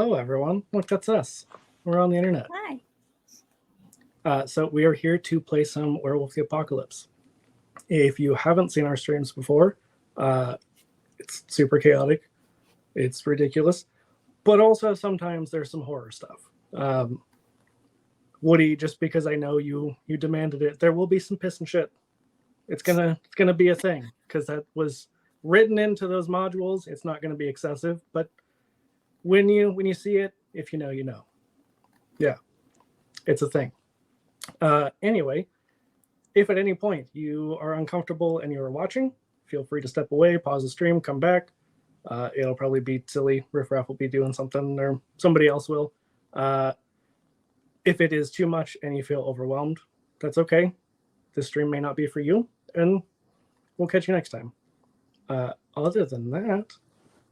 Hello, everyone. Look, that's us. We're on the internet. Hi. So we are here to play some Werewolf the Apocalypse. If you haven't seen our streams before, it's super chaotic. It's ridiculous. But also sometimes there's some horror stuff. Woody, just because I know you demanded it, there will be some piss and shit. It's gonna be a thing because that was written into those modules. It's not gonna be excessive, but when you see it, if you know, you know. Yeah, it's a thing. Anyway, if at any point you are uncomfortable and you're watching, feel free to step away, pause the stream, come back. It'll probably be silly. Riff Raff will be doing something, or somebody else will. If it is too much and you feel overwhelmed, that's okay. This stream may not be for you, and we'll catch you next time. Other than that,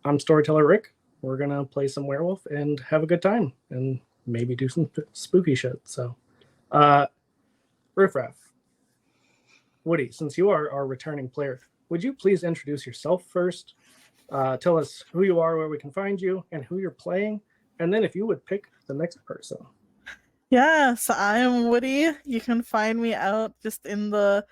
I'm Storyteller Rick. We're going to play some Werewolf and have a good time, and maybe do some spooky shit. So, Riff Raff, Woody, since you are our returning player, would you please introduce yourself first? Tell us who you are, where we can find you, and who you're playing, and then if you would pick the next person. Yeah, so I am Woody. You can find me out just in the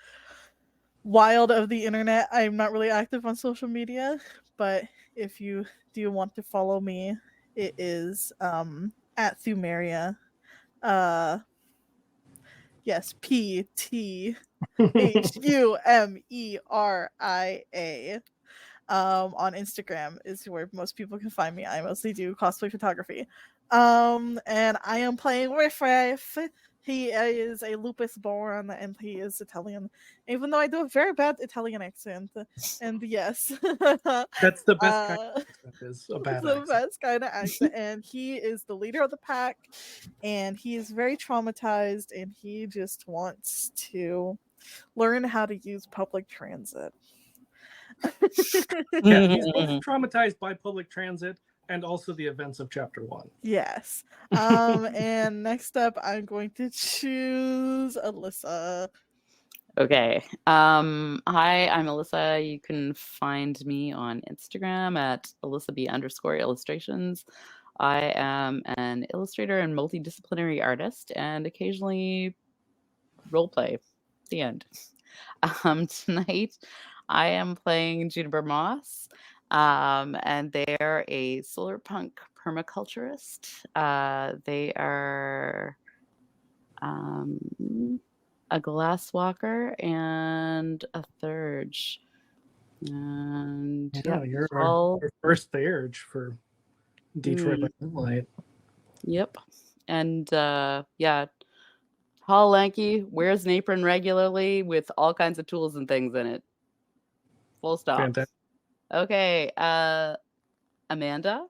wild of the internet. I'm not really active on social media, but if you do want to follow me, it is at Thumeria. Yes, PTHUMERIA. On Instagram is where most people can find me. I mostly do cosplay photography. And I am playing Riff Raff. He is a lupus born and he is Italian, even though I do a very bad Italian accent. And yes, that's the best kind of accent, is a bad accent. The best kind of accent. And he is the leader of the pack, and he is very traumatized, and he just wants to learn how to use public transit. Yeah, he's both traumatized by public transit and also the events of chapter 1. Yes. And next up I'm going to choose Alyssa. Okay. Hi, I'm Alyssa. You can find me on Instagram at AlyssaB_illustrations. I am an illustrator and multidisciplinary artist, and occasionally roleplay. The end. Tonight I am playing Juniper Moss, and they're a solar punk permaculturist. They are a glasswalker and a Thurge. And yeah, you're our first Thurge for Detroit by Moonlight. Yep. And yeah, tall, lanky, wears an apron regularly with all kinds of tools and things in it. Full stop. Fantastic. Okay, Amanda.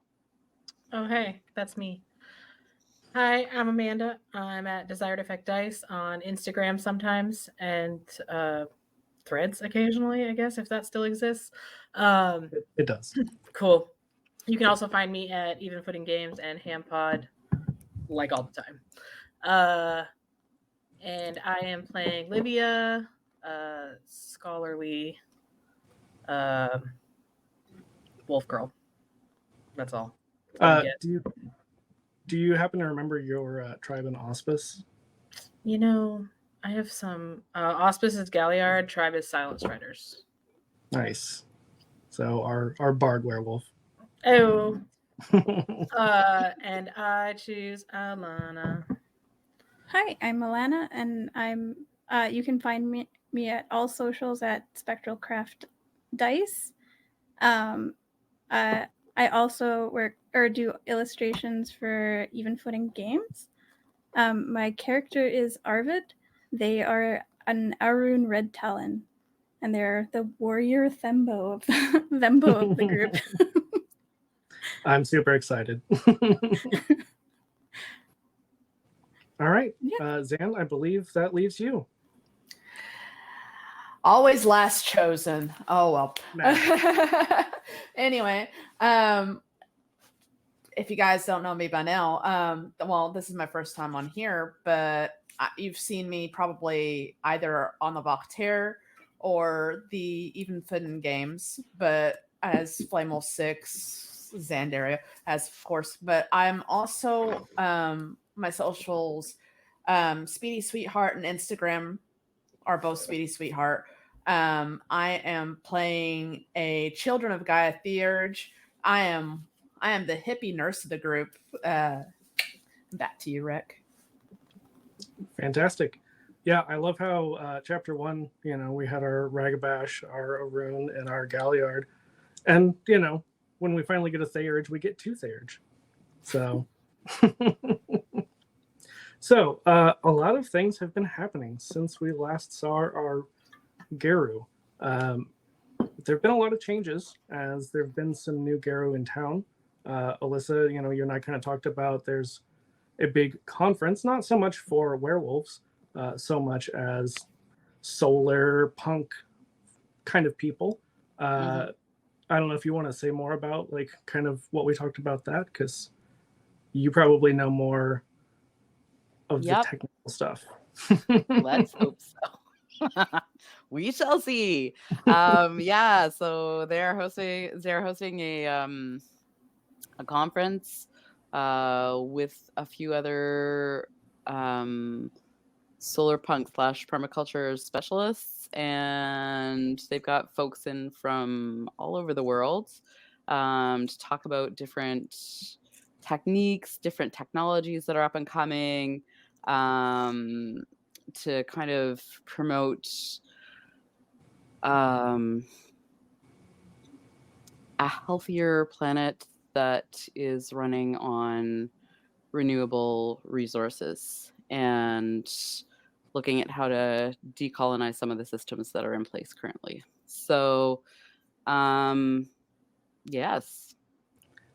Oh, hey, that's me. Hi, I'm Amanda. I'm at Desired Effect Dice on Instagram sometimes, and Threads occasionally, I guess, if that still exists. It does. Cool. You can also find me at Even Footing Games and HamPod, like all the time. And I am playing Livia, scholarly wolf girl. That's all. Do you happen to remember your tribe in Auspice? You know, I have some. Auspice is Galliard, tribe is Silent Striders. Nice. So our bard werewolf. Oh. And I choose Alana. Hi, I'm Alana, and I'm. You can find me at all socials at Spectral Craft Dice. I also work or do illustrations for Even Footing Games. My character is Arvid. They are an Arun Red Talon, and they're the warrior Thembo of the group. I'm super excited. All right, yeah. Zan, I believe that leaves you. Always last chosen. Oh, well. Nah. Anyway, if you guys don't know me by now, well, this is my first time on here, but you've seen me probably either on the Voctaire or the Even Footing Games, but as Flamel 6, Xandaria has, of course, but I'm also my socials, Speedy Sweetheart and Instagram are both Speedy Sweetheart. I am playing a Children of Gaia Theurge. I am the hippie nurse of the group. Back to you, Rick. Fantastic. Yeah, I love how chapter 1, we had our Ragabash, our Arun, and our Galliard. And, when we finally get a Theurge, we get 2 Theurge. So, so a lot of things have been happening since we last saw our Garou. There have been a lot of changes as there have been some new Garou in town. Alyssa, you and I kind of talked about there's a big conference, not so much for werewolves, so much as solar punk kind of people. I don't know if you want to say more about like kind of what we talked about that, because you probably know more of the technical stuff. Let's hope so. We shall see. Yeah, so they're hosting a conference with a few other solar punk / permaculture specialists, and they've got folks in from all over the world to talk about different techniques, different technologies that are up and coming, to kind of promote a healthier planet that is running on renewable resources and looking at how to decolonize some of the systems that are in place currently. So, yes.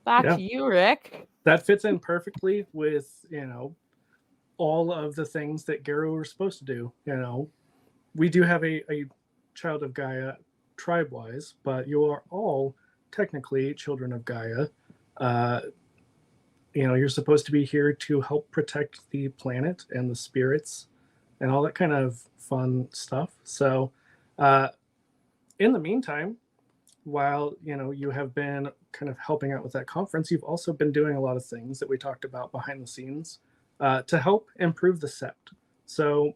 Back to you, Rick. That fits in perfectly with, all of the things that Garou are supposed to do. We do have a Child of Gaia tribe-wise, but you are all technically children of Gaia. You're supposed to be here to help protect the planet and the spirits and all that kind of fun stuff. So in the meantime, while you have been kind of helping out with that conference, you've also been doing a lot of things that we talked about behind the scenes to help improve the sept. So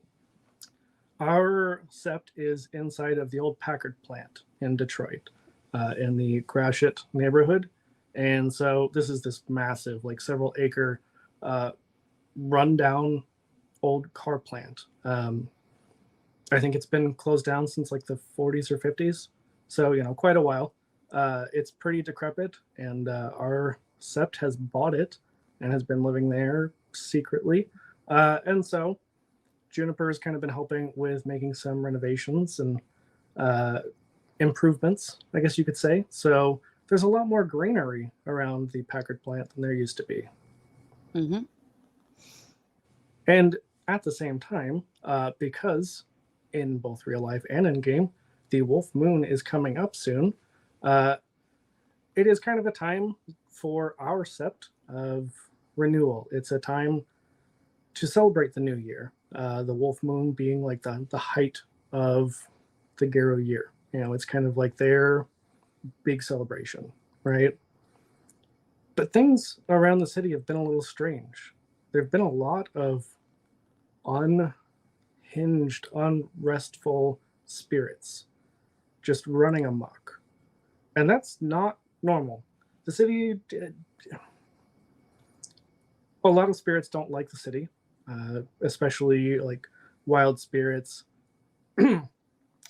our sept is inside of the old Packard plant in Detroit, in the Gratiot neighborhood. And so this is this massive, like several acre, rundown old car plant. I think it's been closed down since like the 40s or 50s. So, quite a while. It's pretty decrepit, and our sept has bought it and has been living there secretly. And so Juniper has kind of been helping with making some renovations and improvements, I guess you could say. So there's a lot more greenery around the Packard plant than there used to be. Mm-hmm. And at the same time, because in both real life and in game, the Wolf Moon is coming up soon, it is kind of a time for our sept of renewal. It's a time to celebrate the new year. The Wolf Moon being like the height of the Garou year. It's kind of like their big celebration, right? But things around the city have been a little strange. There have been a lot of unhinged, unrestful spirits just running amok. And that's not normal. The city, a lot of spirits don't like the city, especially like wild spirits,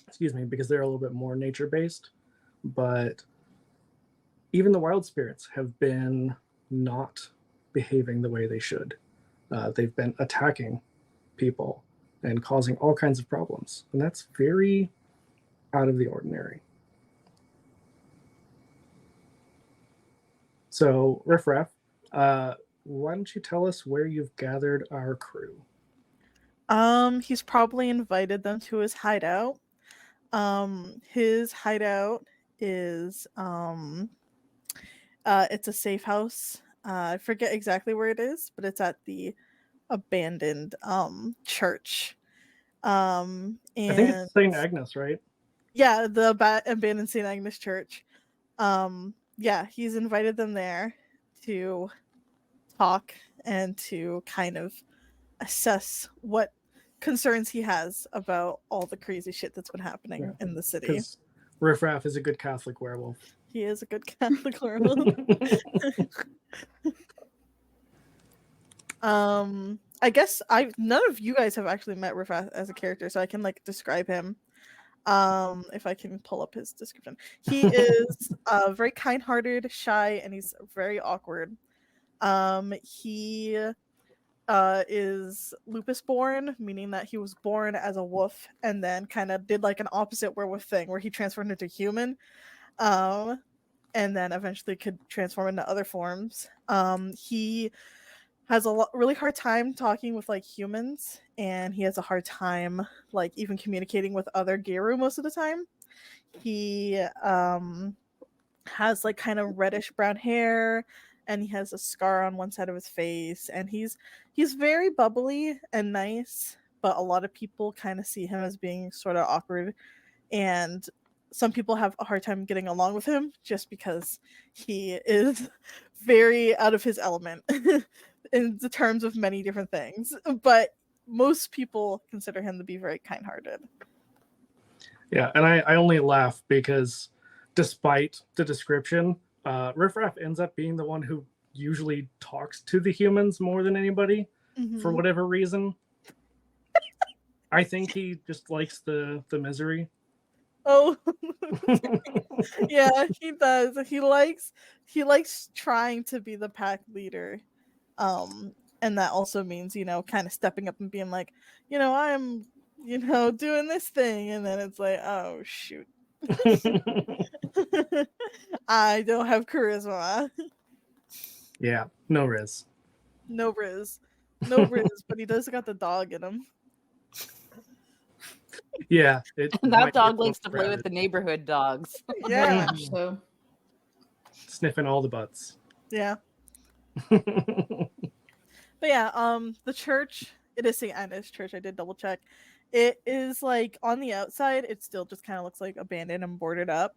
excuse me, because they're a little bit more nature-based. But even the wild spirits have been not behaving the way they should. They've been attacking people and causing all kinds of problems. And that's very out of the ordinary. So, Riff Raff, why don't you tell us where you've gathered our crew? He's probably invited them to his hideout. His hideout is it's a safe house. I forget exactly where it is, but it's at the abandoned church. And I think it's St. Agnes, right? Yeah, the abandoned St. Agnes church. yeah, he's invited them there to talk and to kind of assess what concerns he has about all the crazy shit that's been happening in the city. Because Riff Raff is a good Catholic werewolf. He is a good Catholic werewolf. I guess none of you guys have actually met Riff Raff as a character, so I can like describe him. If I can pull up his description. He is very kind-hearted, shy, and he's very awkward. He is lupus born, meaning that he was born as a wolf and then kind of did like an opposite werewolf thing where he transformed into human, and then eventually could transform into other forms. He has a really hard time talking with like humans, and he has a hard time like even communicating with other Garou most of the time. He has like kind of reddish brown hair, and he has a scar on one side of his face, and he's very bubbly and nice, but a lot of people kind of see him as being sort of awkward, and some people have a hard time getting along with him just because he is very out of his element in the terms of many different things, but most people consider him to be very kind-hearted. Yeah, and I only laugh because despite the description, Riff Raff ends up being the one who usually talks to the humans more than anybody for whatever reason. I think he just likes the misery. Oh, yeah, he does. He likes trying to be the pack leader. And that also means, kind of stepping up and being like, I'm, doing this thing. And then it's like, oh, shoot. I don't have charisma. Yeah, no riz. No riz. No riz, but he does got the dog in him. Yeah. That dog likes to play with the neighborhood dogs. Yeah. So Sniffing all the butts. Yeah. But yeah, the church, it is St. Agnes Church. I did double check. It is like on the outside, it still just kind of looks like abandoned and boarded up.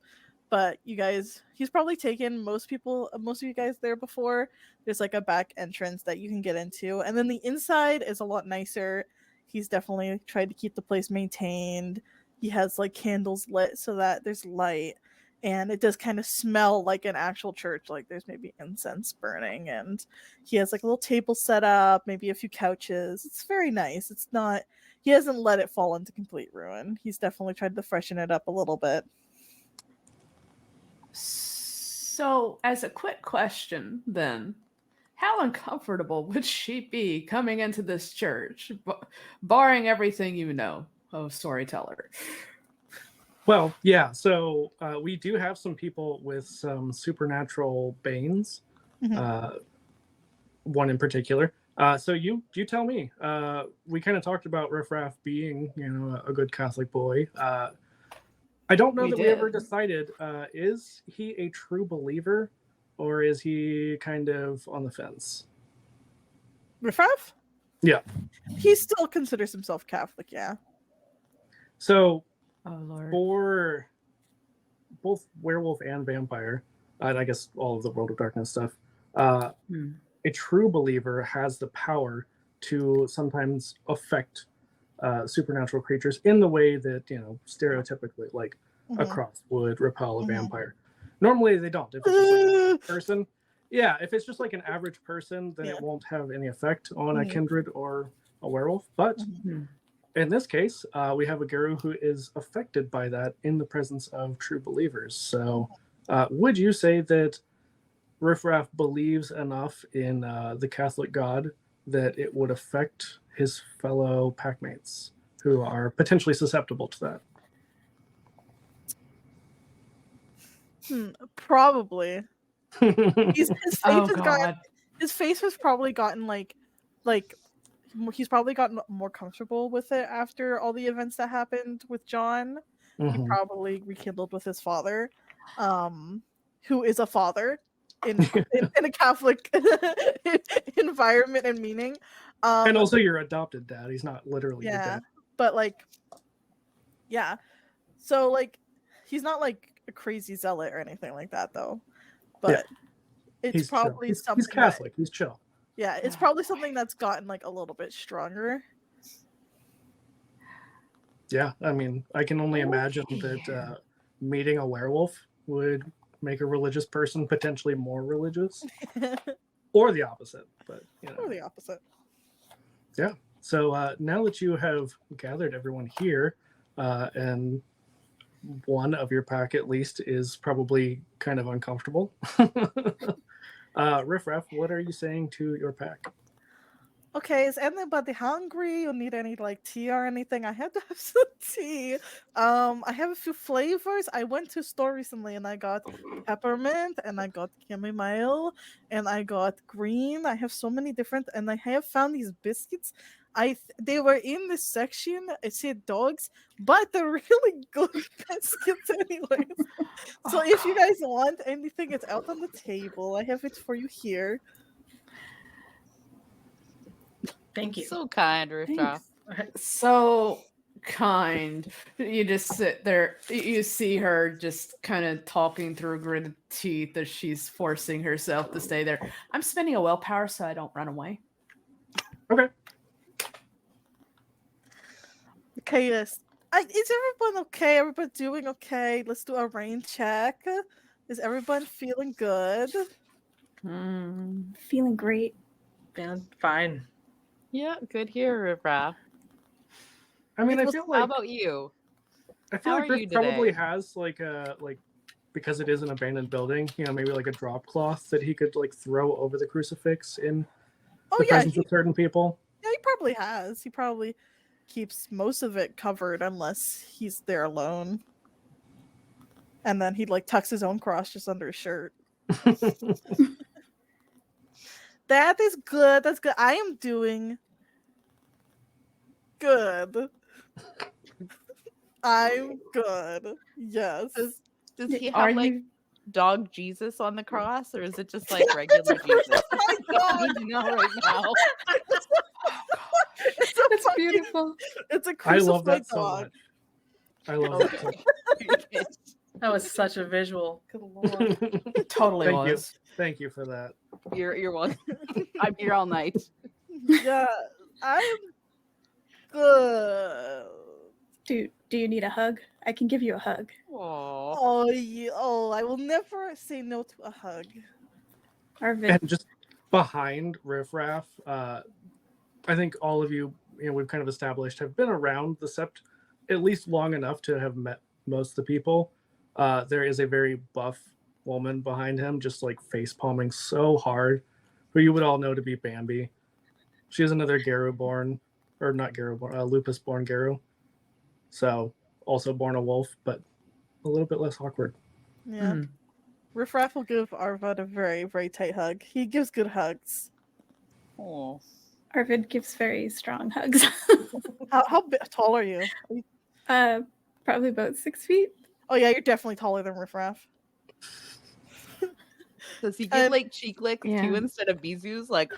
But he's probably taken most of you guys there before. There's like a back entrance that you can get into. And then the inside is a lot nicer. He's definitely tried to keep the place maintained. He has like candles lit so that there's light. And it does kind of smell like an actual church. Like there's maybe incense burning. And he has like a little table set up, maybe a few couches. It's very nice. He hasn't let it fall into complete ruin. He's definitely tried to freshen it up a little bit. So, as a quick question, then, how uncomfortable would she be coming into this church, barring everything you know of storyteller? Well, yeah. So we do have some people with some supernatural banes. One in particular. So you tell me. We kind of talked about Riff Raff being, a good Catholic boy. I don't know that we ever decided, is he a true believer or is he kind of on the fence? Riff Raff? Yeah. He still considers himself Catholic, yeah. So Oh, Lord. for both werewolf and vampire, and I guess all of the World of Darkness stuff, a true believer has the power to sometimes affect supernatural creatures in the way that, stereotypically, like a cross would repel a vampire. Normally they don't. If it's just like a person, if it's just like an average person, then it won't have any effect on a kindred or a werewolf. But in this case, we have a Garou who is affected by that in the presence of true believers. So would you say that Riff Raff believes enough in the Catholic God that it would affect his fellow packmates who are potentially susceptible to that? Probably. His face has probably gotten like he's probably gotten more comfortable with it after all the events that happened with John. He probably rekindled with his father, who is a father in a Catholic environment and meaning. And also your adopted dad. He's not literally your dad. But so he's not like a crazy zealot or anything like that though. but it's He's chill. probably something. He's Catholic. He's chill. Yeah, it's probably something that's gotten like a little bit stronger. Yeah, I mean, I can only imagine that meeting a werewolf would make a religious person potentially more religious, or the opposite. But Or the opposite. Yeah. So now that you have gathered everyone here, and one of your pack at least is probably kind of uncomfortable. Riff Raff, what are you saying to your pack? Okay, is anybody hungry? You need any like tea or anything? I had to have some tea. I have a few flavors. I went to a store recently and I got peppermint and I got chamomile and I got green. I have so many different, and I have found these biscuits. They were in this section. It said dogs, but they're really good biscuits anyways. So if you guys want anything, it's out on the table. I have it for you here. Thank you. So kind, Rifta. So kind. You just sit there. You see her just kind of talking through gritted teeth as she's forcing herself to stay there. I'm spending a willpower so I don't run away. Okay. Okay, yes. Is everyone okay? Everybody doing okay? Let's do a rain check. Is everyone feeling good? Feeling great. Feeling fine. Yeah, good here, Rifra. I mean, I It was- feel How like about you? I feel how like are Riff you probably today? has like because it is an abandoned building, maybe like a drop cloth that he could like throw over the crucifix in Oh the yeah, presence of certain people. he probably has. He probably keeps most of it covered unless he's there alone. And then he like tucks his own cross just under his shirt. That is good. That's good. I am doing good. I'm good. Yes. Does he Are have like you? dog Jesus on the cross, or is it just like regular Jesus? My I dog. need to know right now. It's a That's fucking- beautiful. It's a I crucified love that so dog. much. I love that so Okay. That was such a visual. Good lord. much. Totally Thank you. was. Thank you for that. You're welcome. I'm here all night. Yeah, I'm good. Do you need a hug? I can give you a hug. Aww. Oh, yeah. Oh, I will never say no to a hug. Arvid, And just behind Riff Raff, I think all of you, we've kind of established, have been around the Sept at least long enough to have met most of the people. There is a very buff woman behind him, just like face palming so hard, who you would all know to be Bambi. She is another Garou born, or not Garou born, Lupus born Garou. So also born a wolf, but a little bit less awkward. Yeah. Riff Raff will give Arvad a very, very tight hug. He gives good hugs. Aw. Arvid gives very strong hugs. How tall are you? Probably about 6 feet. Oh yeah, you're definitely taller than Riff Raff. Does he give And- like cheek licks Yeah. too instead of bizus? Like,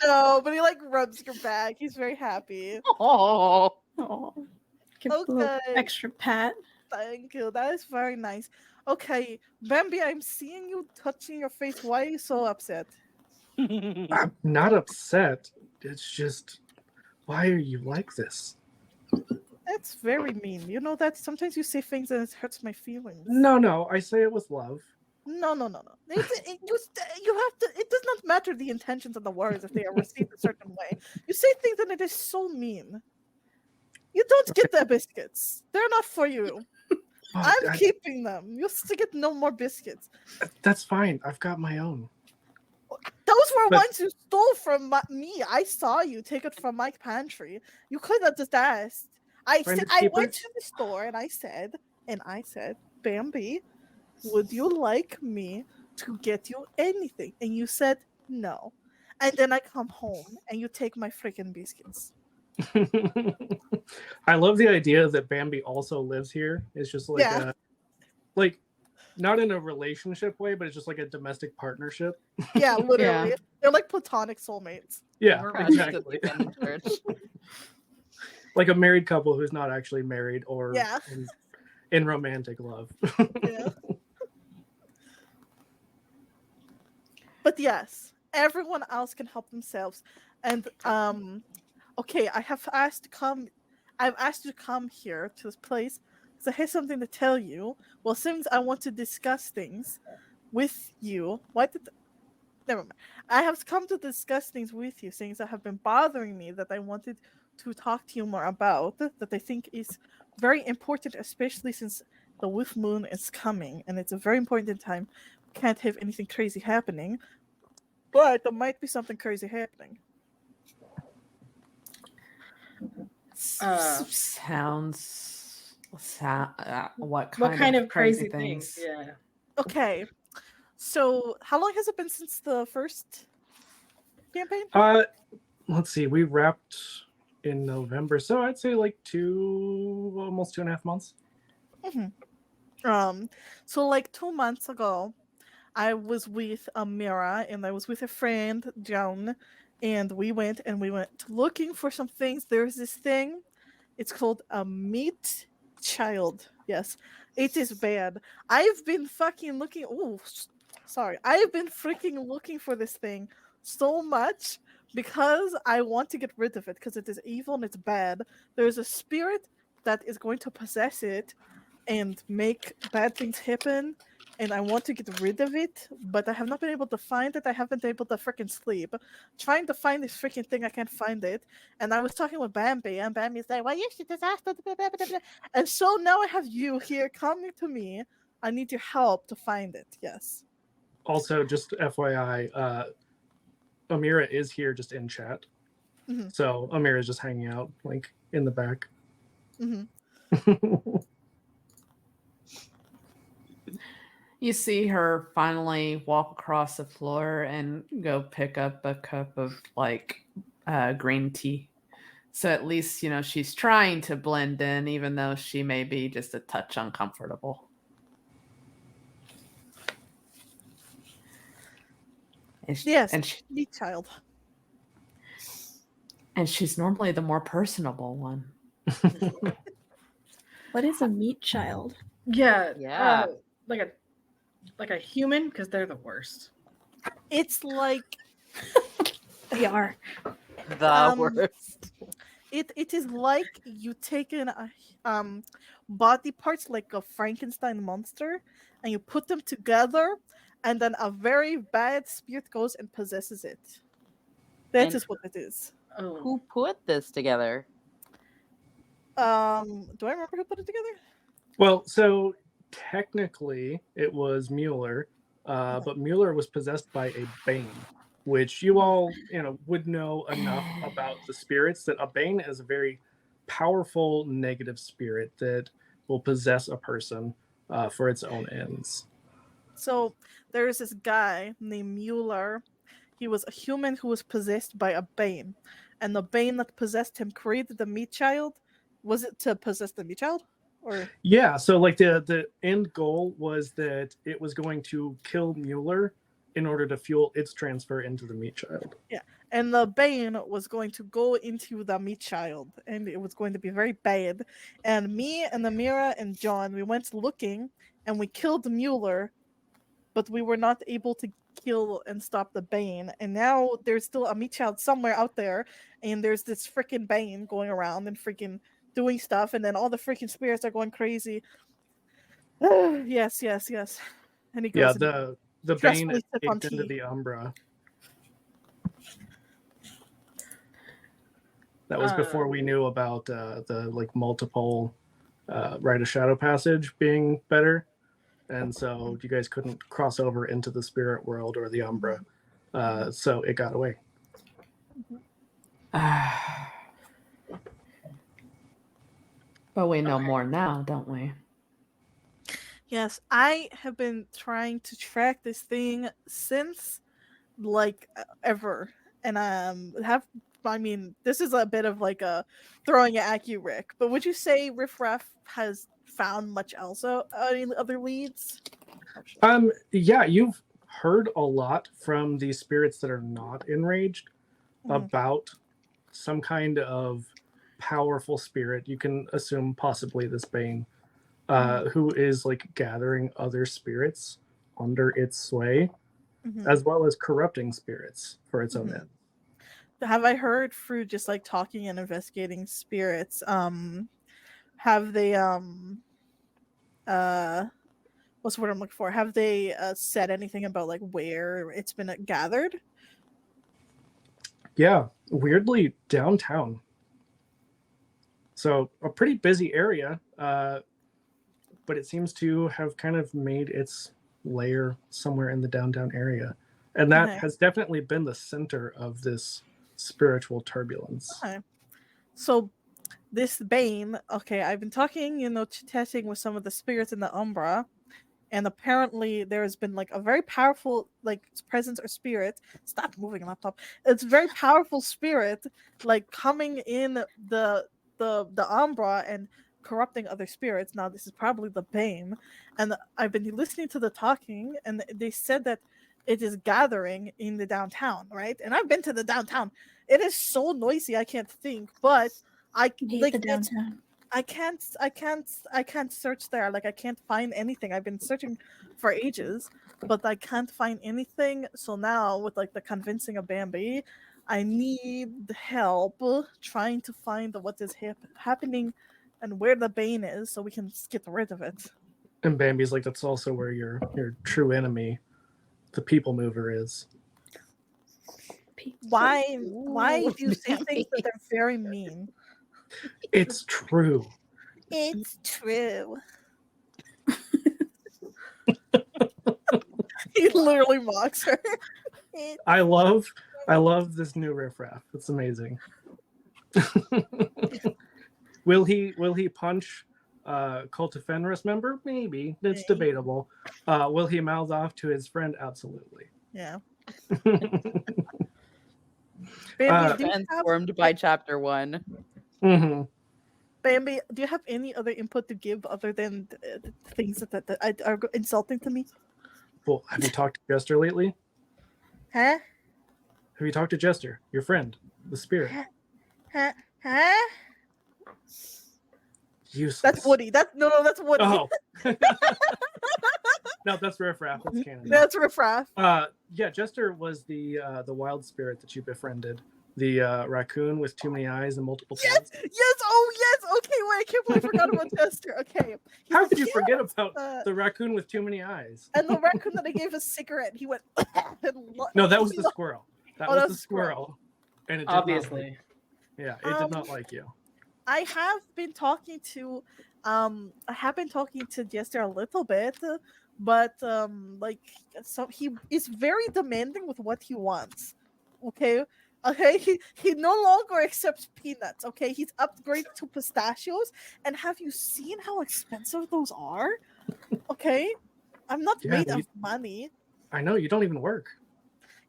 No, but he like rubs your back. He's very happy. oh, Oh, give a little Okay. extra pat. Thank you. That is very nice. Okay, Bambi, I'm seeing you touching your face. Why are you so upset? I'm not upset. It's just, why are you like this? That's very mean. You know that sometimes you say things and it hurts my feelings. No, I say it with love. No. You have to. It does not matter the intentions of the words if they are received a certain way. You say things and it is so mean. You don't get the biscuits. They're not for you. Oh, I'm keeping them. You'll still get no more biscuits. That's fine. I've got my own. Those were But- ones you stole from me. I saw you take it from my pantry. You could have just asked. I Friend said of I went keepers? to the store and I said, Bambi, would you like me to get you anything? And you said no. And then I come home and you take my freaking biscuits. I love the idea that Bambi also lives here. It's just like Yeah. like not in a relationship way, but it's just like a domestic partnership. Yeah, literally. Yeah. They're like platonic soulmates. Yeah, We're exactly. in church. Like a married couple who's not actually married or Yeah. in romantic love. Yeah. But yes, everyone else can help themselves. And okay, I've asked you to come here to this place because I have something to tell you. Well, since I want to discuss things with you, never mind. I have come to discuss things with you, things that have been bothering me that I wanted to talk to you more about, that I think is very important, especially since the Wolf Moon is coming, and it's a very important time. We can't have anything crazy happening, but there might be something crazy happening. Sounds. What What kind of crazy things? things? Yeah. Okay, so how long has it been since the first campaign? Let's see. We wrapped in November, so I'd say like almost 2.5 months. So like 2 months ago, I was with Amira and I was with a friend, Joan, and we went looking for some things. There's this thing. It's called a meat child. Yes, it is bad. I've been fucking looking. Oh, sorry. I've been freaking looking for this thing so much because I want to get rid of it because it is evil and it's bad. There's a spirit that is going to possess it and make bad things happen, and I want to get rid of it, but I have not been able to find it. I haven't been able to freaking sleep. Trying to find this freaking thing, I can't find it. And I was talking with Bambi, and Bambi's like, well, you should just ask them. And so now I have you here coming to me. I need your help to find it. Yes. Also, just FYI, Amira is here just in chat. Mm-hmm. So Amira is just hanging out like in the back. Mm-hmm. You see her finally walk across the floor and go pick up a cup of like green tea. So at least, she's trying to blend in, even though she may be just a touch uncomfortable. Yes, the child. And she's normally the more personable one. What is a meat child? Yeah. Yeah. Like a human, because they're the worst. It's like They are. The worst. it is like you taken a body parts like a Frankenstein monster and you put them together, and then a very bad spirit goes and possesses it. That is what it is. Oh. Who put this together? Do I remember who put it together? Well, so technically it was Mueller, but Mueller was possessed by a Bane, which you all, would know enough about the spirits that a Bane is a very powerful negative spirit that will possess a person for its own ends. So there's this guy named Mueller. He was a human who was possessed by a Bane, and the Bane that possessed him created the meat child. Was it to possess the meat child? Or yeah, so like the end goal was that it was going to kill Mueller in order to fuel its transfer into the meat child. Yeah, and the Bane was going to go into the meat child, and it was going to be very bad. And me and Amira and John, we went looking, and we killed Mueller, but we were not able to kill and stop the Bane. And now there's still a meat child somewhere out there, and there's this freaking Bane going around and freaking doing stuff, and then all the freaking spirits are going crazy. Yes. And he goes. Yeah, the Bane escaped into the Umbra. That was before we knew about the like multiple Rite of Shadow passage being better, and so you guys couldn't cross over into the spirit world or the Umbra, so it got away. But we know more now, don't we? Yes, I have been trying to track this thing since like ever, and this is a bit of like a throwing it at you, Rick. But would you say Riff Raff has found much else? Any other leads? Yeah, you've heard a lot from these spirits that are not enraged about some kind of powerful spirit. You can assume possibly this Bane, who is like gathering other spirits under its sway. Mhm. as well as corrupting spirits for its own Mhm. end. Have I heard through just like talking and investigating spirits? Have they what's the word I'm looking for? Have they said anything about like where it's been gathered? Yeah, weirdly downtown. So a pretty busy area, but it seems to have kind of made its lair somewhere in the downtown area. And that Okay. has definitely been the center of this spiritual turbulence. Okay. So this Bane, okay, I've been talking, testing with some of the spirits in the Umbra, and apparently there has been like a very powerful like presence or spirit. Stop moving, laptop. It's a very powerful spirit like coming in the Umbra and corrupting other spirits. Now this is probably the Bane, and I've been listening to the talking, and they said that it is gathering in the downtown, right? And I've been to the downtown. It is so noisy I can't think, but I hate like the it's downtown. I can't search there. Like I can't find anything. I've been searching for ages, but I can't find anything. So now with like the convincing of Bambi, I need help trying to find what is happening and where the Bane is so we can get rid of it. And Bambi's like, that's also where your true enemy, the people mover, is. Why Ooh, do you say Bambi. things that are very mean? It's true. It's true. He literally mocks her. I love this new riffraff. It's amazing. Will he punch Cult of Fenris member? Maybe. It's Maybe. debatable. Will he mouth off to his friend? Absolutely. Yeah. Bambi, do you have, Transformed by chapter 1. Mhm. Bambi, do you have any other input to give other than the things that are insulting to me? Well, have you talked to Jester lately? Huh? Have you talked to Jester, your friend, the spirit? Huh? Huh? Useless. That's Woody. That's Woody. Oh. No, that's riffraff. That's canon. That's Riffraff. Yeah, Jester was the wild spirit that you befriended. The raccoon with too many eyes and multiple Yes, tails. yes, oh yes. Okay, wait, I can't believe I forgot about Chester. Okay. He's How like, could you forget "Yes!" about the raccoon with too many eyes? And the raccoon that I gave a cigarette, he went No, that was the squirrel. That Oh, was that the was the squirrel. squirrel. And it did not like Obviously. you. Yeah, it did not like you. I have been talking to Jester a little bit, but like so he is very demanding with what he wants. Okay? He no longer accepts peanuts, okay? He's upgraded to pistachios, and have you seen how expensive those are? Okay? I'm not Yeah, made but of money. I know you don't even work.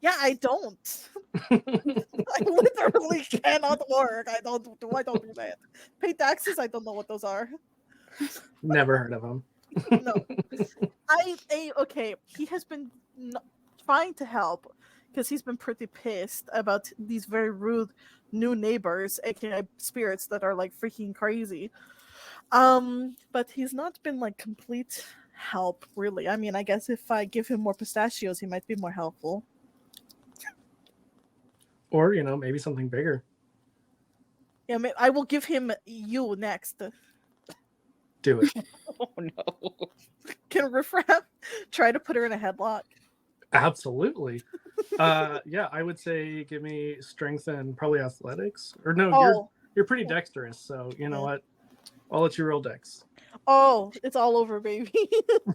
Yeah, I don't. I literally cannot work. I don't do that. Pay taxes, I don't know what those are. Never heard of him. No. Okay, he has been trying to help because he's been pretty pissed about these very rude new neighbors, aka spirits that are like freaking crazy. But he's not been like complete help, really. I mean, I guess if I give him more pistachios, he might be more helpful. Or, maybe something bigger. Yeah, I will give him you next. Do it. Oh no. Can Riffraff try to put her in a headlock? Absolutely. Yeah, I would say give me strength and probably athletics. Or no, Oh, you're pretty dexterous, so you know what? I'll let you roll dex. oh, it's all over, baby.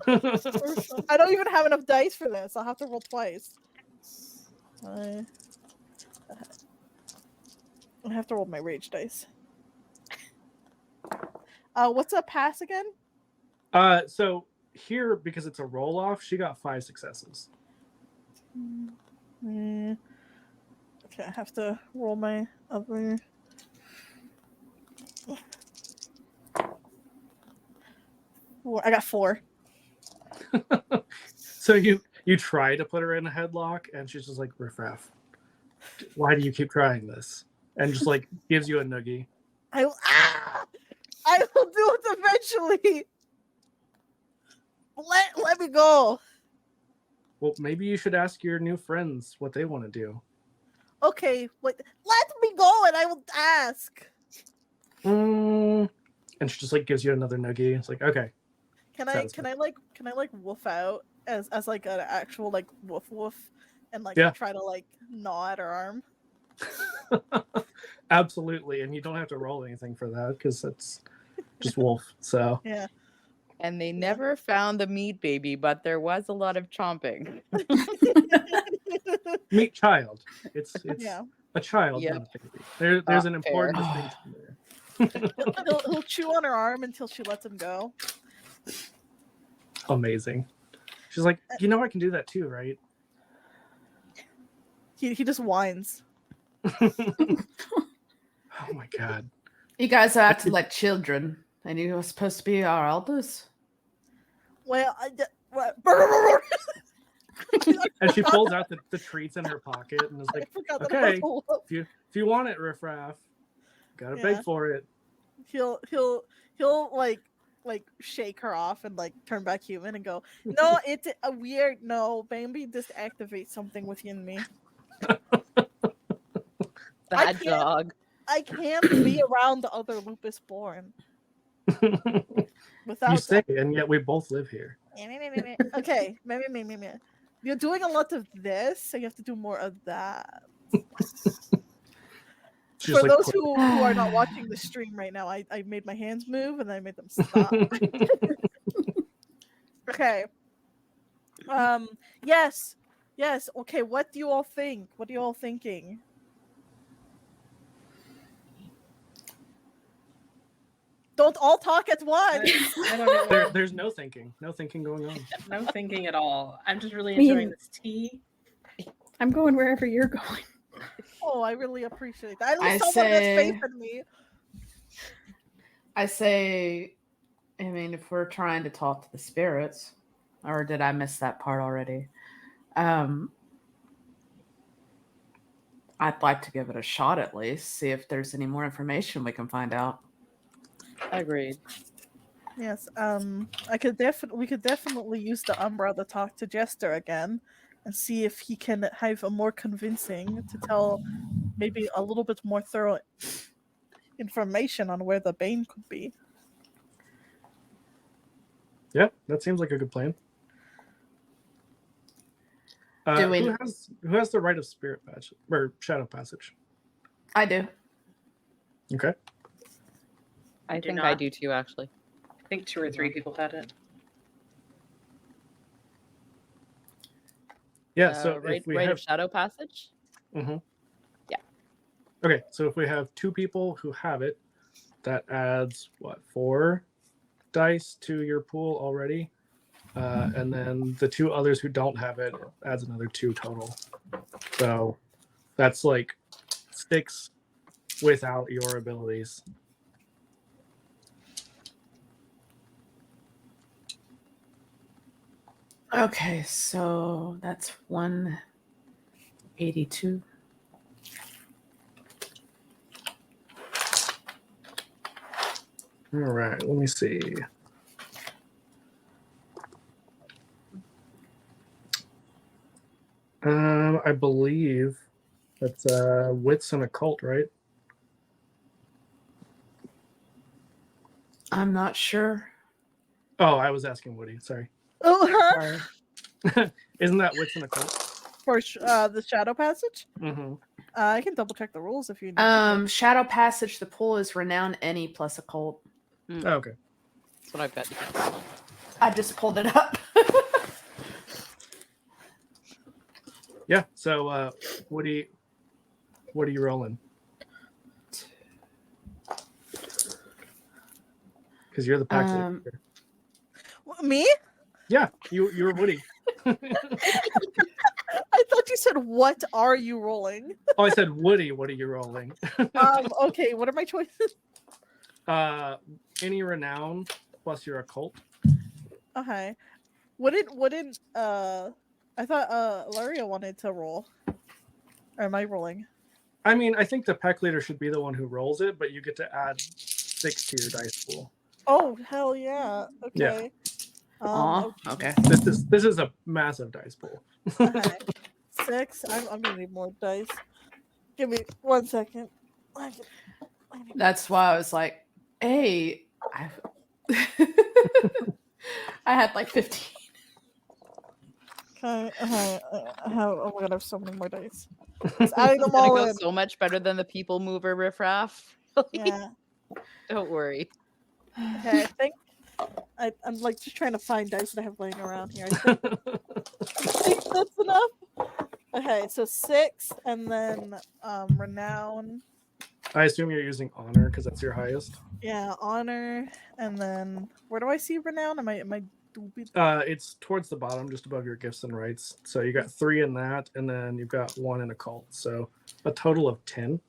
I don't even have enough dice for this. I'll have to roll twice. I have to roll my rage dice. What's a pass again? So here, because it's a roll off, she got 5 successes. Okay, I have to roll my other. I got 4. So you try to put her in a headlock, and she's just like, riffraff. Why do you keep trying this? And just like gives you a noogie. I will do it eventually. Let me go. Well, maybe you should ask your new friends what they want to do. Okay, wait, let me go and I will ask. And she just like gives you another nugget. It's like, okay. Can I woof out as like an actual like woof and like try to like gnaw at her arm? Absolutely, and you don't have to roll anything for that because it's just wolf. So yeah. And they never found the meat baby, but there was a lot of chomping. Meat child. It's a child, Yep. not a baby. There's an important distinction there. He'll chew on her arm until she lets him go. Amazing. She's like, I can do that too, right? He just whines. Oh my god. You guys are acting like children, and you were supposed to be our elders. Well, And she pulls out the treats in her pocket and is like, okay, if you want it, riffraff, gotta beg for it. He'll like shake her off and like turn back human and go, no, it's a weird, no, Bambi just activates something within me. That dog. I can't be around the other lupus born. Without You say, and yet we both live here. Okay, maybe. You're doing a lot of this, so you have to do more of that. For those who are not watching the stream right now, I made my hands move and I made them stop. Okay. Yes. Okay, what do you all think? What are you all thinking? Don't all talk at once. I don't know. There's no thinking. No thinking going on. No thinking at all. I'm just really enjoying this tea. I'm going wherever you're going. Oh, I really appreciate that. At least someone has faith in me. I say, I mean, if we're trying to talk to the spirits, or did I miss that part already? I'd like to give it a shot at least, see if there's any more information we can find out. Agreed. Yes, we could definitely use the Umbra to talk to Jester again and see if he can have a more convincing to tell maybe a little bit more thorough information on where the Bane could be. Yeah, that seems like a good plan. Who has the right of spirit passage or shadow passage? I do. Okay. I think I do too, actually. I think 2 or 3 people had it. Yeah, so right, if we right have of shadow passage. Mm-hmm. Yeah. Okay, so if we have 2 people who have it, that adds 4 dice to your pool already, and then the 2 others who don't have it adds another 2 total. So that's like 6 without your abilities. Okay, so that's 182. All right, let me see. I believe that's wits and occult, right? I'm not sure. Oh, I was asking Woody. Sorry. Oh, her? Isn't that wits and occult? For the shadow passage? Mm-hmm. I can double check the rules if you need. Shadow passage. The pool is renowned any plus occult. Oh, okay. That's what I bet. I just pulled it up. Yeah. So, Woody, what are you rolling? Because you're the pack leader. Me? Yeah, you're Woody. I thought you said, "What are you rolling?" Oh, I said Woody. What are you rolling? Okay. What are my choices? Any renown plus your occult. Okay. Wouldn't I thought Laria wanted to roll. Or am I rolling? I mean, I think the pack leader should be the one who rolls it, but you get to add 6 to your dice pool. Oh, hell yeah. Okay. Oh, okay. This is a massive dice pool. Okay. 6. I'm gonna need more dice. Give me 1 second. That's why I was like, hey, I had like 15. Okay. Oh my god, I have so many more dice. Just adding them It's gonna all go in. so much better than the people mover riffraff. Yeah. Don't worry. Okay, I think I'm like just trying to find dice that I have laying around here. I think that's enough. Okay, so 6 and then renown. I assume you're using honor because that's your highest. Yeah, honor, and then where do I see renown? Am I It's towards the bottom, just above your gifts and rights. So you got 3 in that, and then you've got 1 in occult. So a total of 10.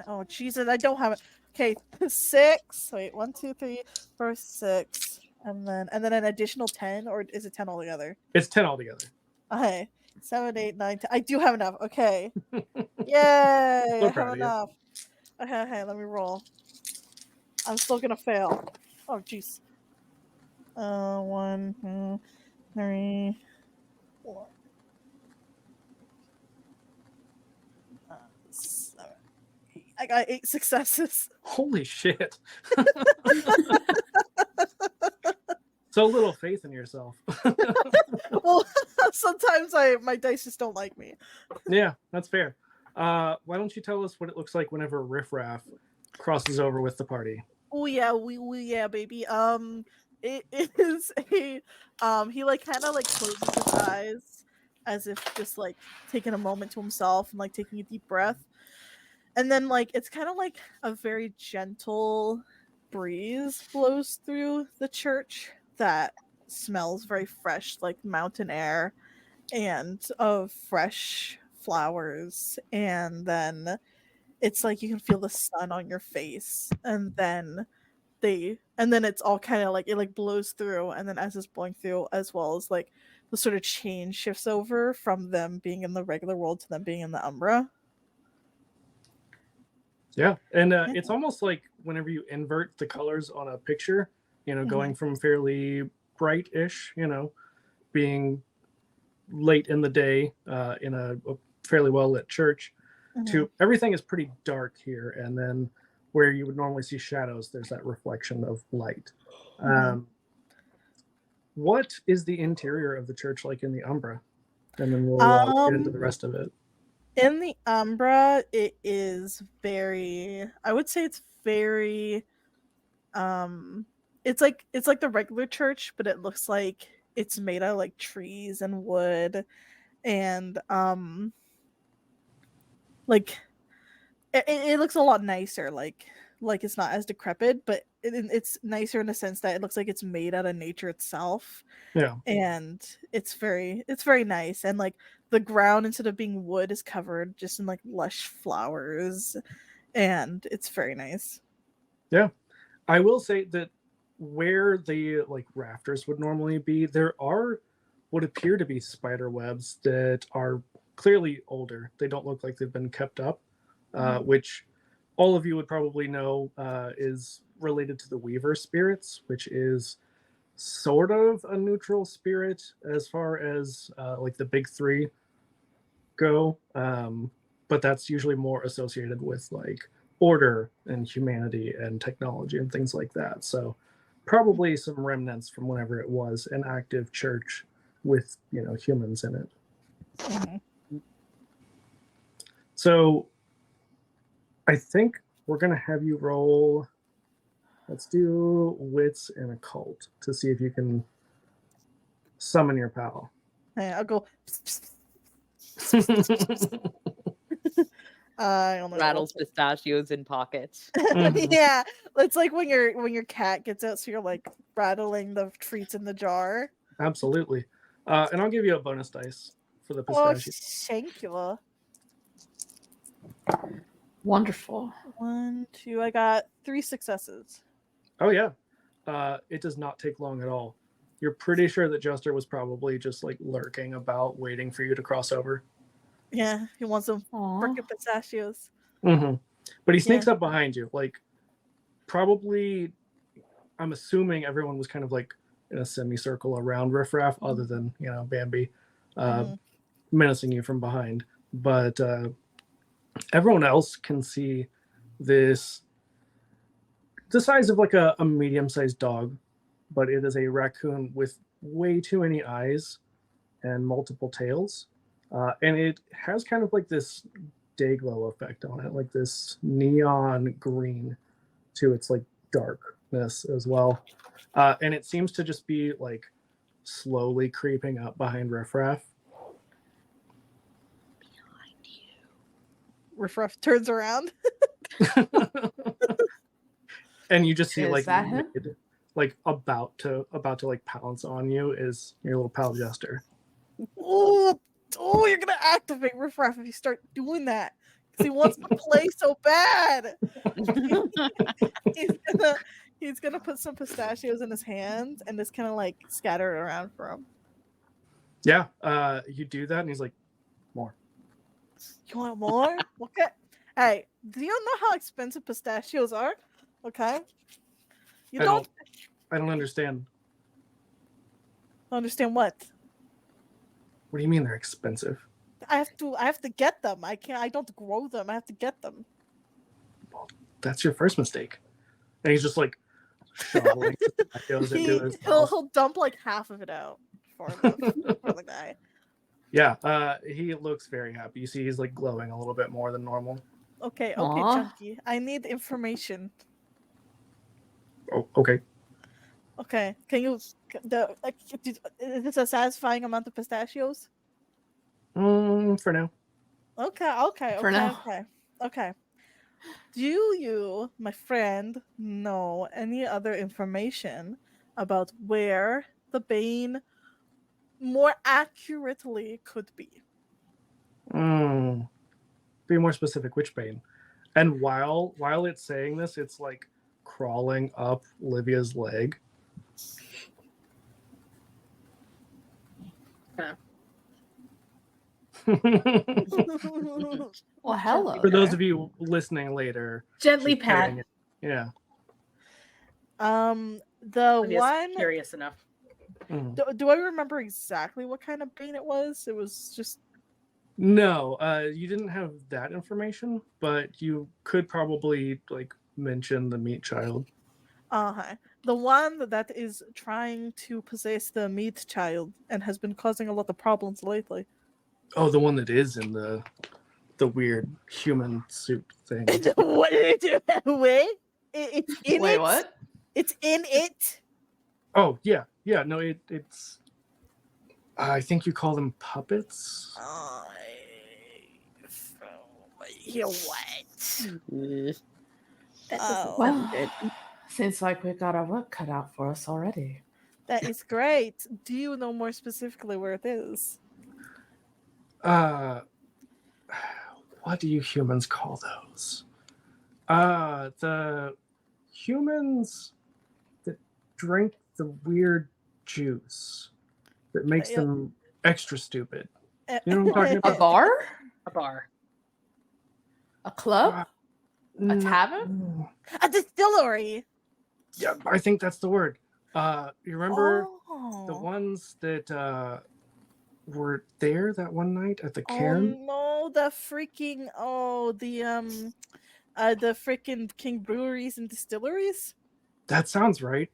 Oh Jesus, I don't have it. Okay, 6. Wait, 1, 2, 3, 4, 6, and then an additional 10, or is it 10 altogether? It's 10 altogether. Okay, 7, 8, 9, 10. I do have enough. Okay, yay! So I proud have of you. enough. Okay, let me roll. I'm still gonna fail. Oh jeez. 1, 2, 3, 4. 7, 8. I got 8 successes. Holy shit. So little faith in yourself. Well, sometimes my dice just don't like me. Yeah, that's fair. Why don't you tell us what it looks like whenever Riffraff crosses over with the party? Oh yeah, yeah, baby. It is a he like kind of like closes his eyes as if just like taking a moment to himself and like taking a deep breath. And then like it's kind of like a very gentle breeze blows through the church that smells very fresh, like mountain air and of fresh flowers. And then it's like you can feel the sun on your face, and then it's all kind of like it like blows through, and then as it's blowing through, as well as like the sort of change shifts over from them being in the regular world to them being in the Umbra. Yeah, and it's almost like whenever you invert the colors on a picture, going from fairly bright-ish, being late in the day in a fairly well-lit church, to everything is pretty dark here, and then where you would normally see shadows, there's that reflection of light. What is the interior of the church like in the Umbra? And then we'll get into the rest of it. In the Umbra, it is very, I would say it's very, it's like the regular church, but it looks like it's made out of like trees and wood, and like it looks a lot nicer, like it's not as decrepit, but it's nicer in the sense that it looks like it's made out of nature itself. Yeah, and it's very nice, and like the ground, instead of being wood, is covered just in like lush flowers, and it's very nice. Yeah, I will say that where the like rafters would normally be, there are what appear to be spider webs that are clearly older. They don't look like they've been kept up, which all of you would probably know is related to the Weaver spirits, which is sort of a neutral spirit as far as like the big three go, but that's usually more associated with like order and humanity and technology and things like that. So probably some remnants from whenever it was an active church with humans in it. So I think we're gonna have you roll, let's do wits and occult to see if you can summon your pal. Hey, I'll go. I only Rattles pistachios in pockets. Yeah, it's like when your cat gets out, so you're like rattling the treats in the jar. Absolutely. And I'll give you a bonus dice for the pistachio. Thank you. Wonderful. 1, 2. I got 3 successes. Oh yeah. It does not take long at all. You're pretty sure that Jester was probably just like lurking about, waiting for you to cross over. Yeah, he wants some freaking pistachios. But he sneaks up behind you, like probably. I'm assuming everyone was kind of like in a semicircle around Riffraff, other than Bambi Mhm. menacing you from behind. But everyone else can see this, the size of like a medium-sized dog, but it is a raccoon with way too many eyes and multiple tails, and it has kind of like this day glow effect on it, like this neon green to its like darkness as well, and it seems to just be like slowly creeping up behind Riffraff. Riffraff turns around. And you just see Is like that him? like about to like pounce on you is your little pal Jester. Oh, you're gonna activate Riffraff if you start doing that. Because he wants to play so bad. he's gonna put some pistachios in his hands and just kind of like scatter it around for him. Yeah, you do that, and he's like, more. You want more? Okay. Hey, do you know how expensive pistachios are? Okay. You I don't don't understand. understand what? What do you mean they're expensive? I have to get them. I don't grow them. I have to get them. That's your first mistake. And he's just like shoveling pistachios into his mouth. He'll dump like half of it out for the guy. Yeah, he looks very happy. You see he's like glowing a little bit more than normal. Okay, Aw. Chunky. I need information. Oh, okay. Okay, can you is this a satisfying amount of pistachios? For now. Okay. now. Okay. Do you, my friend, know any other information about where the Bane more accurately could be? Be more specific, which Bane? And while it's saying this, it's like crawling up Livia's leg. Well, hello. For those of you listening later, Gently she's pat. petting it. Yeah. The Olivia's one. curious enough. Do I remember exactly what kind of Bane it was? It was just. No, you didn't have that information, but you could probably like mention the meat child. The one that is trying to possess the meat child and has been causing a lot of problems lately. Oh, the one that is in the weird human suit thing. Wait, it's in Wait, it. what? It's in it. Oh yeah. No, it's. I think you call them puppets. You what? That doesn't Oh. sound good. Seems like we got our work cut out for us already. That is great. Do you know more specifically where it is? What do you humans call those? The humans that drink the weird juice that makes them extra stupid. You know what I'm talking A about? bar? A bar. A club? A No. tavern? A distillery. Yeah, I think that's the word. You remember Oh. the ones that were there that one night at the Oh cairn? no, the freaking the freaking King breweries and distilleries. That sounds right.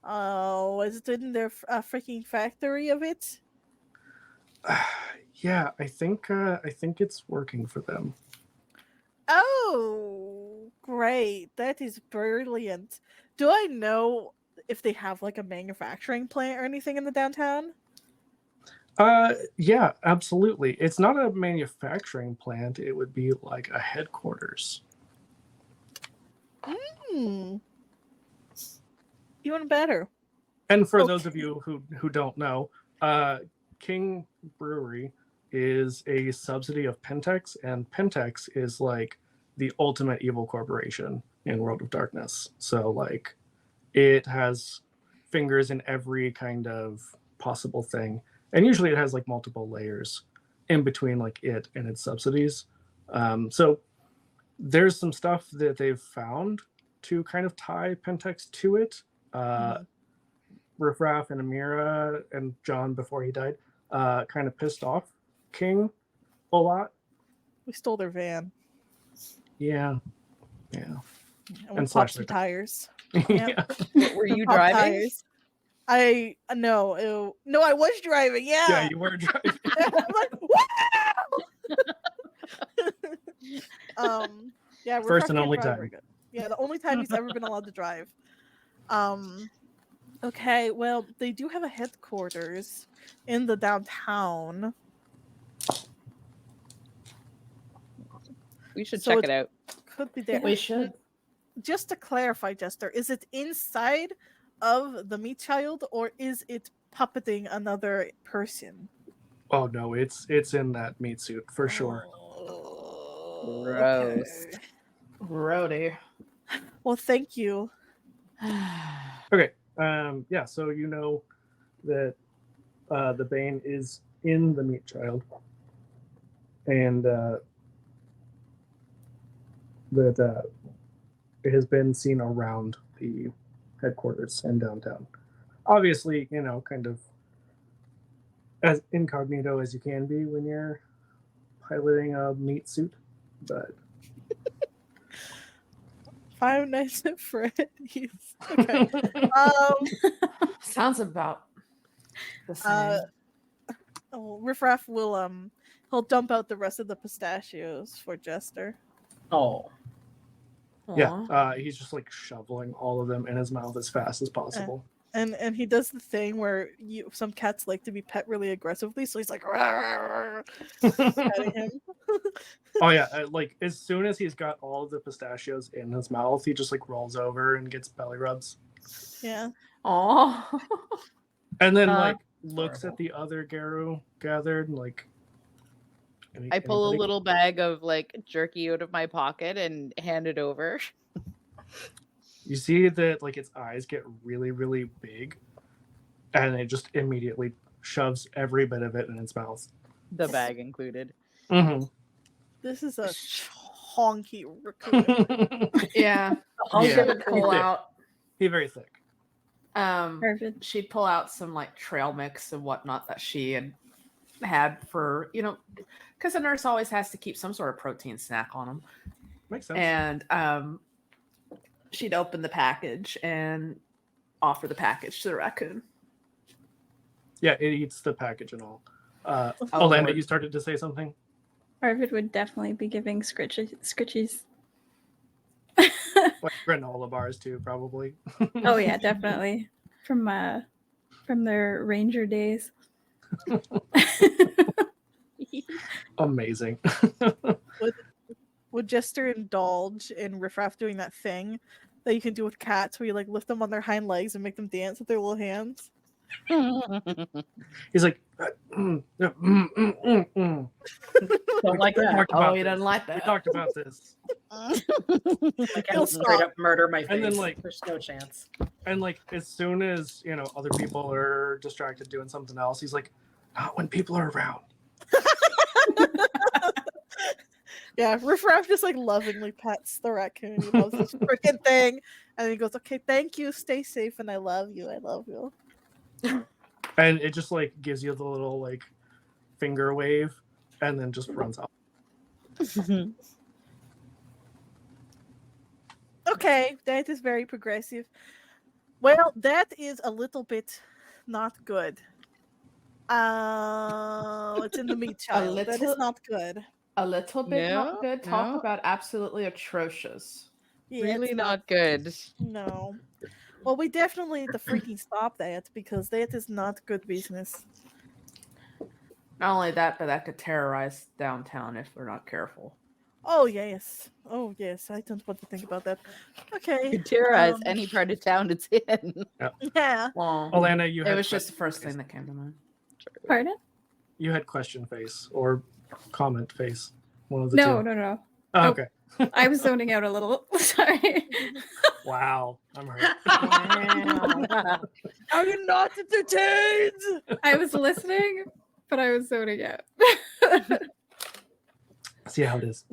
Oh, is it in their freaking factory of it? Yeah, I think it's working for them. Oh, great. That is brilliant. Do I know if they have like a manufacturing plant or anything in the downtown? Yeah, absolutely. It's not a manufacturing plant. It would be like a headquarters. Hmm. Even better. And for those of you who don't know, King Brewery is a subsidy of Pentex, and Pentex is like the ultimate evil corporation in World of Darkness. So like it has fingers in every kind of possible thing. And usually it has like multiple layers in between like it and its subsidies. So there's some stuff that they've found to kind of tie Pentex to it. Riffraff and Amira and John before he died kind of pissed off King a lot. We stole their van. Yeah. And we And popped slashed some their tires. Yeah. Were you Popped driving? tires. I no, I was driving. Yeah, Yeah. you were driving. I'm like, wow! Yeah, we're First and fucking only driving. time. Yeah, the only time he's ever been allowed to drive. Okay, well, they do have a headquarters in the downtown. We should So check it out. Could be there. We should. Just to clarify, Jester, is it inside of the meat child or is it puppeting another person? Oh no, it's in that meat suit for sure. Gross. Okay. Roadie. Well, thank you. Okay. Yeah, so you know that the Bane is in the meat child. And that it has been seen around the headquarters and downtown. Obviously, kind of as incognito as you can be when you're piloting a meat suit, but Five Nights at Freddy's. Okay. Sounds about the same. Riffraff will he'll dump out the rest of the pistachios for Jester. Oh. yeah, he's just like shoveling all of them in his mouth as fast as possible. And he does the thing where some cats like to be pet really aggressively, so he's like petting him. Oh yeah, like as soon as he's got all of the pistachios in his mouth, he just like rolls over and gets belly rubs. Yeah. Oh. And then like looks Horrible. at the other Garou gathered and like I pull a anybody? little bag of like jerky out of my pocket and hand it over. You see that like its eyes get really, really big, and it just immediately shoves every bit of it in its mouth. The bag included. Mm-hmm. This is a honky raccoon. Yeah. I'll Yeah. give it Pull thick. out. He's very thick. Perfect. She'd pull out some like trail mix and whatnot that she had for, because the nurse always has to keep some sort of protein snack on them. Makes sense. And she'd open the package and offer the package to the raccoon. Yeah, it eats the package and all. Oh, Orlando, Lord. you started to say something? Arvid would definitely be giving scritchies. Like granola bars too, probably. Oh yeah, definitely. From their ranger days. Amazing. Would Jester indulge in Riffraff doing that thing that you can do with cats where you like lift them on their hind legs and make them dance with their little hands? He's like, Don't like that. Oh, he doesn't like We that. talked about this. I He'll can straight up murder my face. And then, like- there's no chance. And like as soon as other people are distracted doing something else, he's like, not when people are around. Yeah, Riffraff just like lovingly pets the raccoon. He loves this freaking thing. And he goes, okay, thank you, stay safe, and I love you. I love you. And it just like gives you the little like finger wave and then just runs off. Okay, that is very progressive. Well, that is a little bit not good. It's in the meat child. That is little- not good. A little bit No, not good. Talk no. about absolutely atrocious. Yeah, Really it's not good. No. Well, we definitely need to freaking stop that because that is not good business. Not only that, but that could terrorize downtown if we're not careful. Oh yes. Oh yes. I don't want to think about that. Okay. Could terrorize um, any part of town it's in. Yeah. Well, Alana, you it had was just the question first face. thing that came to mind. Pardon? You had question face or comment face. One of the No, two. no, no. Oh, Nope. okay. I was zoning out a little. Sorry. Wow. I'm hurt. Are you not entertained? I was listening, but I was zoning out. See how it is.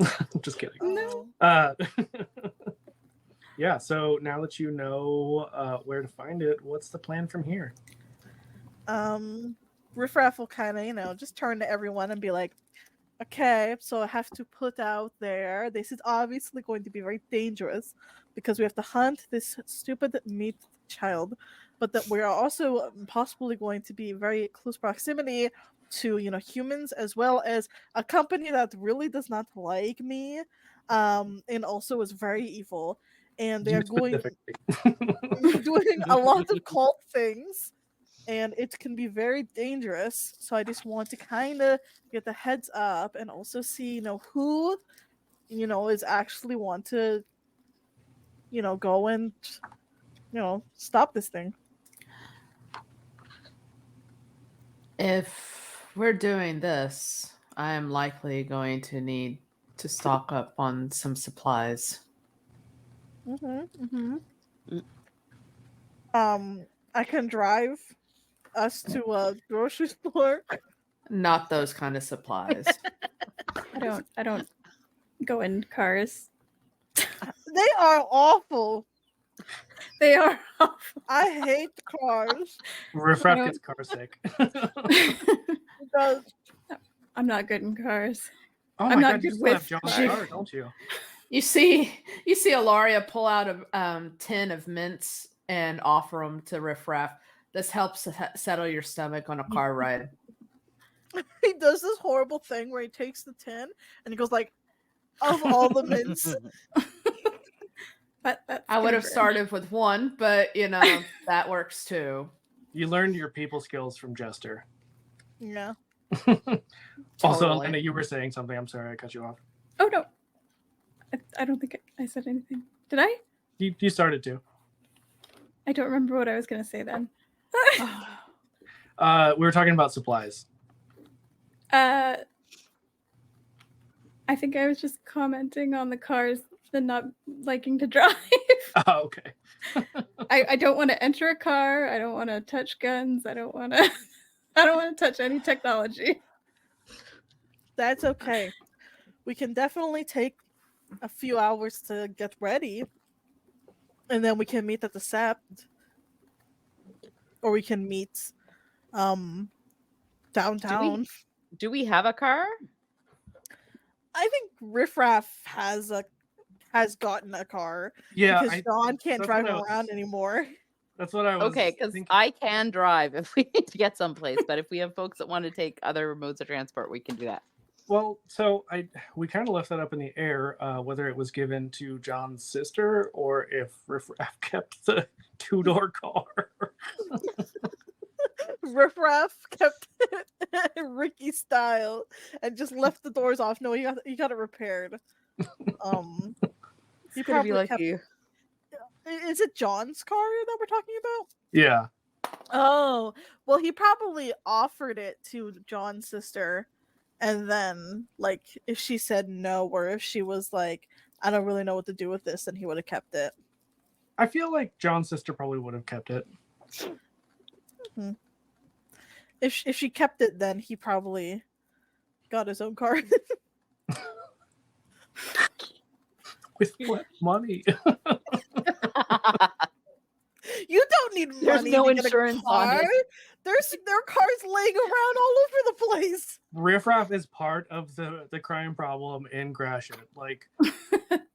Just kidding. No. Oh. yeah, so now that you know where to find it, what's the plan from here? Riffraff will kind of, just turn to everyone and be like, okay, so I have to put out there, this is obviously going to be very dangerous because we have to hunt this stupid meat child, but that we are also possibly going to be very close proximity to, humans, as well as a company that really does not like me, and also is very evil, and they're doing a lot of cult things. And it can be very dangerous. So I just want to kind of get the heads up and also see, who, is actually want to, go and, stop this thing. If we're doing this, I am likely going to need to stock up on some supplies. I can drive us to a grocery store. Not those kind of supplies. I don't go in cars. They are awful. They are awful. I hate cars. Riffraff gets car sick. Because I'm not good in cars. Oh I'm my not god, you good still have with John's cars. car, don't you? You see Ilaria pull out a tin of mints and offer them to Riffraff. This helps settle your stomach on a car ride. he does this horrible thing where he takes the tin and he goes like, of all the mints. But I would have started with one, but that works too. You learned your people skills from Jester. Yeah. Also, Totally. Elena, you were saying something. I'm sorry, I cut you off. Oh no, I don't think I said anything. Did I? You started to. I don't remember what I was going to say then. We were talking about supplies. I think I was just commenting on the cars and not liking to drive. Oh, okay. I don't want to enter a car. I don't want to touch guns. I don't want to touch any technology. That's okay. We can definitely take a few hours to get ready. And then we can meet at the Sept. Or we can meet downtown. Do we have a car? I think Riffraff has gotten a car. Yeah, because Dawn can't that's drive what I was- around anymore. That's what I was Okay, because thinking. I can drive if we need to get someplace. But if we have folks that want to take other modes of transport, we can do that. Well, so we kind of left that up in the air, whether it was given to John's sister or if Riffraff kept the two-door car. Riffraff kept it Ricky style and just left the doors off. No, you got it repaired. He It's gonna be probably like kept- you. Is it John's car that we're talking about? Yeah. Oh, well, he probably offered it to John's sister, and then, like, if she said no, or if she was like, I don't really know what to do with this, then he would have kept it. I feel like John's sister probably would have kept it. If she kept it, then he probably got his own car. With what money? You don't need money. There's no to get a insurance on car. it. There are cars laying around all over the place. Riffraff is part of the crime problem in Gratiot. Like,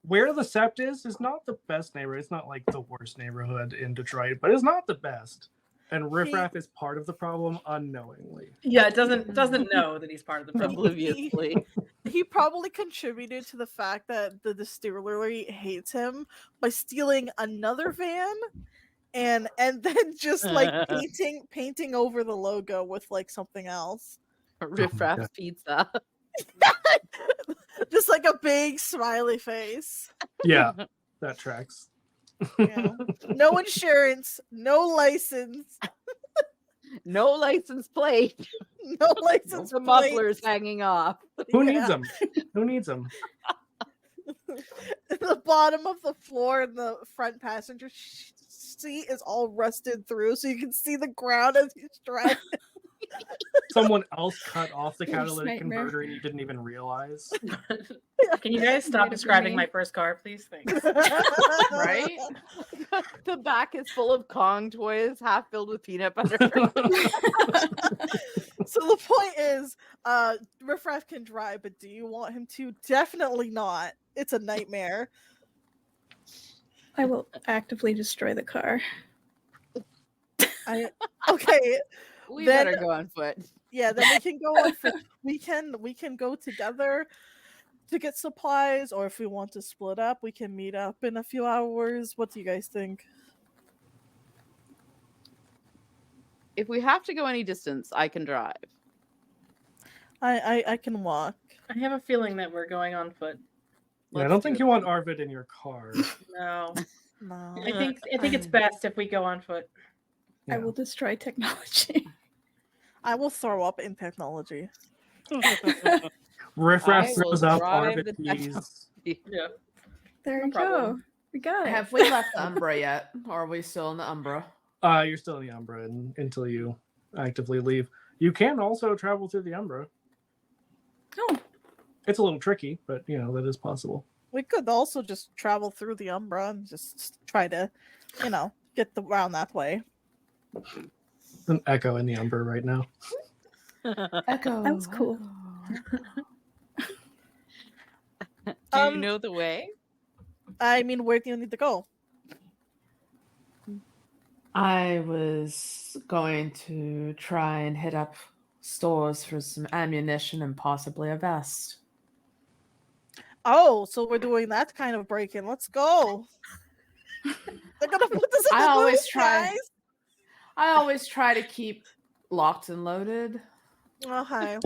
where the Sept is not the best neighborhood. It's not like the worst neighborhood in Detroit, but it's not the best. And Riffraff is part of the problem unknowingly. Yeah, it doesn't know that he's part of the problem. Obliviously. He probably contributed to the fact that the distillery hates him by stealing another van and then just like painting over the logo with like something else. Riffraff God. pizza. Just like a big smiley face. Yeah, that tracks. Yeah. No insurance, no license, No license plate. no license The plate. muffler's hanging off. Who Yeah. needs them? Who needs them? The bottom of the floor in the front passenger seat is all rusted through, so you can see the ground as he's driving. someone else cut off the Worst catalytic nightmare. converter and you didn't even realize. Can you guys stop Might have been describing me. my first car, please? Thanks. Right? The back is full of Kong toys, half filled with peanut butter. So the point is, Riff Raff can drive, but do you want him to? Definitely not. It's a nightmare. I will actively destroy the car. Okay. We Then- better go on foot. Yeah, then we can go on for we can go together to get supplies, or if we want to split up, we can meet up in a few hours. What do you guys think? If we have to go any distance, I can drive. I can walk. I have a feeling that we're going on foot. Yeah, I don't think you want Arvid in your car. No, No. I think it's best if we go on foot. I Yeah. will destroy technology. I will throw up in technology. Riff I Raff will throws up drive Arvid the keys. Yeah. There No we problem. go. We got it. Have we left the Umbra yet? Or are we still in the Umbra? You're still in the Umbra until you actively leave. You can also travel through the Umbra. Oh, It's a little tricky, but that is possible. We could also just travel through the Umbra and just try to, get around that way. An echo in the Umbra right now. Echo. that was cool. Do you Um, know the way? I mean, where do you need to go? I was going to try and hit up stores for some ammunition and possibly a vest. Oh, so we're doing that kind of break-in. Let's go. They're gonna put this in I the always news, try. guys. I always try to keep locked and loaded. Okay.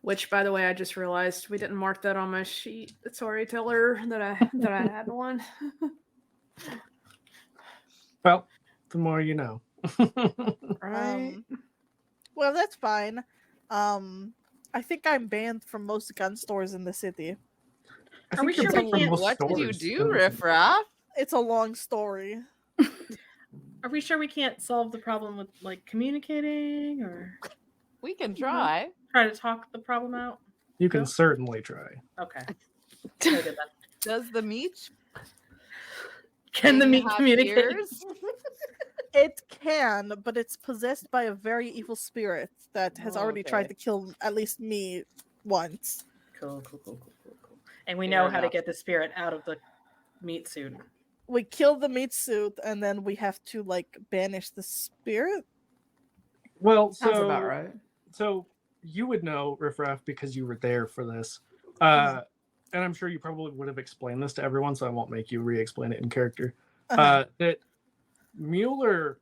Which, by the way, I just realized we didn't mark that on my sheet. Sorry, tell her that I had one. Well, the more you know. Right. Well, that's fine. I think I'm banned from most gun stores in the city. I Are we think you're sure banned we from can't- most What did you stores do, in the Riff city. Raff? It's a long story. Are we sure we can't solve the problem with communicating or We can try. try to talk the problem out? You can No? certainly try. Okay. Very good then. Does the meat Can the thing meat have communicate? ears? It can, but it's possessed by a very evil spirit that has Oh, already tried okay. to kill at least me once. Cool. And we Fair know how to enough. get the spirit out of the meat suit. We kill the meat suit, and then we have to banish the spirit. Well, Sounds about right. So you would know, Riff Raff, because you were there for this. And I'm sure you probably would have explained this to everyone, so I won't make you re-explain it in character. That Mueller,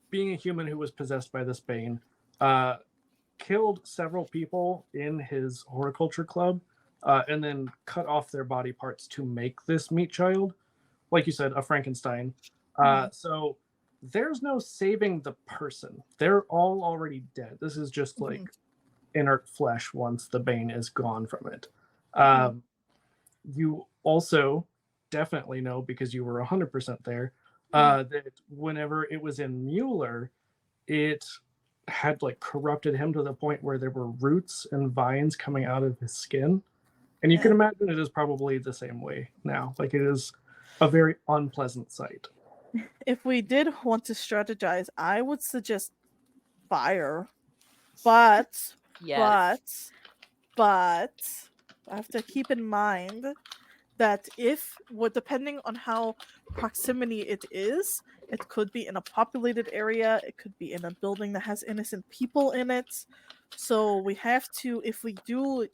being a human who was possessed by this bane, killed several people in his horticulture club, and then cut off their body parts to make this meat child. Like you said, a Frankenstein. So there's no saving the person. They're all already dead. This is just inert flesh once the bane is gone from it. You also definitely know, because you were 100% there, that whenever it was in Mueller, it had corrupted him to the point where there were roots and vines coming out of his skin. And you can imagine it is probably the same way now. It is a very unpleasant sight. If we did want to strategize, I would suggest fire. But Yes. I have to keep in mind that depending on how proximity it is, it could be in a populated area, it could be in a building that has innocent people in it. So we have to, if we do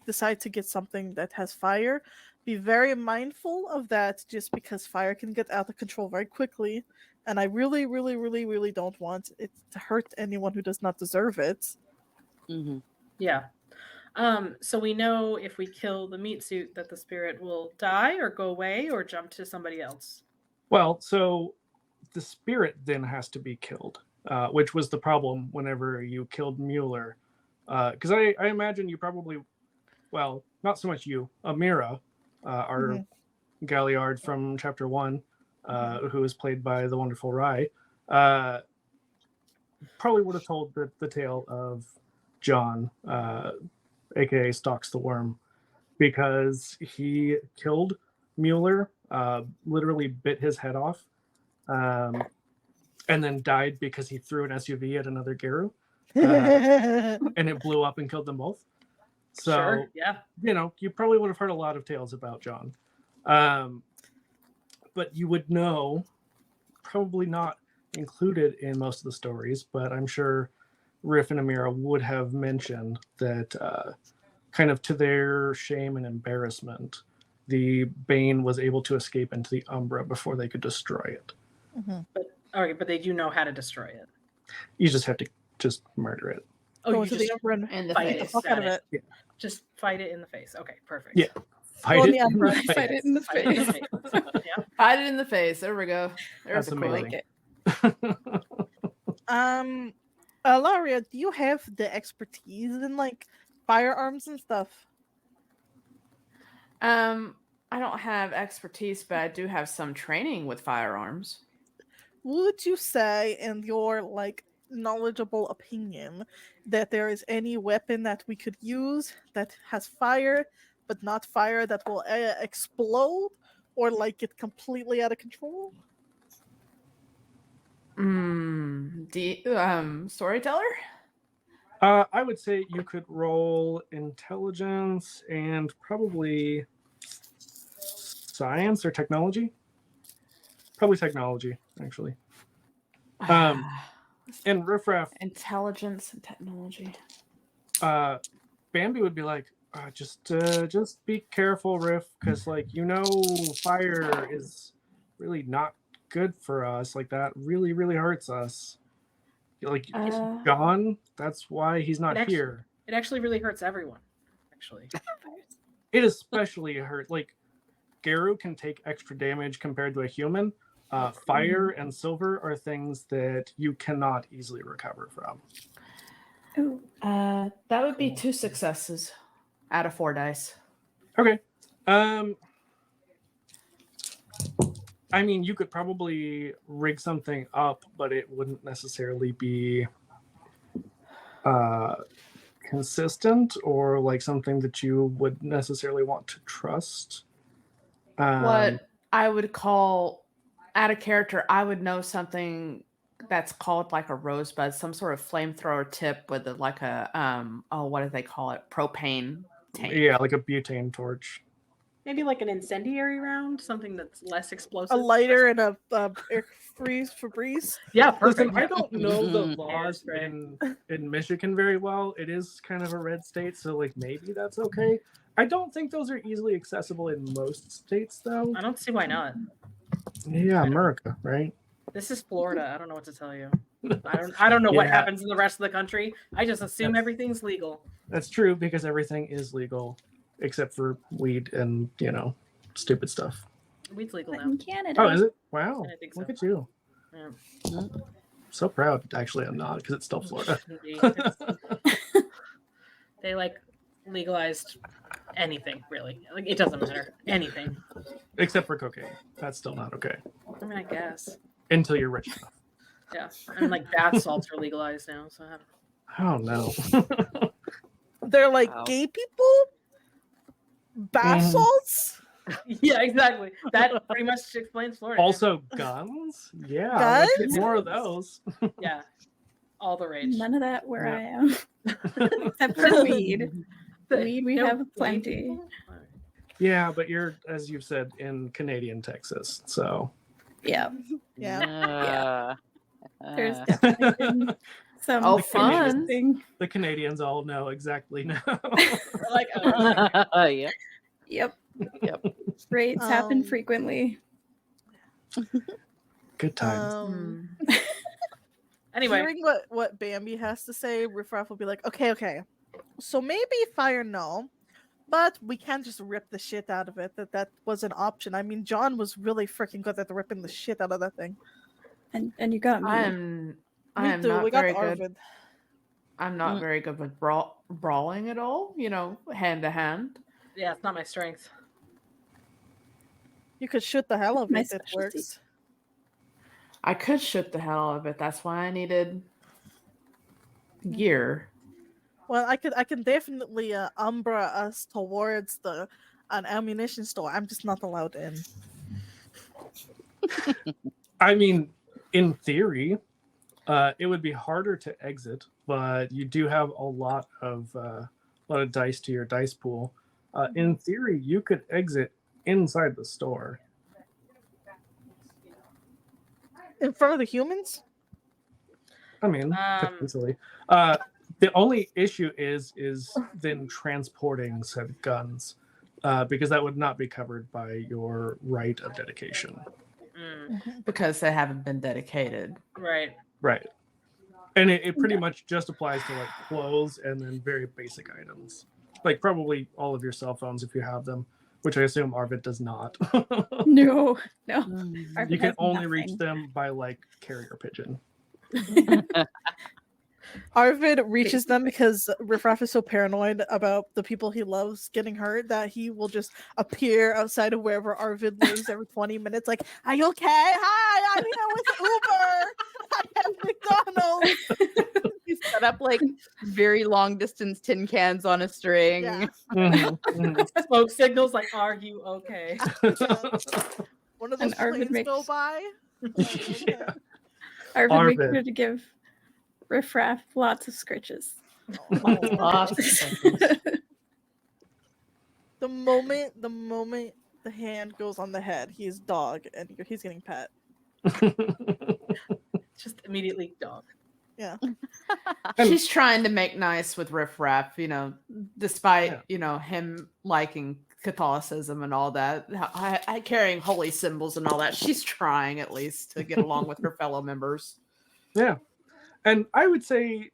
decide to get something that has fire, be very mindful of that, just because fire can get out of control very quickly. And I really, really, really, really don't want it to hurt anyone who does not deserve it. Mm-hmm. Yeah. So we know if we kill the meat suit that the spirit will die or go away or jump to somebody else. Well, so the spirit then has to be killed, which was the problem whenever you killed Mueller. Because I imagine you probably, well, not so much you, Amira, our Galliard from Chapter 1, who is played by the wonderful Rai. probably would have told the tale of John, aka Stalks the Worm, because he killed Mueller, literally bit his head off, and then died because he threw an SUV at another Garou, and it blew up and killed them both. So, Sure. Yeah. you probably would have heard a lot of tales about John. But you would know, probably not included in most of the stories, but I'm sure Riff and Amira would have mentioned that kind of to their shame and embarrassment, the Bane was able to escape into the Umbra before they could destroy it. But they do know how to destroy it. You just have to just murder it. Oh, Go you into just the Umbra and In the fight beat the it. fuck out of Got it. it. Just fight it in the face. Okay, perfect. Yeah. Fight Go in it the in Umbra. the Fight face. it in the Fight it in the face. face. Yeah. Fight it in the face. There we go. There's That's a quote. amazing. Laria, do you have the expertise in like firearms and stuff? I don't have expertise, but I do have some training with firearms. Would you say, in your like knowledgeable opinion, that there is any weapon that we could use that has fire, but not fire that will explode or like get completely out of control? Storyteller? I would say you could roll intelligence and probably science or technology. Probably technology, actually. And Riffraff, Intelligence and technology. Bambi would be like, just be careful, Riff, because fire is really not good for us. Like that really, really hurts us. Like John, that's why he's not here. It actually really hurts everyone. Actually. It especially hurt. Like Garou can take extra damage compared to a human. Fire and silver are things that you cannot easily recover from. Ooh. That would be 2 successes out of 4 dice. Okay. I mean, you could probably rig something up, but it wouldn't necessarily be consistent or like something that you would necessarily want to trust. What I would call, out of character, I would know something that's called like a rosebud, some sort of flamethrower tip with what do they call it? Propane tank. Yeah, like a butane torch. Maybe like an incendiary round, something that's less explosive. A lighter and a air freeze Febreze. Yeah, Listen, perfect. I don't know the Mhm. laws Hairspray. in Michigan very well. It is kind of a red state, so like maybe that's okay. I don't think those are easily accessible in most states, though. I don't see why not. Yeah, America, right? This is Florida. I don't know what to tell you. I don't know what Yeah. happens in the rest of the country. I just assume That's- everything's legal. That's true because everything is legal except for weed and stupid stuff. Weed's legal But now. in Canada. Oh, is it? Wow! I think Look so. at you. Yeah. So proud. Actually, I'm not because it's still Florida. They legalized anything really. Like it doesn't matter. Anything. Except for cocaine. That's still not okay I mean, I guess. until you're rich enough. Yeah. And bath salts are legalized now. So I don't know. Oh no. They're like Wow. gay people? Bath salts? Yeah, exactly. That pretty much explains Florida. Also, guns. Yeah, let's get Guns? more of those. Yeah. All the rage. None of that where Yeah. I am. Except for weed. Weed we No, have weed plenty. people? Yeah, but you're, as you've said, in Canadian Texas, so Yeah. Yeah. There's definitely been some Oh, fun. interesting. the Canadians all know exactly now. We're like, oh, Yeah. Yep. Yep. Raids happen Um, frequently. Good times. anyway. Hearing what Bambi has to say, Riffraff will be like, okay. So maybe fire, no. But we can't just rip the shit out of it. That was an option. I mean, John was really freaking good at ripping the shit out of that thing. And you got me. I am Me too. not We got very good. Arvid. I'm not Mm. very good with brawling at all, hand to hand. Yeah, it's not my strength. You could shoot the hell of My it. It specialty. works. I could shoot the hell out of it. That's why I needed gear. Well, I can definitely Umbra us towards an ammunition store. I'm just not allowed in. I mean, in theory, it would be harder to exit, but you do have a lot of dice to your dice pool. In theory, you could exit inside the store. In front of the humans? I mean, potentially. The only issue is then transporting said guns, because that would not be covered by your right of dedication. Because they haven't been dedicated. Right. Right. And it pretty much just applies to like clothes and then very basic items. Like probably all of your cell phones if you have them, which I assume Arvid does not. No. You Arvid can has only reach nothing. them by like carrier pigeon. Arvid reaches them because Riffraff is so paranoid about the people he loves getting hurt that he will just appear outside of wherever Arvid lives every 20 minutes. Like, are you okay? Hi, I'm here with Uber. I have McDonald's. You set up like very long distance tin cans on a string. Yeah. Smoke signals like, are you okay? One of And those Arvid planes go makes- by. Yeah. Arvid makes Arvid. sure to give Riffraff lots of scritches. The moment the hand goes on the head, he's dog and he's getting pet. Just immediately dog. Yeah. She's trying to make nice with Riffraff, despite, Yeah. him liking Catholicism and all that, I carrying holy symbols and all that. She's trying at least to get along with her fellow members. Yeah. And I would say,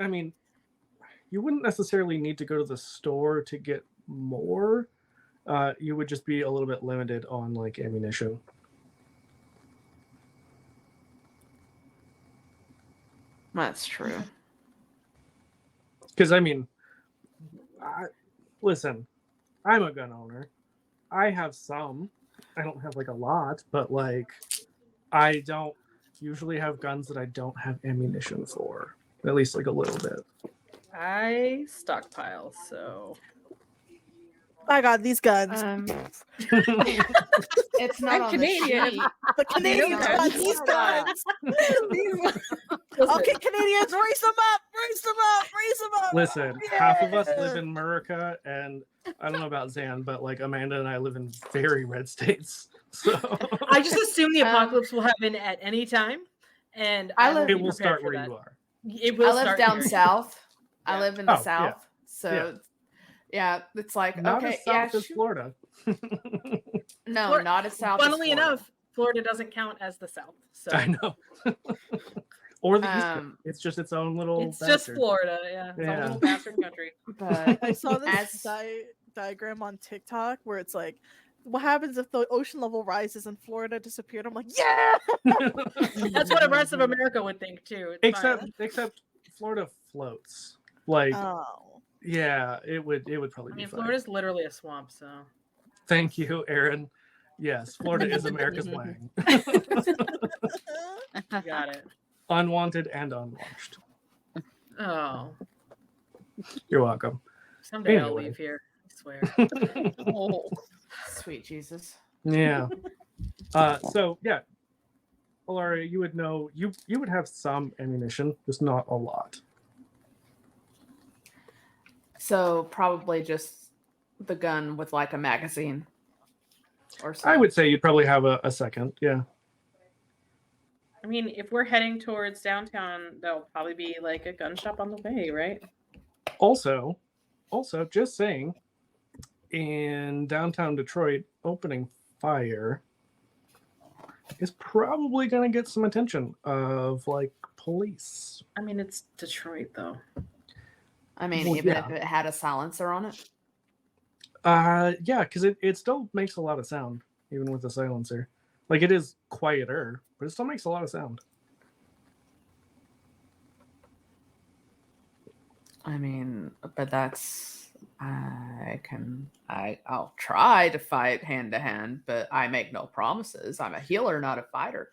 I mean, you wouldn't necessarily need to go to the store to get more. You would just be a little bit limited on like ammunition. That's true. Because I mean, listen, I'm a gun owner. I have some. I don't have like a lot, but like I don't usually have guns that I don't have ammunition for. At least like a little bit. I stockpile, so I got these guns. It's not I'm on Canadian. the sheet. The Canadians know got that. these guns. Okay, Canadians, raise them up, raise them up, raise them up. Listen, half of us live in America, and I don't know about Zan, but like Amanda and I live in very red states. So I just assume the apocalypse will happen at any time, and it will start where you are. It will I live start down here. south. Yeah. I live in the Oh, yeah. south. So yeah, it's like Not okay, as south as sure. Florida. No, Florida- not as south. Funnily as Florida. enough, Florida doesn't count as the South, so I know. Or the East Coast. Um, It's just its own little. it's just bastard. Florida. Yeah, it's Yeah. a little bastard country. but I saw this as diagram on TikTok where it's like, what happens if the ocean level rises and Florida disappeared? I'm like, yeah. That's what the rest of America would think too. It's fine. except Florida floats. Like Oh. yeah, it would probably I be mean, fine. Florida's literally a swamp, so Thank you, Aaron. Yes, Florida is America's wang. you got it. Unwanted and unwatched. Oh, You're welcome. someday I'll Anyway. leave here. I swear. Oh. sweet Jesus. Yeah. So yeah, Alaria, you would know you would have some ammunition, just not a lot. So probably just the gun with like a magazine. Or something. I would say you'd probably have a second. Yeah. I mean, if we're heading towards downtown, there'll probably be like a gun shop on the way, right? Also, just saying, in downtown Detroit, opening fire is probably going to get some attention of like police. I mean, it's Detroit though. I mean, Well, even yeah. if it had a silencer on it. Yeah, because it still makes a lot of sound, even with the silencer. Like, it is quieter, but it still makes a lot of sound. I mean, but that's I'll try to fight hand to hand, but I make no promises. I'm a healer, not a fighter.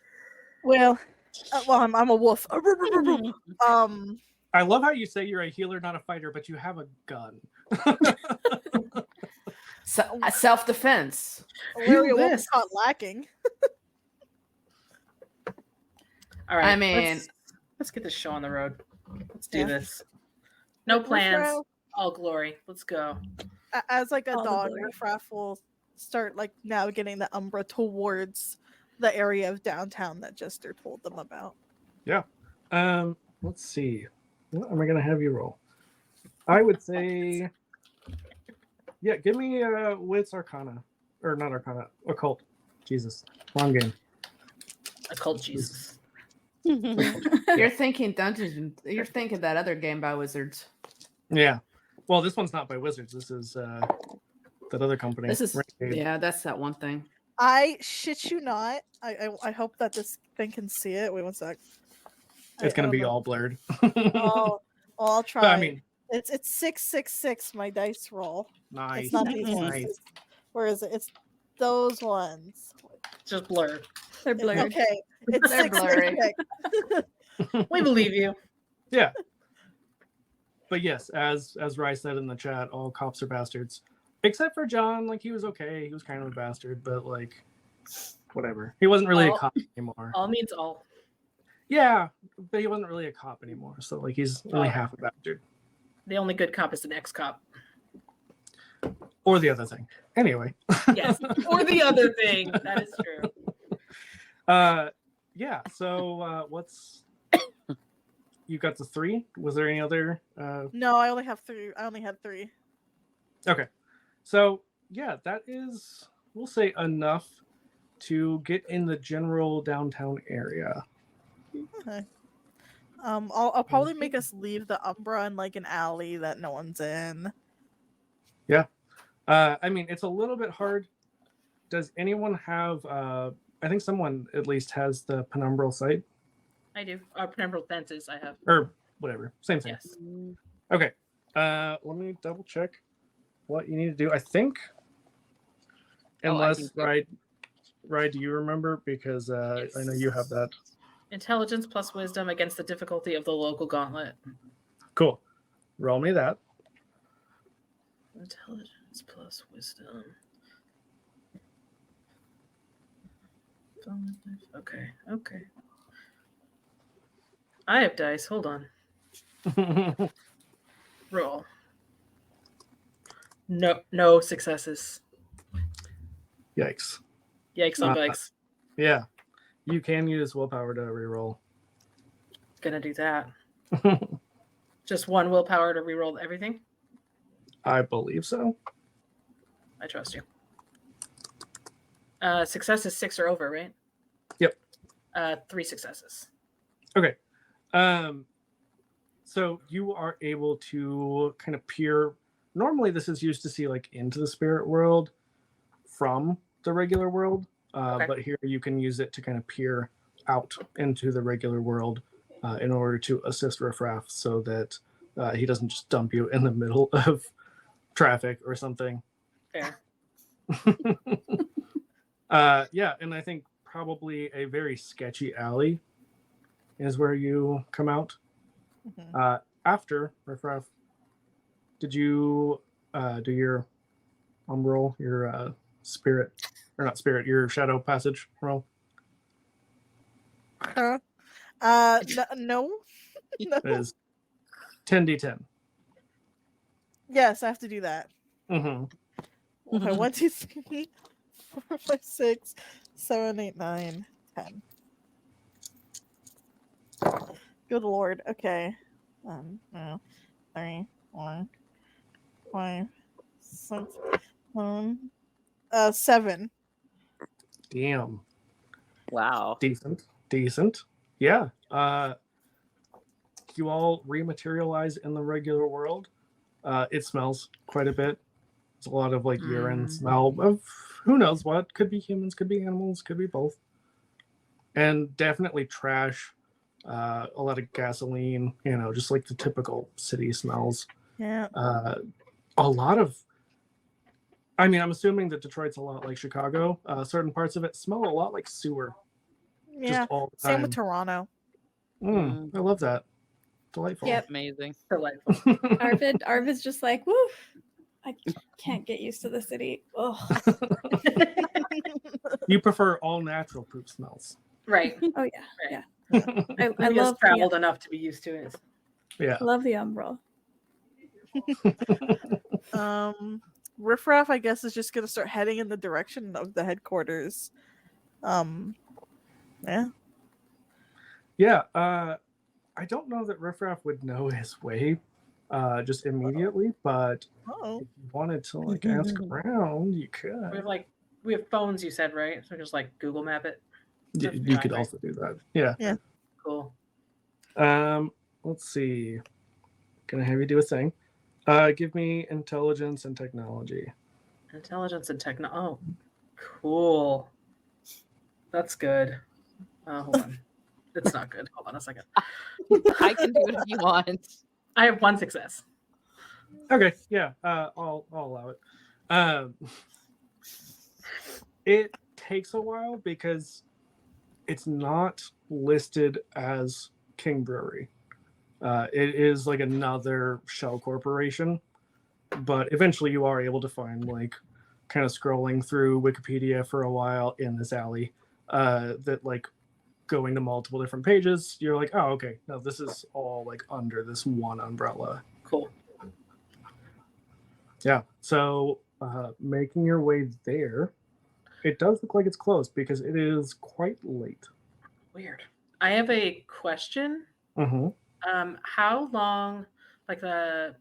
Well, I'm a wolf. I love how you say you're a healer, not a fighter, but you have a gun. Self-defense. Werewolf this. is caught lacking. All right. I mean, let's get this show on the road. Let's do Yeah. this. No Riff plans. Raff, All glory. Let's go. as like a All the dog, glory. Riff Raff will start like navigating the Umbra towards the area of downtown that Jester told them about. Let's see. What am I gonna have you roll? I would say, yeah, give me Wits Arcana, or not Arcana, Occult. Jesus, wrong game. Occult Jesus. you're thinking You're thinking that other game by Wizards. Yeah. Well, this one's not by Wizards. This is that other company. This is Renegade. yeah. That's that one thing. I shit you not. I hope that this thing can see it. Wait one sec. It's I gonna don't be know. all blurred. Oh, I'll try. But, I mean, it's 666. My dice roll. nice. It's not these ones. Nice. It's- Where is it? It's those ones. Just blur. They're blurred. Okay, it's They're blurry. 666. We believe you. Yeah. But yes, as Rye said in the chat, all cops are bastards. Except for John, like he was okay. He was kind of a bastard, but like whatever. He wasn't really a All- cop anymore. All means all. Yeah, but he wasn't really a cop anymore. So like he's only Oh. half a bastard. The only good cop is an ex-cop. Or the other thing. Anyway. Yes. Or the other thing. That is true. Yeah, so what's you got the 3? Was there any other No, I only have 3. I only had 3. Okay. So yeah, that is, we'll say, enough to get in the general downtown area. Okay. I'll probably make us leave the Umbra in like an alley that no one's in. I mean, it's a little bit hard. Does anyone have I think someone at least has the penumbral sight I do. Penumbral fences I have. or whatever. Same thing. Yes. Okay. Let me double check what you need to do. I think Oh, I unless think that- Rye, do you remember? Because I know you have that. Intelligence plus wisdom against the difficulty of the local gauntlet. Cool. Roll me that. Intelligence plus wisdom. Okay. I have dice. Hold on. Roll. No successes. Yikes. Yikes on bikes. Yeah. You can use willpower to reroll. Gonna do that. Just one willpower to reroll everything. I believe so. I trust you. Success is 6 or over, right? Yep. 3 successes. Okay. So you are able to kind of peer. Normally, this is used to see like into the spirit world from the regular world, Okay. but here you can use it to kind of peer out into the regular world in order to assist Riff Raff so that he doesn't just dump you in the middle of traffic or something. Fair. Yeah, and I think probably a very sketchy alley is where you come out. Mhm. After Riff Raff, did you do your roll, your spirit, or not spirit, your shadow passage roll? Huh? No. It is 10d10. Yes, I have to do that. Mm-hmm. Okay, 1, 2, 3, 4, 5, 6, 7, 8, 9, 10. Good lord. Okay. 1, 2, 3, 4, 5, 6, 7. Damn. Wow. Decent. Yeah. You all rematerialize in the regular world. It smells quite a bit. There's a lot of like urine smell of who knows what. Could be humans, could be animals, could be both. And definitely trash. A lot of gasoline, just like the typical city smells. Yeah. A lot of, I'm assuming that Detroit's a lot like Chicago. Certain parts of it smell a lot like sewer. Yeah. Just all the Same time. with Toronto. I love that. Delightful. Yep. Amazing. Delightful. Arvid's just like, woof. I can't get used to the city. Oh, You prefer all natural poop smells. Right. oh yeah, Right. yeah. I He has love traveled enough to be used to it. Yeah. I love the Umbra. Riffraff, I guess, is just gonna start heading in the direction of the headquarters. Yeah. Yeah. I don't know that Riffraff would know his way just immediately, but Oh. if you wanted to like ask around, you We have phones, you said, right? So just like Google Map it. You could also do that. Yeah. Cool. Let's see. Gonna have you do a thing. Give me intelligence and technology. Intelligence and techno. Oh, cool. That's good. Hold on. It's not good. Hold on a second. I can do it if you want. I have 1 success. Okay, yeah, I'll allow it. It takes a while because it's not listed as King Brewery. It is like another shell corporation, but eventually you are able to find, like, kind of scrolling through Wikipedia for a while in this alley, that, like, going to multiple different pages, you're like, oh, okay, no, this is all like under this one umbrella. Cool. Yeah, so making your way there, it does look like it's closed because it is quite late. Weird. I have a question. Mm-hmm. How long, how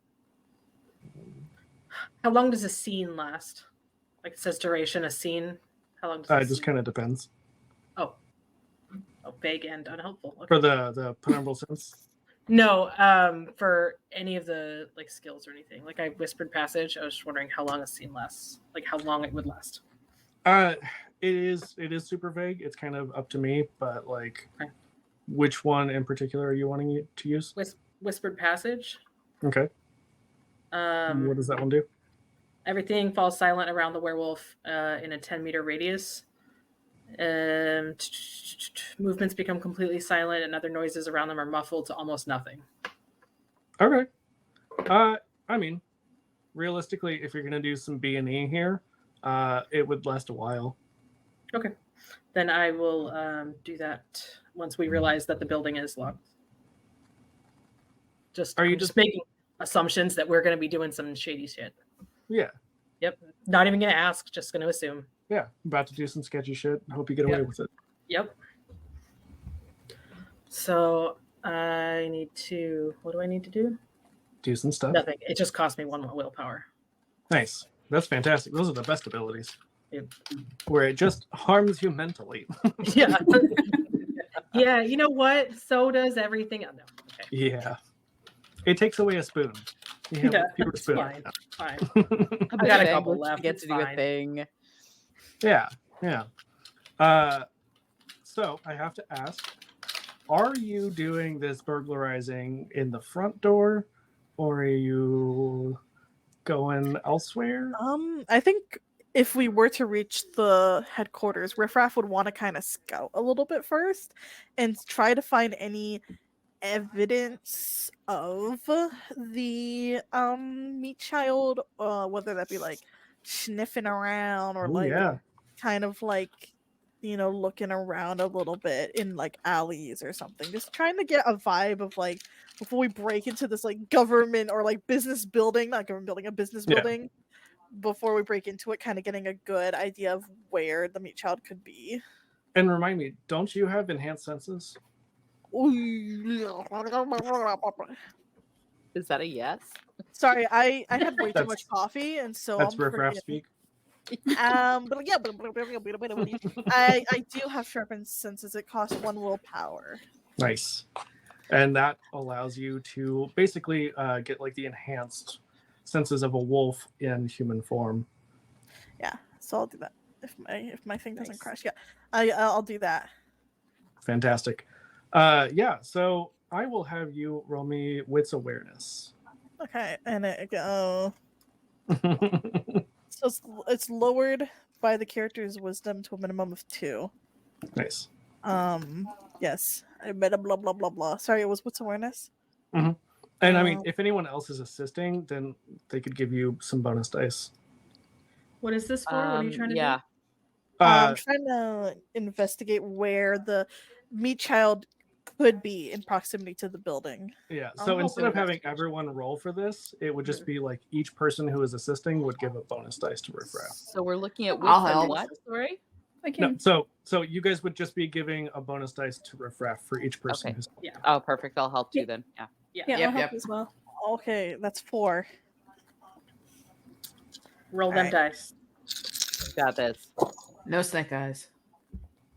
long does a scene last? Like it says duration, a scene. How long does It just kind of depends. Oh, vague and unhelpful. Okay. For the penumbral sense? No, for any of the like skills or anything. Like I whispered passage. I was just wondering how long a scene lasts. Like how long it would last. It is super vague. It's kind of up to me, but like, okay. Which one in particular are you wanting to use? Whispered passage. Okay. What does that one do? Everything falls silent around the werewolf in a 10-meter radius. Movements become completely silent, and other noises around them are muffled to almost nothing. Okay. I mean, realistically, if you're gonna do some B&E here, it would last a while. Okay. Then I will do that once we realize that the building is locked. I'm just making assumptions that we're going to be doing some shady shit. Yeah. Yep. Not even going to ask, just going to assume. Yeah. About to do some sketchy shit. Hope you get away with it. Yep. So I need to, what do I need to do? Do some stuff. Nothing. It just cost me 1 more willpower. Nice. That's fantastic. Those are the best abilities. Yep. Where it just harms you mentally. Yeah. Yeah, you know what? So does everything. Oh, no. Okay. Yeah. It takes away a spoon. You have fewer spoons. Fine. I got a couple left. To get to do a thing. Yeah. So I have to ask, are you doing this burglarizing in the front door, or are you going elsewhere? I think if we were to reach the headquarters, Riffraff would want to kind of scout a little bit first and try to find any evidence of the meat child, whether that be like sniffing around or kind of like, you know, looking around a little bit in like alleys or something, just trying to get a vibe of like before we break into this like government or like business building, not government building, a business building. Before we break into it, kind of getting a good idea of where the meat child could be. And remind me, don't you have enhanced senses? Is that a yes? Sorry, I had way too much coffee, and so that's riffraff speak. But yeah, I do have sharpened senses. It costs 1 willpower. Nice, and that allows you to basically get like the enhanced senses of a wolf in human form. Yeah, so I'll do that if my thing doesn't crash. Yeah, I'll do that. Fantastic. So I will have you roll me wits awareness. Okay, and it go. So it's lowered by the character's wisdom to a minimum of 2. Nice. Yes. I made a blah blah blah blah. Sorry, it was wits awareness. And I mean, if anyone else is assisting, then they could give you some bonus dice. What is this for? What are you trying to Yeah. do? I'm trying to investigate where the meat child could be in proximity to the building. Yeah. I'll So help instead of having investigation. everyone roll for this, it would just be like each person who is assisting would give a bonus dice to riffraff. So we're looking at I'll width and help. what? Sorry. I No, can. so you guys would just be giving a bonus dice to riffraff for each person Okay. who's. Yeah. Oh, perfect. I'll help too then. Yeah. Yeah, Yep, I'll help yep. as well. Okay, that's 4. Roll them Alright. dice. Got this. No snake eyes.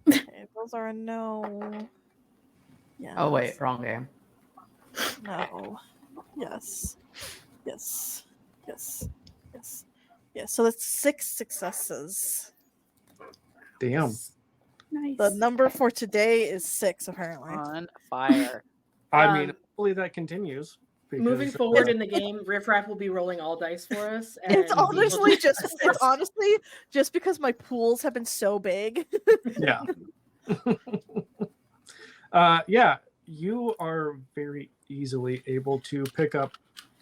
Okay, those are a no. Yeah. Oh wait, wrong game. No. Yes. Yes. Yes. Yes. Yeah. So that's 6 successes. Damn. Nice. The number for today is 6, apparently. On fire. I mean, Um, hopefully that continues. Moving because- forward in the game, Riffraff will be rolling all dice for us. And It's we will honestly just just because my pools have been so big. Yeah. Yeah, you are very easily able to pick up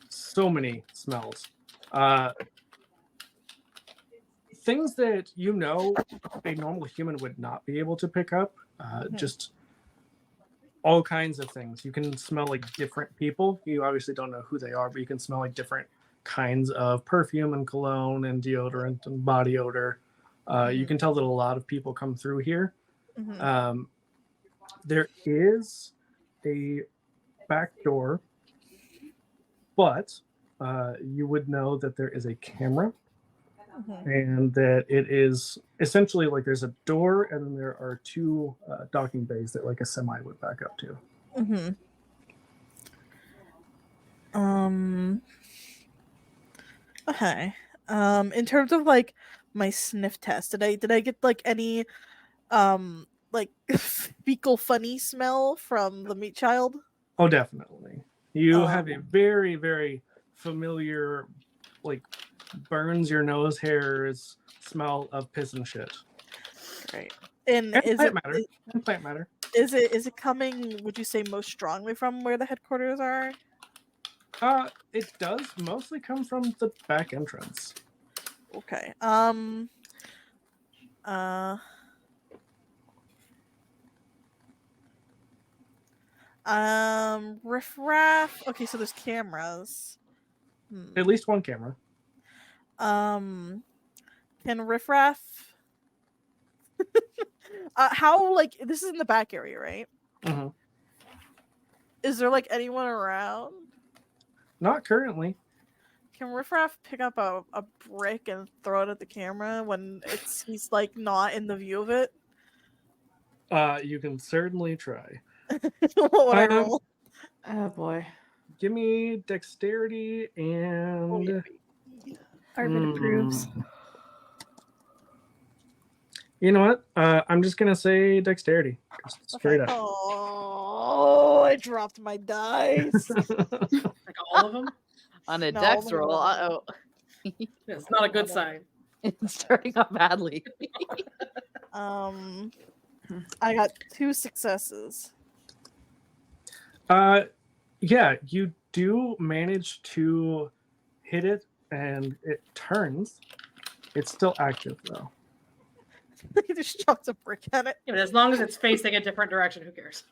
so many smells. Things that you know a normal human would not be able to pick up. Just all kinds of things. You can smell like different people. You obviously don't know who they are, but you can smell like different kinds of perfume and cologne and deodorant and body odor. You can tell that a lot of people come through here. Mhm. There is a back door, but you would know that there is a camera Mhm. and that it is essentially like there's a door and then there are 2 docking bays that like a semi would back up to. Mhm. Okay. In terms of like my sniff test, did I get like any like fecal funny smell from the meat child? Oh, definitely. You have a Um, very, very familiar, like, burns your nose hairs smell of piss and shit. Great. And And is plant it matter. And plant matter. is it coming, would you say, most strongly from where the headquarters are? It does mostly come from the back entrance. Okay. Riffraff. Okay, so there's cameras. At least one camera. Can Riffraff how, like, this is in the back area, right? hmm Is there like anyone around? Not currently. Can Riffraff pick up a brick and throw it at the camera when he's like not in the view of it? You can certainly try. What would I Um, roll? Oh boy. Give me dexterity and. Oh, yeah. Arvid approves. You know what? I'm just gonna say dexterity. Just straight Okay. up. Oh, I dropped my dice. like all of them. On a No, dex only roll. one. Uh-oh. It's not a good sign. It's starting off badly. I got 2 successes. Yeah, you do manage to hit it and it turns. It's still active though. He just chucked a brick at it. Yeah, but as long as it's facing a different direction, who cares?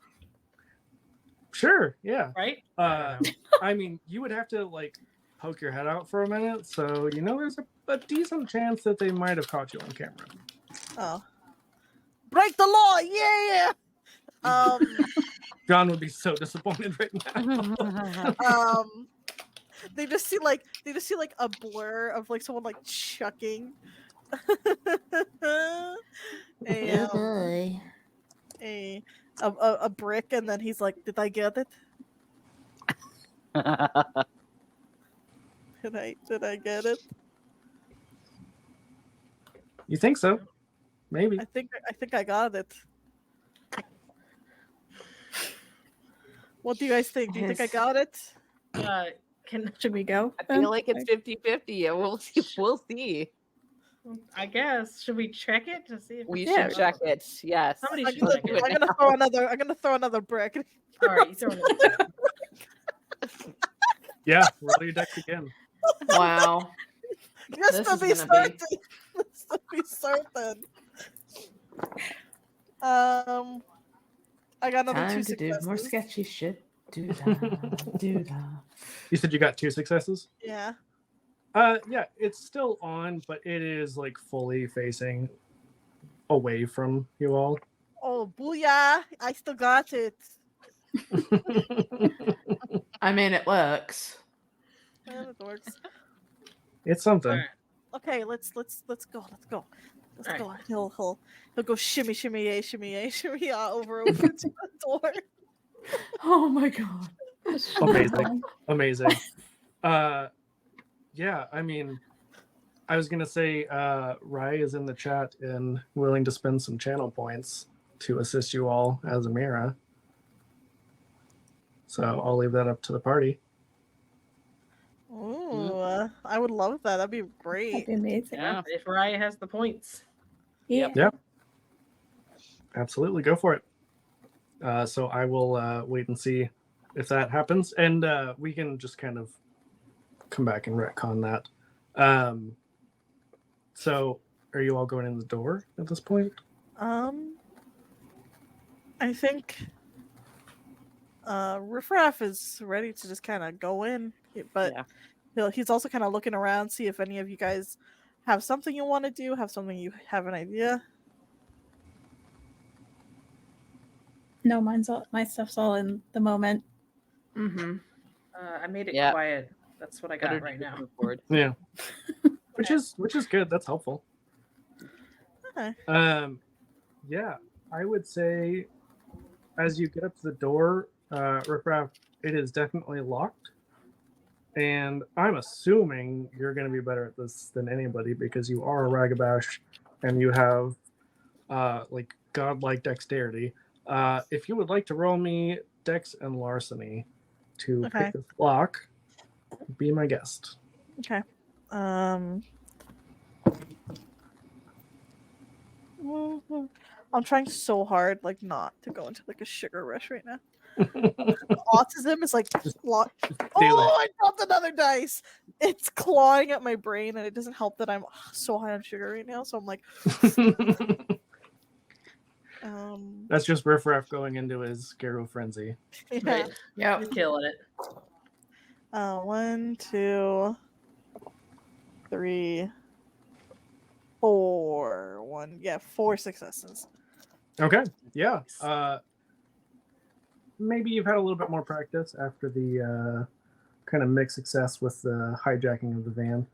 Sure, yeah. Right? I mean, you would have to like poke your head out for a minute, so you know there's a decent chance that they might have caught you on camera. Oh. Break the law, yeah! John would be so disappointed right now. They just see like a blur of like someone like chucking a brick, and then he's like, "Did I get it? Did I get it? You think so? Maybe. I think I got it." What do you guys think? Do you think I got it? Should we go? I feel like it's 50-50. We'll see. We'll see. I guess. Should we check it to see if We Yeah. should check it. Yes. Somebody I'm should check it. gonna throw another brick. All right, you throw it. Yeah, roll your dex again. Wow. Yes, This to is be gonna be- certain. Yes, to be certain. I got another Time 2 to do successes. more sketchy shit. Do da. You said you got 2 successes? Yeah. Yeah, it's still on, but it is like fully facing away from you all. Oh, booyah! I still got it. I mean, it works. It works. It's something. All right. Okay, let's go. Let's go. Let's All go. He'll go shimmy over to the door. Oh my god. Amazing. Yeah, I mean, I was gonna say Rai is in the chat and willing to spend some channel points to assist you all as a Mira. So I'll leave that up to the party. Ooh, I would love that. That'd be That'd great. be amazing. Yeah. If Raya has the points. Yeah. Yeah. Absolutely, go for it. So I will wait and see if that happens, and we can just kind of come back and retcon that. So are you all going in the door at this point? I think Riffraff is ready to just kind of go in, but he's also kind of looking around, see if any of you guys have something you want to do, have something you have an idea. No, my stuff's all in the moment. Mm-hmm. I made it Yeah. quiet. That's what I got Better right to now. move forward. Yeah. which is good. That's helpful. Okay. Yeah, I would say as you get up to the door, Riffraff, it is definitely locked. And I'm assuming you're going to be better at this than anybody because you are a Ragabash and you have like godlike dexterity. If you would like to roll me Dex and Larceny to pick this lock, be my guest. Okay. I'm trying so hard, like, not to go into like a sugar rush right now. Autism is like, oh, I dropped another dice. It's clawing at my brain, and it doesn't help that I'm so high on sugar right now. So I'm like, That's just Riffraff going into his Garou frenzy. yeah. Right. Yep. You're killing it. 1, 2, 3, 4. 4 successes. Okay. Yeah. Maybe you've had a little bit more practice after the kind of mixed success with the hijacking of the van.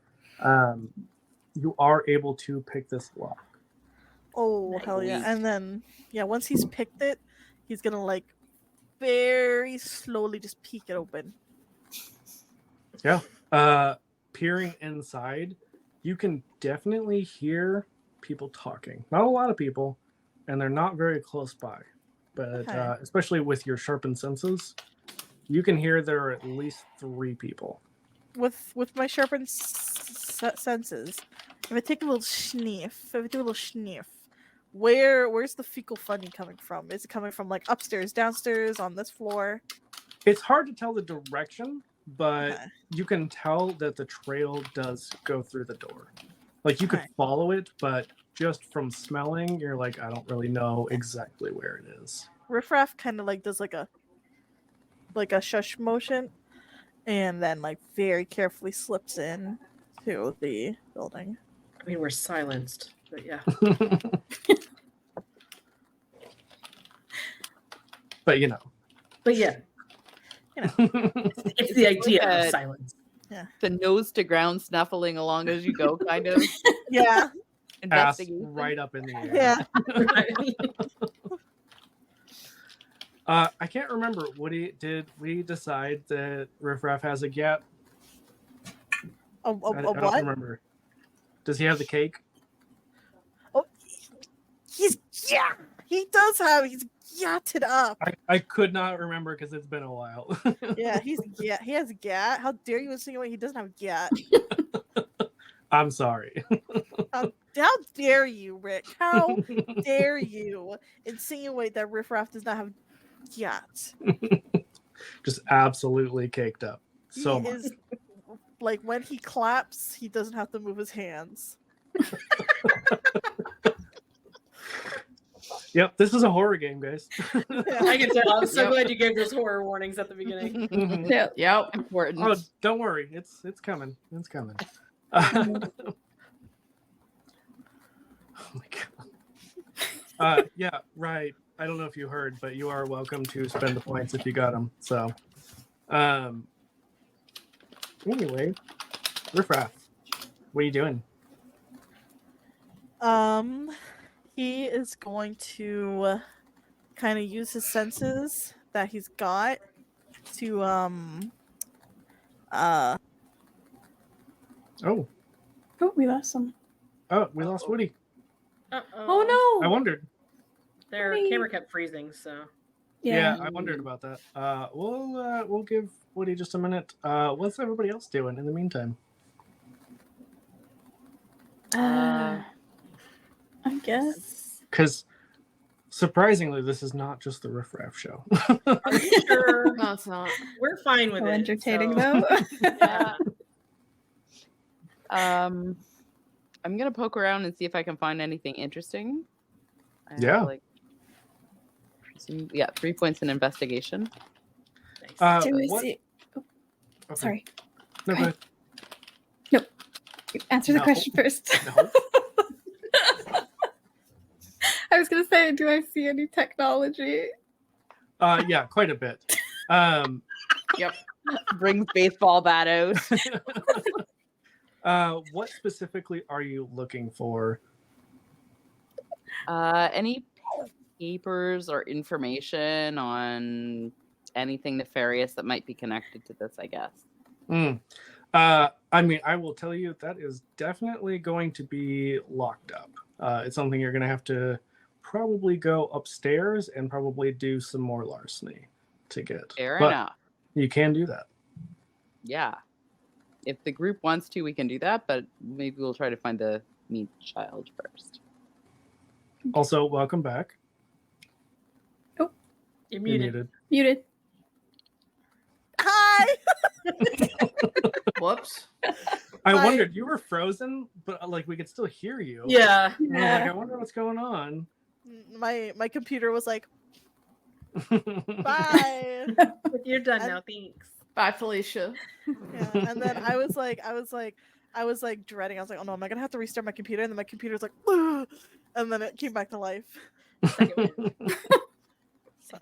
You are able to pick this lock. Oh, hell yeah. And then, once he's picked it, he's gonna like very slowly just peek it open. Yeah. Peering inside, you can definitely hear people talking. Not a lot of people, and they're not very close by. But especially with your sharpened senses, you can hear there are at least 3 people. With my sharpened senses, if I take a little sniff, where's the fecal funny coming from? Is it coming from like upstairs, downstairs, on this floor? It's hard to tell the direction, but you can tell that the trail does go through the door. Like you could follow it, but just from smelling, you're like, I don't really know exactly where it is. Riffraff kind of like does like a shush motion, and then like very carefully slips in to the building. I mean, we're silenced, but yeah. But you know. But yeah. It's the idea of silence. Yeah. The nose to ground snuffling along as you go, kind of. Yeah. Ass right up in the air. Yeah. I can't remember. Did we decide that Riffraff has a gat? I what? don't remember. Does he have the cake? Oh, he does have. He's yatted up. I could not remember because it's been a while. Yeah, he has a gat. How dare you insinuate he doesn't have a gat? I'm sorry. How dare you, Rick? How dare you insinuate that Riffraff does not have gat? just absolutely caked up. So He much. is like when he claps, he doesn't have to move his hands. Yep, this is a horror game, guys. I can tell. I'm so Yep. glad you gave those horror warnings at the beginning. Mhm. Yeah. Yep. Important. Oh, don't worry, it's coming. It's coming. Oh my god. Yeah, right. I don't know if you heard, but you are welcome to spend the points if you got them. So, anyway, Riffraff, what are you doing? He is going to kind of use his senses that he's got to Oh, Oh, we lost some. we lost Woody. Oh I no. wondered. Their Woody. camera kept freezing, so. Yeah, I wondered about that. We'll give Woody just a minute. What's everybody else doing in the meantime? I guess. Because surprisingly, this is not just the Riffraff show. Are you sure? No, it's not. We're fine with So it. entertaining so- though. Yeah. I'm gonna poke around and see if I can find anything interesting. I have, Yeah. like, 3 points in investigation. Nice. Do we what- see? Okay. Sorry. No, Go go ahead. Answer the No. question first. No. I was gonna say, do I see any technology? Yeah, quite a bit. Yep. Brings baseball bat out. What specifically are you looking for? Any papers or information on anything nefarious that might be connected to this, I guess. I mean, I will tell you that is definitely going to be locked up. It's something you're going to have to probably go upstairs and probably do some more larceny to get. Fair But enough. you can do that. Yeah. If the group wants to, we can do that, but maybe we'll try to find the meat child first. Also, welcome back. You're You're muted. Muted. Hi. Whoops. I Hi. wondered, you were frozen, but like we could still hear you. Yeah. And I was like, I wonder what's going on. My computer was like, bye. You're done And- now. Thanks. Bye, Felicia. Yeah, and then I was like dreading. I was like, oh no, am I gonna have to restart my computer? And then my computer's like, "Ugh," and then it came back to life. So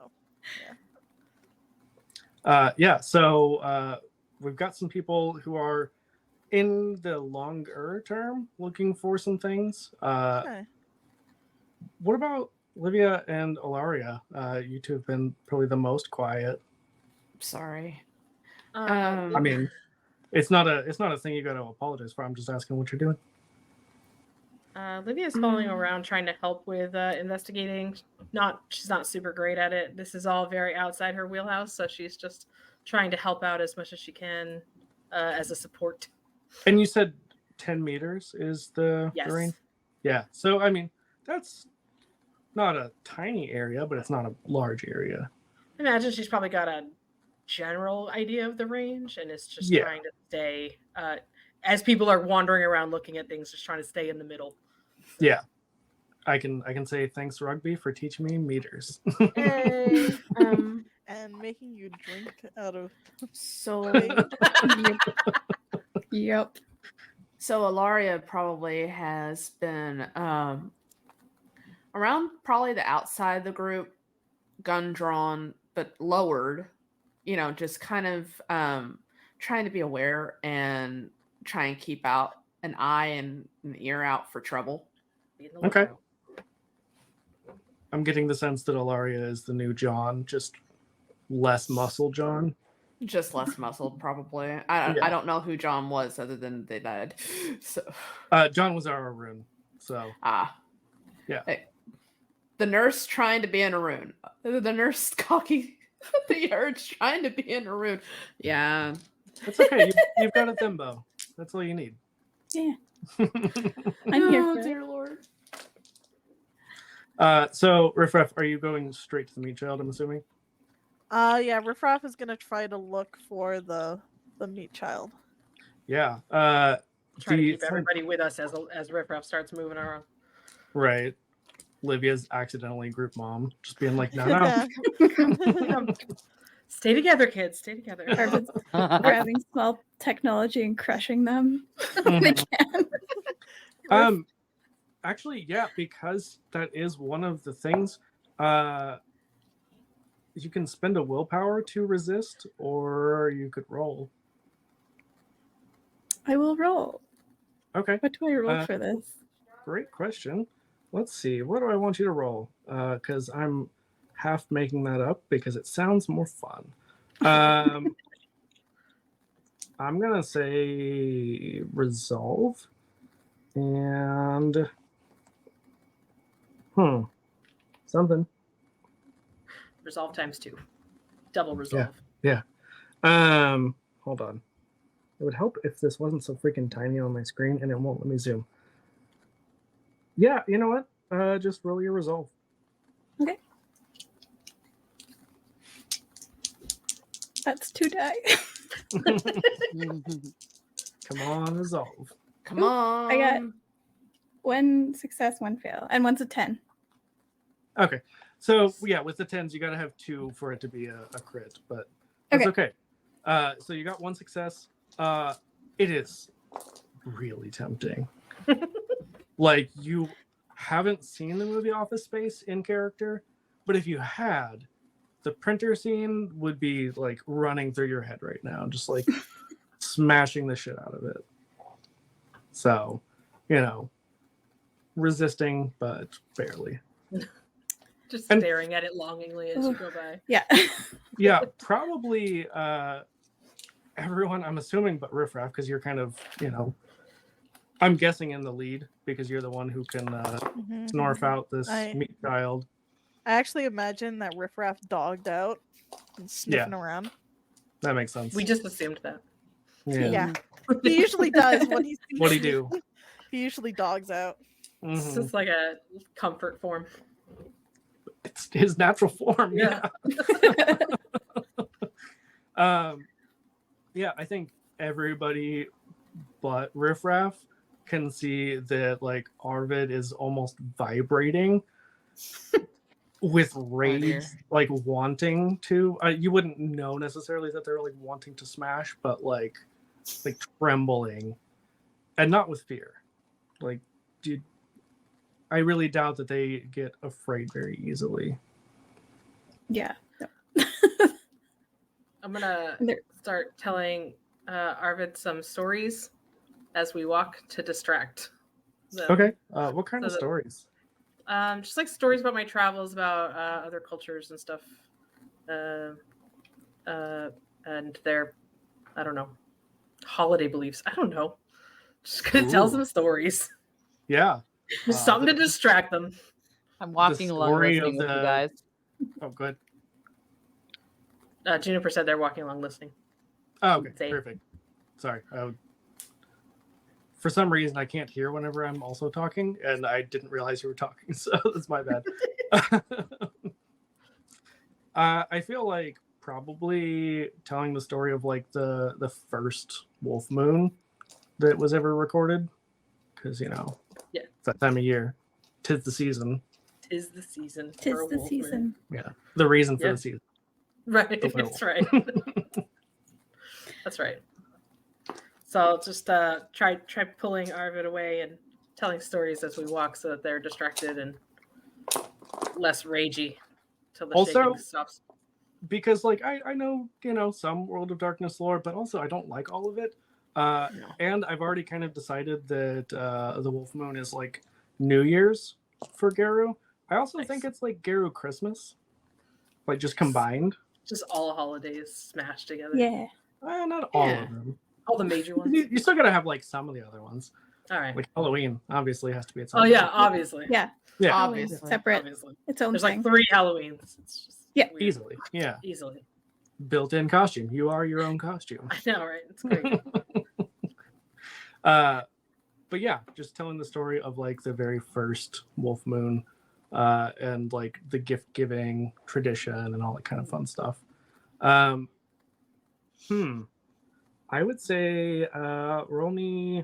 Yeah, so we've got some people who are in the longer term looking for some things. okay. What about Livia and Ilaria? You two have been probably the most quiet. Sorry. I mean, it's not a thing you got to apologize for. I'm just asking what you're doing. Lydia's following around trying to help with investigating. She's not super great at it. This is all very outside her wheelhouse, so she's just trying to help out as much as she can as a support. And you said 10 meters is the range? Yeah. So, I mean, that's not a tiny area, but it's not a large area. I imagine she's probably got a general idea of the range and is just Yeah. trying to stay, as people are wandering around looking at things, just trying to stay in the middle. Yeah. I can say thanks, Rugby, for teaching me meters. Hey. And making you drink out of So Yep. So Ilaria probably has been around probably the outside of the group, gun drawn, but lowered, just kind of trying to be aware and try and keep out an eye and an ear out for trouble. Be in the Okay. lookout. I'm getting the sense that Ilaria is the new John, just less muscle John. Just less muscled, probably. I don't know who John was other than they died. So John was our Arun. So yeah. Hey, the nurse trying to be in Arun. The nurse cocky the urge trying to be in Arun. Yeah. It's okay. You've got a thimbo. That's all you need. Yeah. I'm here Oh, for it. dear Lord. So, Riffraff, are you going straight to the meat child, I'm assuming? Yeah, Riffraff is gonna try to look for the meat child. Yeah. Try to The keep everybody with us as Riffraff starts moving around. right. Livia's accidentally group mom, just being like, no, no. Stay together, kids. Stay together. Arvid's grabbing small technology and crushing them when they can. Actually, yeah, because that is one of the things. You can spend a willpower to resist, or you could roll. I will roll. Okay, What do I roll for this? great question. Let's see. What do I want you to roll? Because I'm half making that up because it sounds more fun. I'm gonna say resolve, and something. Resolve ×2. Double resolve. Yeah. Hold on. It would help if this wasn't so freaking tiny on my screen, and it won't let me zoom. Yeah, you know what? Just roll your resolve. Okay. That's 2 die. Come on, resolve. Come on. I got 1 success, 1 fail, and one's a 10. Okay. So, yeah, with the 10s, you got to have 2 for it to be a crit, but that's okay. So you got 1 success. It is really tempting. Like, you haven't seen the movie Office Space in character, but if you had, the printer scene would be like running through your head right now, just like smashing the shit out of it. So, resisting, but barely. Just staring at it longingly as you go by. Yeah. Yeah, probably everyone, I'm assuming, but Riffraff, because you're kind of, I'm guessing in the lead because you're the one who can snarf out this meat child. I actually imagine that Riffraff dogged out and sniffing around. That makes sense. We just assumed that. Yeah. He usually does when he's What'd he do? He usually dogs out. It's just like a comfort form. It's his natural form. Yeah. Yeah, I think everybody but Riffraff can see that like Arvid is almost vibrating with rage, like wanting to. You wouldn't know necessarily that they're like wanting to smash, but like trembling, and not with fear. Like, I really doubt that they get afraid very easily. Yeah. I'm gonna start telling Arvid some stories as we walk to distract them. Okay. What kind of stories? Just like stories about my travels, about other cultures and stuff, and their, I don't know, holiday beliefs. I don't know. Just gonna tell some stories. Yeah. Something to distract them. I'm walking along listening with you guys. Oh, good. Juniper said they're walking along listening. Oh, okay. Perfect. Sorry. For some reason, I can't hear whenever I'm also talking, and I didn't realize you were talking, so that's my bad. I feel like probably telling the story of like the first wolf moon that was ever recorded, because it's that time of year. 'Tis the season. Tis the season. Tis the season. Yeah, the reason for the season. Right, that's right. That's right. So I'll just try pulling Arvid away and telling stories as we walk so that they're distracted and less ragey till the shaking stops. Because like I know some World of Darkness lore, but also I don't like all of it. And I've already kind of decided that the Wolf Moon is like New Year's for Garou. I also think it's like Garou Christmas, like just combined. Just all holidays smashed together. Yeah. Not all of them. All the major ones. You still gotta have like some of the other ones. All right. Like Halloween, obviously has to be its own. Oh yeah, obviously. Yeah. Yeah. Obviously. Separate. Obviously. Its own There's thing. like 3 Halloweens. It's just weird. Easily. Yeah. Easily. Built-in costume. You are your own costume. I know, right? It's great. But yeah, just telling the story of like the very first Wolf Moon, and like the gift giving tradition and all that kind of fun stuff. Um, I would say roll me.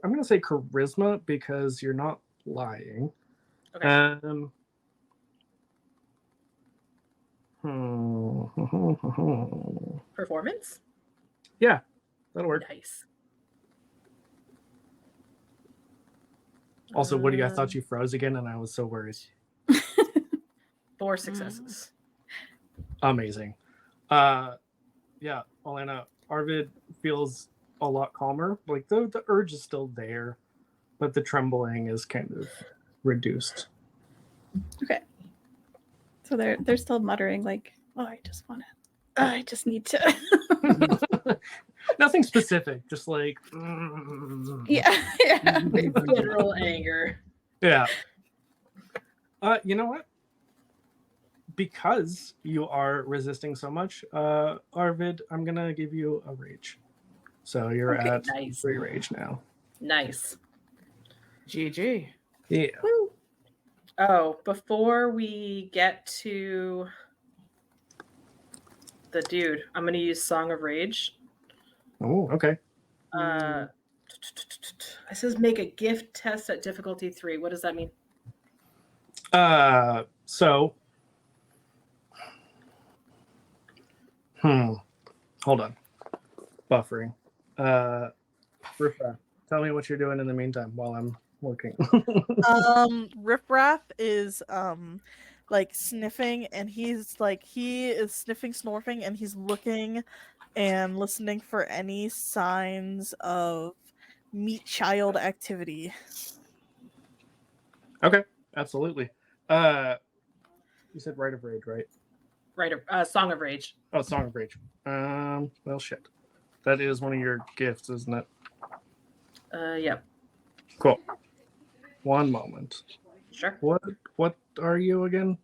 I'm gonna say charisma because you're not lying. Okay. Performance? Yeah, that'll work. Nice. Also, Woody, I thought you froze again, and I was so worried. 4 successes. Amazing. Yeah, Alana, Arvid feels a lot calmer. Like the urge is still there, but the trembling is kind of reduced. Okay. So they're still muttering like, "Oh, I just want to. I just need to." Nothing specific, just like yeah. General anger. yeah. You know what? Because you are resisting so much, Arvid, I'm gonna give you a rage. So you're Okay, at nice. 3 rage now. Nice. GG. Yeah. Woo. Oh, before we get to the dude, I'm going to use Song of Rage. Oh, okay. It says make a gift test at difficulty 3. What does that mean? So hold on. Buffering. Rufa, tell me what you're doing in the meantime while I'm looking. Riffraff is like sniffing, and he is sniffing, snorting, and he's looking and listening for any signs of meat child activity. Okay, absolutely. You said Rite of Rage, right? Right, Song of Rage. Oh, Song of Rage. Well, shit. That is one of your gifts, isn't it? Yep. Cool. One moment. Sure. What are you again?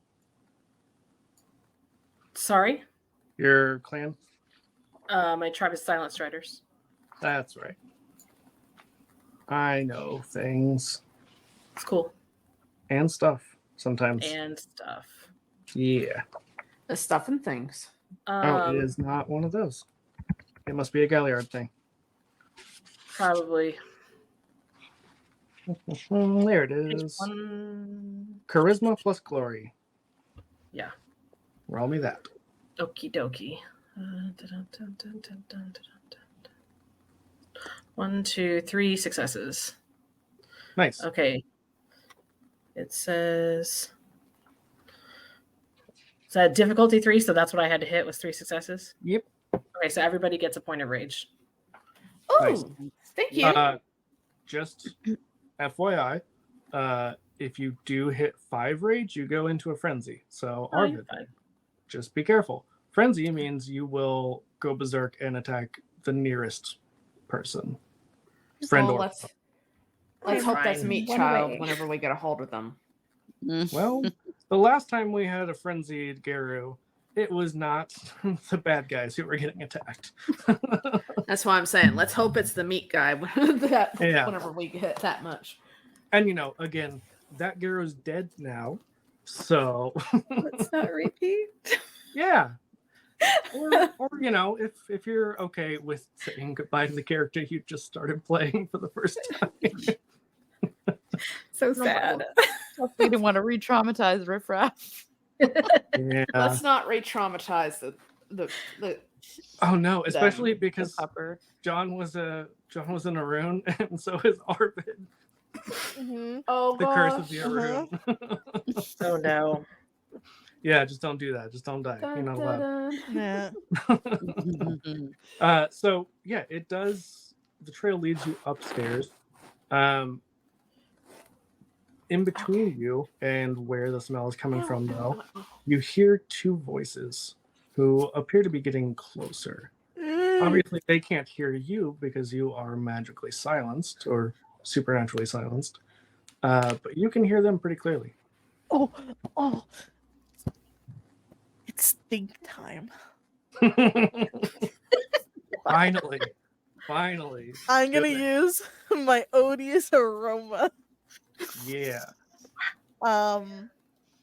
Sorry. Your clan? My tribe is Silent Striders. That's right. I know things. It's cool. And stuff, sometimes. And stuff. Yeah. The stuff and things. It is not one of those. It must be a Galliard thing. Probably. There it is. Charisma plus glory. Yeah. Roll me that. Okie dokie. 1, 2, 3 successes. Nice. Okay. It says difficulty 3, so that's what I had to hit was 3 successes. Yep. Okay, so everybody gets a point of rage. Oh, Nice. thank you. Just FYI, if you do hit 5 rage, you go into a frenzy. So Arvid, just be careful. Frenzy means you will go berserk and attack the nearest person. Friend Well, or let's hope that's Fine. meat One child away. whenever we get a hold of them. well, the last time we had a frenzied Garou, it was not the bad guys who were getting attacked. That's why I'm saying let's hope it's the meat guy whenever we get that much. And again, that Garou's dead now, so Let's not repeat. yeah. Or if you're okay with saying goodbye to the character you just started playing for the first time. So sad. We didn't want to re-traumatize Riffraff. Yeah. Let's not re-traumatize the Oh no, especially because Pepper. John was a Arun, and so is Arvid. Mm-hmm. Oh The curse of the Uh-huh. Arun. Oh no. Yeah, just don't do that. Just don't die. You're not allowed. Yeah. So yeah, it does. The trail leads you upstairs. In between you and where the smell is coming from, though, you hear 2 voices who appear to be getting closer. Obviously, they can't hear you because you are magically silenced or supernaturally silenced. But you can hear them pretty clearly. Oh. It's stink time. Finally. I'm gonna Do it. use my odious aroma. Yeah. I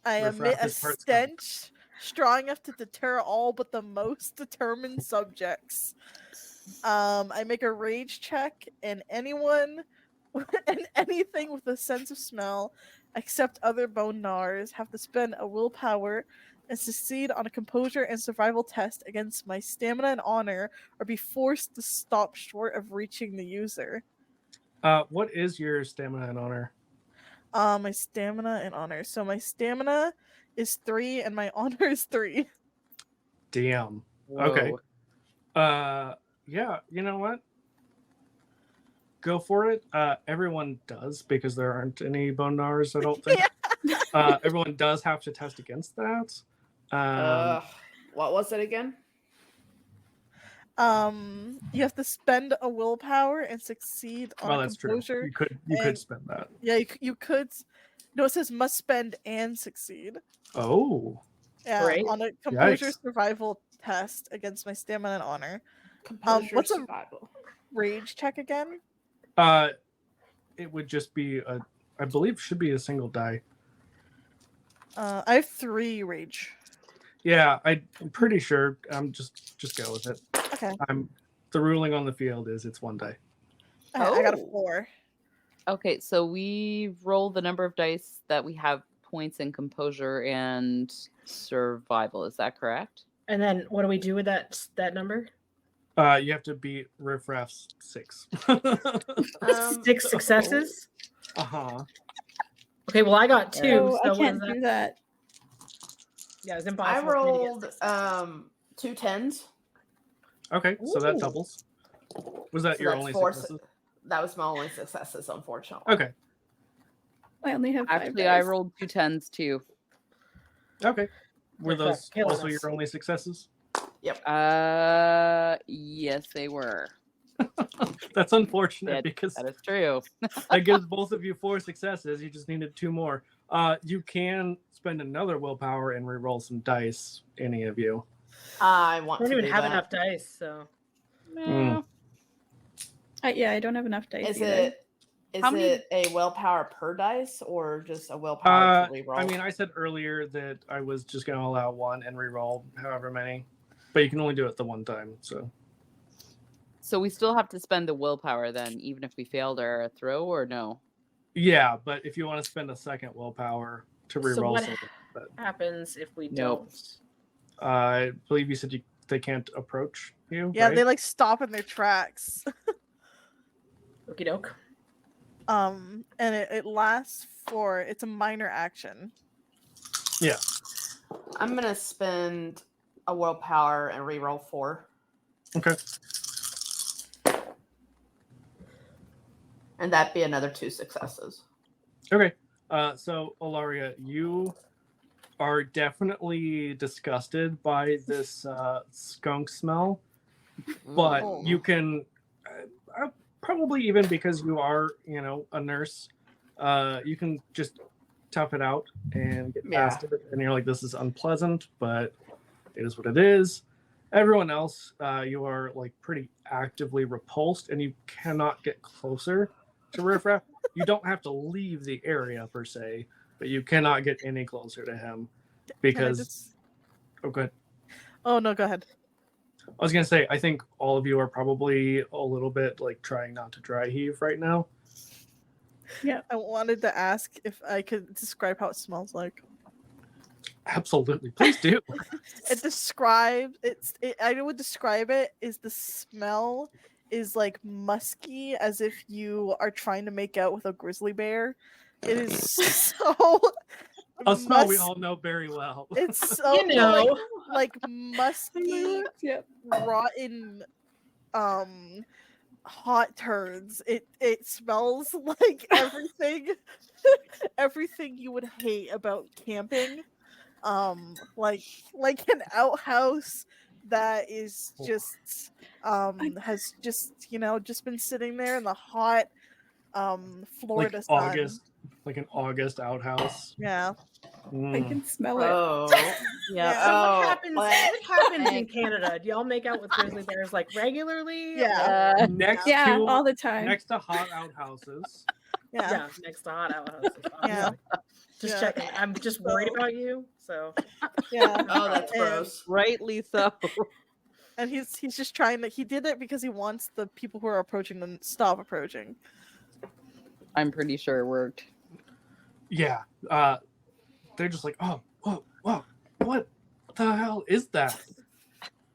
emit Riffraff a is part scum. stench strong enough to deter all but the most determined subjects. I make a rage check, and anyone and anything with a sense of smell, except other bone gnars, have to spend a willpower and succeed on a composure and survival test against my stamina and honor, or be forced to stop short of reaching the user. What is your stamina and honor? My stamina and honor. So my stamina is 3 and my honor is 3. Damn. Okay. Whoa. Yeah, you know what? Go for it. Everyone does, because there aren't any bone gnars, I don't think. Everyone does have to test against that. What was it again? You have to spend a willpower and succeed on a that's composure. true. You could spend that. Yeah, you could. No, it says must spend and succeed. Oh. Yeah, Great. on a composure Yikes. survival test against my stamina and honor. Composure what's a- survival. Rage check again? It would just be I believe should be a single die. I have 3 rage. Yeah, I'm pretty sure. Just go with it. Okay. The ruling on the field is it's 1 die. I got a Oh. 4. Okay, so we roll the number of dice that we have points in composure and survival. Is that correct? And then what do we do with that number? You have to beat Riffraff's 6. 6 successes. Uh-huh. Okay, well I got 2. Oh, so I what can't is that? do that. Yeah, it's I impossible. for me to get rolled 6. 2 10s. Okay, so that Ooh. doubles. Was that So your that's only 4 successes? That was my only successes, unfortunately. Okay. I only have 5 Actually, I dice. rolled 2 10s too. Okay. Were Riffraff those killing also us. your only successes? Yes, they were. That's unfortunate That- because That is true. that gives both of you 4 successes. You just needed 2 more. You can spend another willpower and re-roll some dice, any of you. I want I don't to even do have that. enough dice, so Mm. Yeah, I don't have enough dice Is either. it How many- a willpower per dice or just a willpower to reroll? I mean, I said earlier that I was just going to allow 1 and re-roll however many, but you can only do it the 1 time. So we still have to spend the willpower then, even if we failed our throw, or no? Yeah, but if you want to spend a second willpower to So re-roll what something, but happens if we Nope. don't? I believe you said they can't approach you. Yeah, right? they like stop in their tracks. Okie doke. And it lasts for, it's a minor action. Yeah. I'm gonna spend a willpower and reroll 4. Okay. And that'd be another 2 successes. Okay. So Ilaria, you are definitely disgusted by this skunk smell, but Oh. you can probably, even because you are, a nurse, you can just tough it out and get past it. And you're like, this is unpleasant, but it is what it is. Everyone else, you are like pretty actively repulsed, and you cannot get closer to Riffraff. You don't have to leave the area per se, but you cannot get any closer to him because. Oh, go ahead. Oh no, go ahead. I was gonna say, I think all of you are probably a little bit like trying not to dry heave right now. I wanted to ask if I could describe how it smells like. Absolutely, please do. I would describe it as the smell is like musky, as if you are trying to make out with a grizzly bear. It is so A smell we all know very well. It's so You know. like musky, Yep. rotten, hot turds. It smells like everything you would hate about camping. Like an outhouse that is just has just been sitting there in the hot Florida like sun. like an August outhouse. Yeah. I Mm. can smell it. Oh. Yeah. So Oh, what happens? well, What happens in Canada? Do y'all make out with grizzly bears like regularly? Yeah. Next Yeah, to all the time. next to hot outhouses, Yeah. next to hot outhouses. Yeah. Just Yeah. checking. I'm just worried about you. So Yeah. Oh, that's And- gross. Rightly so. And he's just trying to. He did it because he wants the people who are approaching them to stop approaching. I'm pretty sure it worked. Yeah. They're just like, oh, whoa, what the hell is that?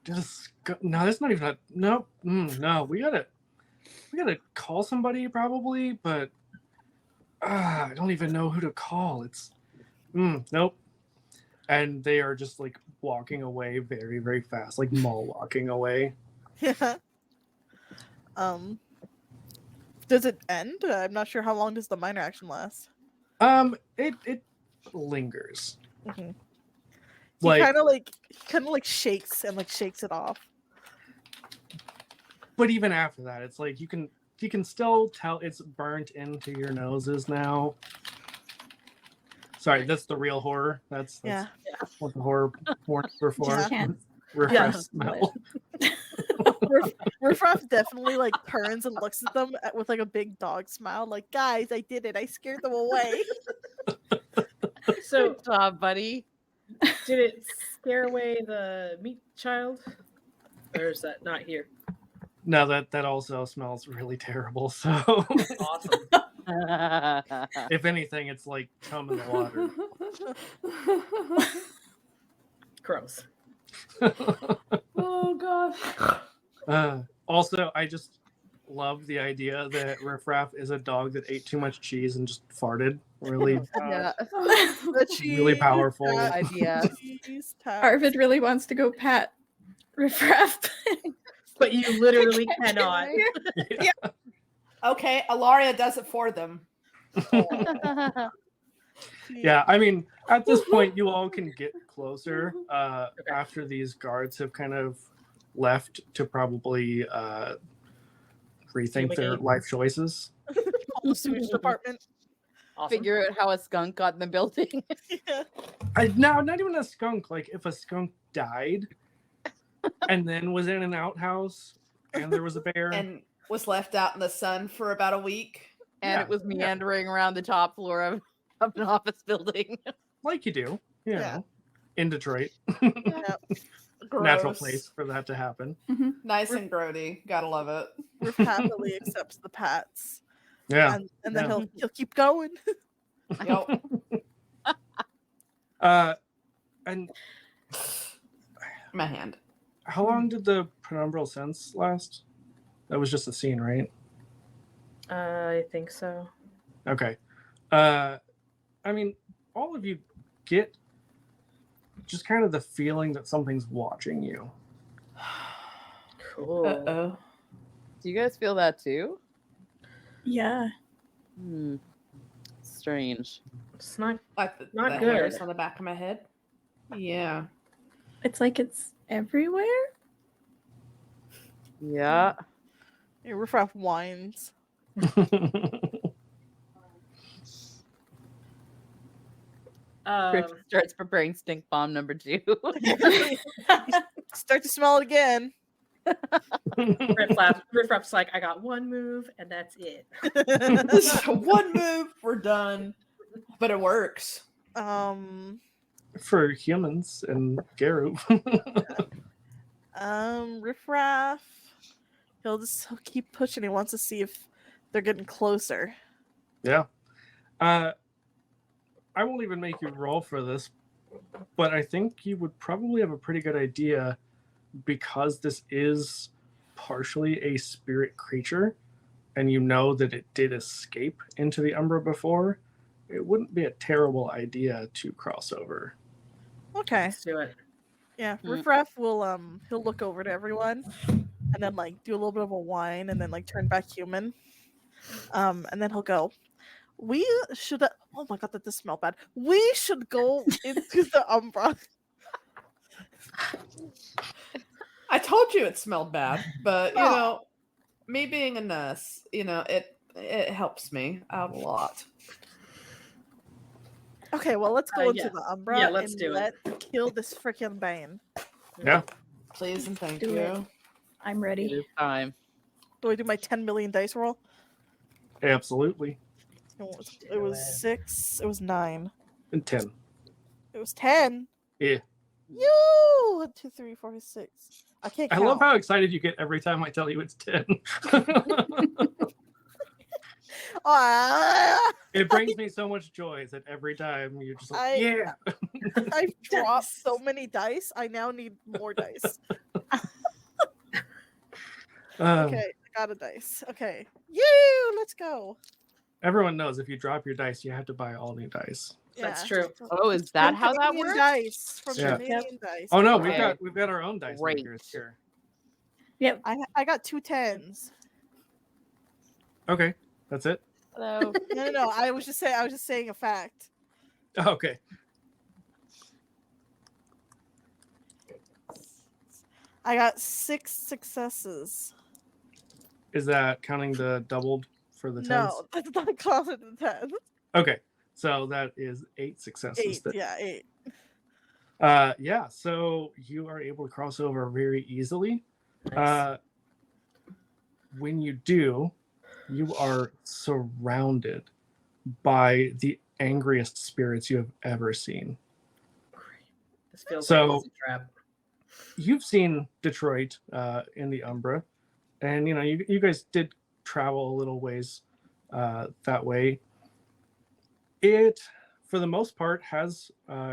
Just no, that's not even a no. No, we gotta call somebody probably, but I don't even know who to call. It's nope. And they are just like walking away very, very fast, like mall walking away. Yeah. Does it end? I'm not sure how long does the minor action last. It lingers. Mm-hmm. Like, He kind of like shakes it off. but even after that, it's like you can still tell it's burnt into your noses now. Sorry, that's the real horror. That's Yeah. what the horror warnings were for. Yeah. Can't Refresh Yeah. smell. Riffraff definitely like turns and looks at them with like a big dog smile, like, guys, I did it. I scared them away. so Good job, buddy. did it scare away the meat child? Or is that not here? No, that also smells really terrible. So Awesome. if anything, it's like cum in the water. Gross. Oh god. Also, I just love the idea that Riffraff is a dog that ate too much cheese and just farted. Really, Yeah. The really cheese powerful. tap, Idea. cheese tap. Arvid really wants to go pat Riffraff. But you literally cannot. Okay, Alaria does it for them. Yeah, I mean, at this point, you all can get closer after these guards have kind of left to probably rethink their Fumigate. life choices. Call the sewage department. Awesome. Figure out how a skunk got in the building. Yeah. No, not even a skunk. Like, if a skunk died and then was in an outhouse and there was a bear. And was left out in the sun for about a week. And Yeah, it was meandering around the top floor of an office building. like you do, you Yeah. know, in Detroit. Yeah. Natural Gross. place for that to happen. Nice and grody. Gotta love it. Riff happily accepts the pats. Yeah. And then Yeah. he'll keep going. Yep. And My hand. how long did the penumbral sense last? That was just a scene, right? I think so. Okay. I mean, all of you get just kind of the feeling that something's watching you. Cool. Uh-oh. Do you guys feel that too? Yeah. Strange. It's not. Like the Not hairs good. on the back of my head. Yeah. It's like it's everywhere. Yeah. Yeah, Riffraff whines. Griff starts preparing stink bomb number 2. Start to smell it again. Riffraff's like, I got one move and that's it. One move, we're done. But it works. For humans and Garou. Riffraff. He'll keep pushing. He wants to see if they're getting closer. Yeah. I won't even make you roll for this, but I think you would probably have a pretty good idea because this is partially a spirit creature and you know that it did escape into the Umbra before. It wouldn't be a terrible idea to cross over. Okay. Let's do it. Yeah. Riffraff will he'll look over to everyone and then like do a little bit of a whine and then like turn back human. And then he'll go, we should oh my god, that does smell bad. We should go into the Umbra. I told you it smelled bad, but you know, me being a nurse, you know, it helps me out a lot. Okay, well let's go into yes. the Umbra Yeah, let's and do it. kill this freaking Bane. Yeah. Please and thank Do you. it. I'm It ready. is time. Do I do my 10 million dice roll? Absolutely. It was 6. It was 9. And 10. It was 10. Yeah. You 1, 2, 3, 4, 6. I can't I count. love how excited you get every time I tell you it's 10. Ah, It brings me so much joy that every time you're just like, yeah. I've dropped so many dice. I now need more dice. Okay, I got a dice. Okay. Let's go. Everyone knows if you drop your dice, you have to buy all new dice. That's true. Oh, is that how that Canadian works? Dice from Yeah. Canadian Dice. Oh no, Okay. we've got our own dice Great. makers here. Yep. I got 2 10s. Okay, that's it. Hello. No. I was just saying a fact. Okay. I got 6 successes. Is that counting the doubled for the 10s? No, that's not counting the 10. Okay, so that is 8 successes. 8. Yeah, 8. Yeah, so you are able to cross over very easily. Nice. When you do, you are surrounded by the angriest spirits you have ever seen. This feels So- like a trap. You've seen Detroit in the Umbra, and you guys did travel a little ways that way. It, for the most part, has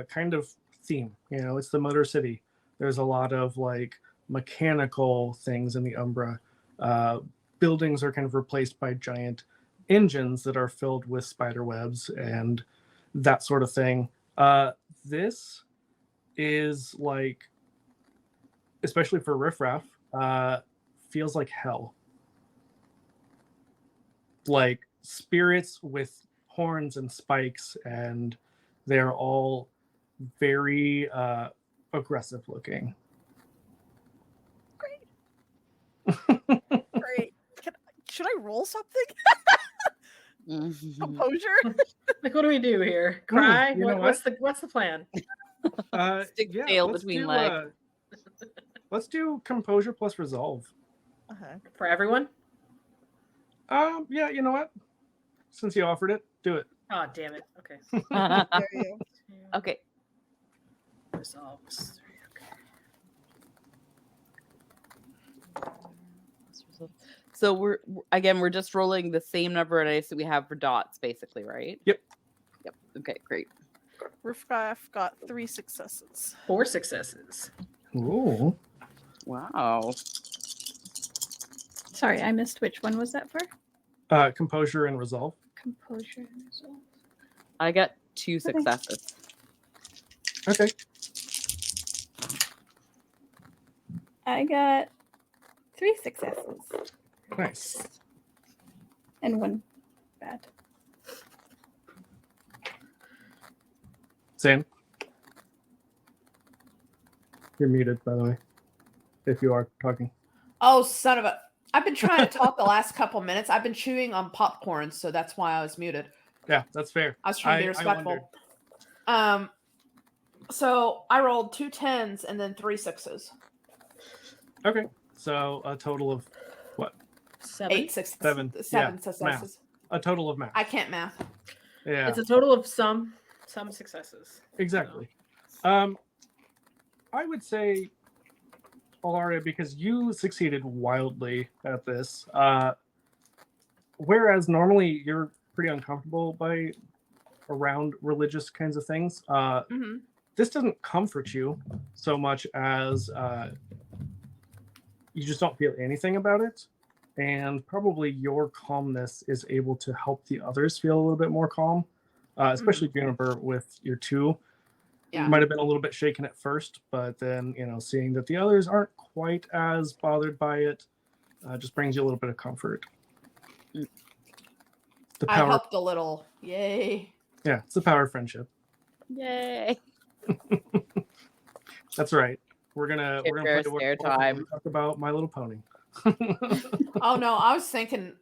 kind of theme. It's the Motor City. There's a lot of like mechanical things in the Umbra. Buildings are kind of replaced by giant engines that are filled with spider webs and that sort of thing. This is like, especially for riffraff, feels like hell. Like spirits with horns and spikes, and they're all very aggressive looking. Great. Should I roll something? Composure? Like, what do we do here? Cry? you know What's the plan? Stick tail let's between do, legs. Let's do composure plus resolve. Okay. For everyone? Yeah, you know what? Since you offered it, do it. Oh, damn it. Okay. There you go. Okay. Resolves 3. Okay. So we're just rolling the same number of dice that we have for dots, basically, right? Yep. Okay, great. Riffraff got 3 successes. 4 successes. Ooh. Wow. Sorry, I missed which one was that for? Composure and resolve. Composure and resolve. I got 2 successes. Okay. I got 3 successes Nice. and 1 bad. Sam? You're muted, by the way, if you are talking. Oh, son of a! I've been trying to talk the last couple minutes. I've been chewing on popcorn, so that's why I was muted. Yeah, that's fair. I was trying to be respectful. So I rolled 2 10s and then 3 6s. Okay, so a total of what? 7. 8 6 7. 7 Yeah, successes. A total of math. I can't math. Yeah, It's a total of some successes. exactly. I would say, Alaria, because you succeeded wildly at this, whereas normally you're pretty uncomfortable around religious kinds of things, Mm-hmm. this doesn't comfort you so much as you just don't feel anything about it. And probably your calmness is able to help the others feel a little bit more calm, especially Juniper with your 2. Yeah. You might have been a little bit shaken at first, but then, seeing that the others aren't quite as bothered by it just brings you a little bit of comfort. The I power, helped a little. Yay. yeah, it's the power of friendship. Yay. That's right. We're gonna Give play her a the spare word time. and talk about My Little Pony. Oh no, I was thinking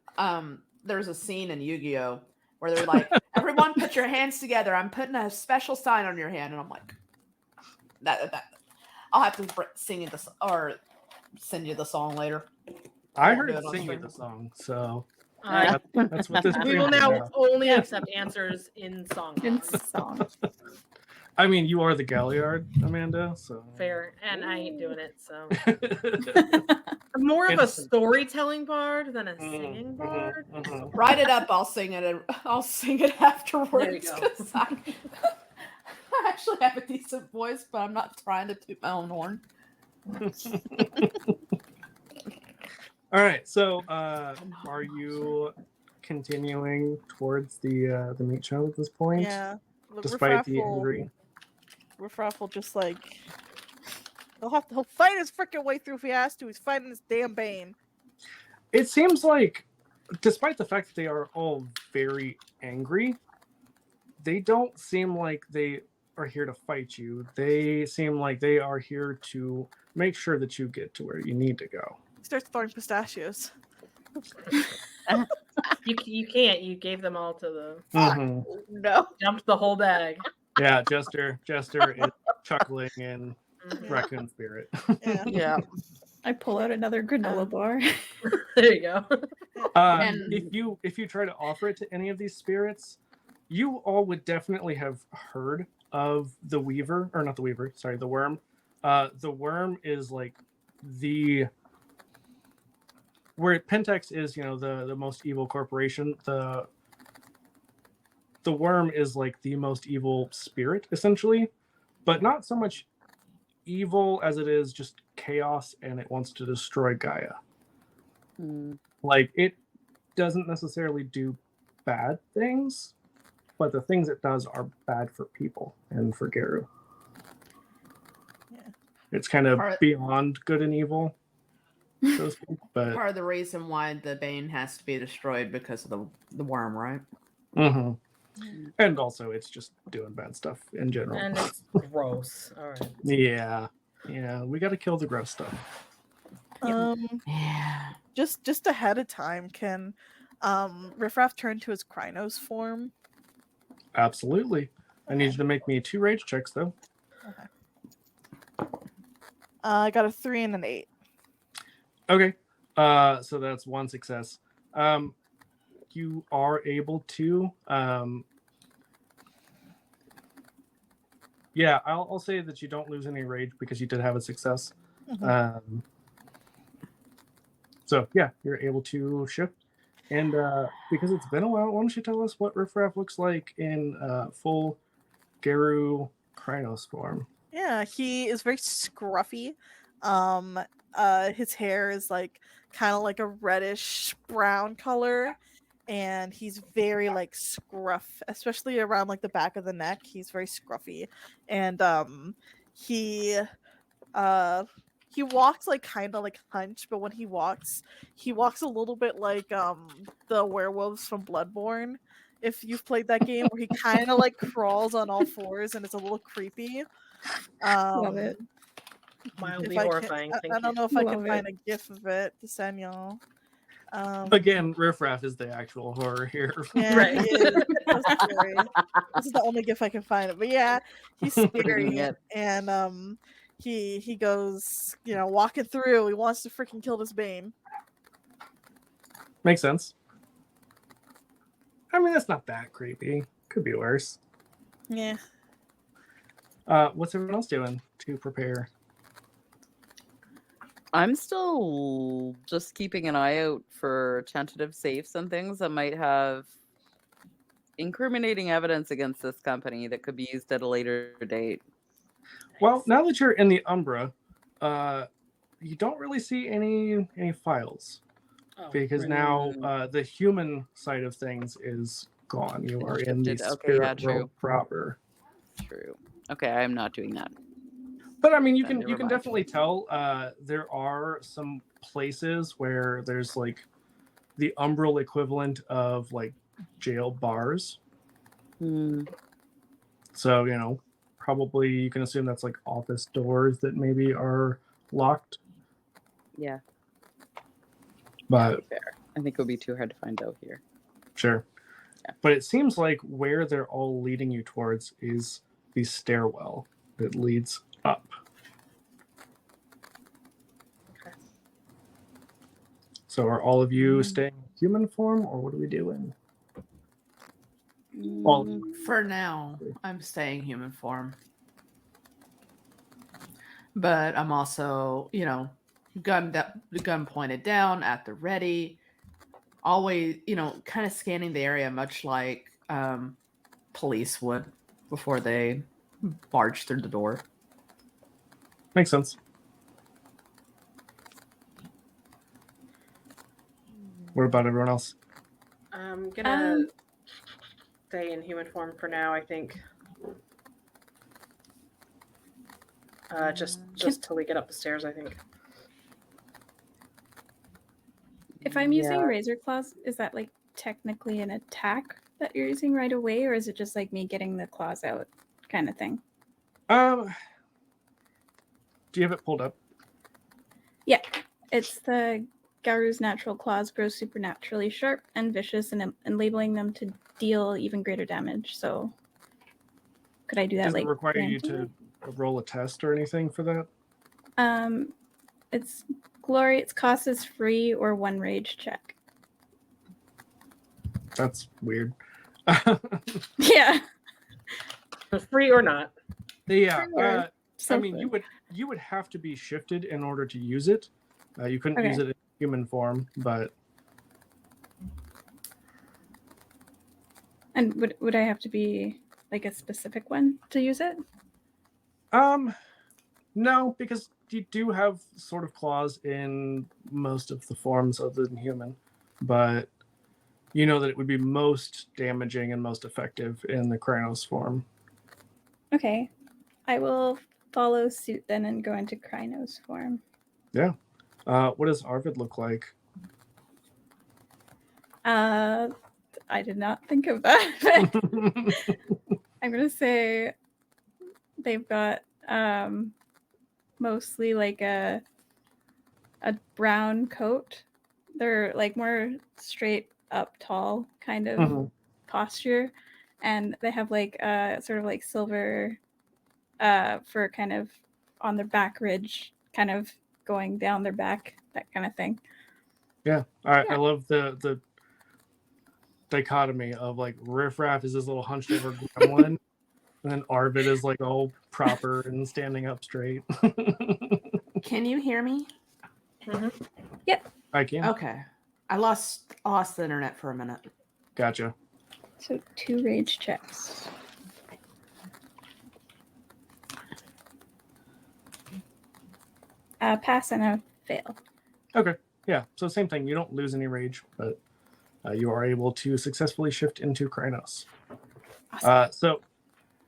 there's a scene in Yu-Gi-Oh where they're like, everyone put your hands together. I'm putting a special sign on your hand. And I'm like, that I'll have to sing or send you the song later. I I'll heard do it it on sing you stream. the song, so That's what this We dream will is now only accept answers in song. In form. song. I mean, you are the Galliard, Amanda, so. Fair, and I ain't doing it. So Mhm, I'm more of a Innocent. storytelling bard than a singing bard. mhm. Write it up. I'll sing it. I'll sing it afterwards. go. 'Cause I actually have a decent voice, but I'm not trying to toot my own horn. All right, so are you continuing towards the meat show at this point? Yeah. Despite the angry. Riffraff will just like he'll fight his freaking way through if he has to. He's fighting this damn Bane. It seems like, despite the fact that they are all very angry, they don't seem like they are here to fight you. They seem like they are here to make sure that you get to where you need to go. He starts throwing pistachios. You can't. You gave them all to the Mhm. No. dumped the whole bag. Yeah, Jester is chuckling in Mhm. raccoon spirit. Yeah. Yeah. I pull out another granola bar. There you go. And- If you try to offer it to any of these spirits, you all would definitely have heard of the Weaver, or not the Weaver, sorry, the Worm. The Worm is like where Pentex is, the most evil corporation. The Worm is like the most evil spirit, essentially, but not so much evil as it is just chaos, and it wants to destroy Gaia. Like, it doesn't necessarily do bad things, but the things it does are bad for people and for Garou. Yeah. It's kind of Part- beyond good and evil, so to speak, but Part of the reason why the Bane has to be destroyed because of the worm, right? mhm. And also it's just doing bad stuff in general. And it's gross. All right. Yeah, we got to kill the gross stuff. Yeah. Just ahead of time, can Riffraff turn to his Krynos form? Absolutely. I need you to make me 2 rage checks, though. I got a 3 and an 8. Okay. So that's 1 success. You are able to. Yeah, I'll say that you don't lose any rage because you did have a success. Mhm. So yeah, you're able to shift. And because it's been a while, why don't you tell us what Riffraff looks like in full Garou Krynos form? Yeah, he is very scruffy. His hair is like kind of like a reddish brown color, and he's very like scruff, especially around like the back of the neck. He's very scruffy, and he walks like kind of like hunched, but when he walks a little bit like the werewolves from Bloodborne. If you've played that game, where he kind of like crawls on all fours and it's a little creepy. Love it. Mildly if I can- horrifying. I don't know if I can Love find a gif of it to send y'all. Again, Riffraff is the actual horror here. Yeah, Right. he is. So scary. This is the only gif I can find. But yeah, he's scary, Yep. and he goes, walking through. He wants to freaking kill this Bane. Makes sense. I mean, that's not that creepy. Could be worse. Yeah. What's everyone else doing to prepare? I'm still just keeping an eye out for tentative safes and things that might have incriminating evidence against this company that could be used at a later date. Well, now that you're in the Umbra, you don't really see any files Oh, because right. now the human side of things is gone. You are in the Shifted. Okay, spirit yeah, true. world proper. True. Okay, I'm not doing that. But I mean, you Then can never mind. definitely tell there are some places where there's like the umbral equivalent of like jail bars. So probably you can assume that's like office doors that maybe are locked. Yeah, But fair. I think it would be too hard to find out here. sure. Yeah. But it seems like where they're all leading you towards is the stairwell that leads up. So are all of you staying human form, or what are we doing? Well, For now, I'm staying human form. But I'm also, the gun pointed down at the ready. Always, kind of scanning the area, much like police would before they barge through the door. makes sense. What about everyone else? I'm gonna stay in human form for now, I think. Just till we get up the stairs, I think. If I'm using Yeah. razor claws, is that like technically an attack that you're using right away, or is it just like me getting the claws out kind of thing? Do you have it pulled up? Yeah, it's the Garou's natural claws grow supernaturally sharp and vicious, and labeling them to deal even greater damage. So, could I do that? Does like it require you randomly? to roll a test or anything for that? It's glory. Its cost is free or one rage check. That's weird. Yeah. Free or not. Yeah. Sure. So I mean, you would have to be shifted in order to use it. You couldn't use Okay. it in human form, but And would I have to be like a specific one to use it? no, because you do have sort of claws in most of the forms other than human, but you know that it would be most damaging and most effective in the Krynos form. Okay. I will follow suit then and go into Krynos form. Yeah. What does Arvid look like? I did not think of that. I'm gonna say they've got mostly like a brown coat. They're like more straight up tall kind of Mhm. posture, and they have like sort of like silver fur kind of on their back ridge, kind of going down their back, that kind of thing. Yeah. I Yeah. love the dichotomy of like Riffraff is this little hunched over gremlin, and then Arvid is like all proper and standing up straight. Can you hear me? I can. Okay. I lost the internet for a minute. Gotcha. So 2 rage checks. Pass and a fail. Okay. Yeah. So same thing. You don't lose any rage, but you are able to successfully shift into Krynos. Awesome. So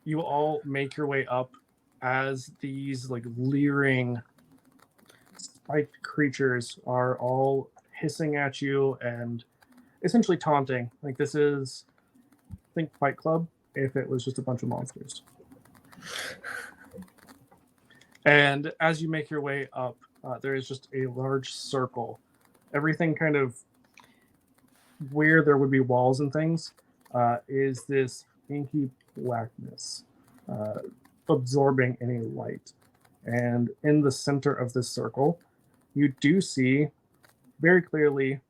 you all make your way up as these like leering spiked creatures are all hissing at you and essentially taunting. Like this is, think Fight Club if it was just a bunch of monsters. And as you make your way up, there is just a large circle. Everything kind of where there would be walls and things is this inky blackness absorbing any light. And in the center of this circle, you do see very clearly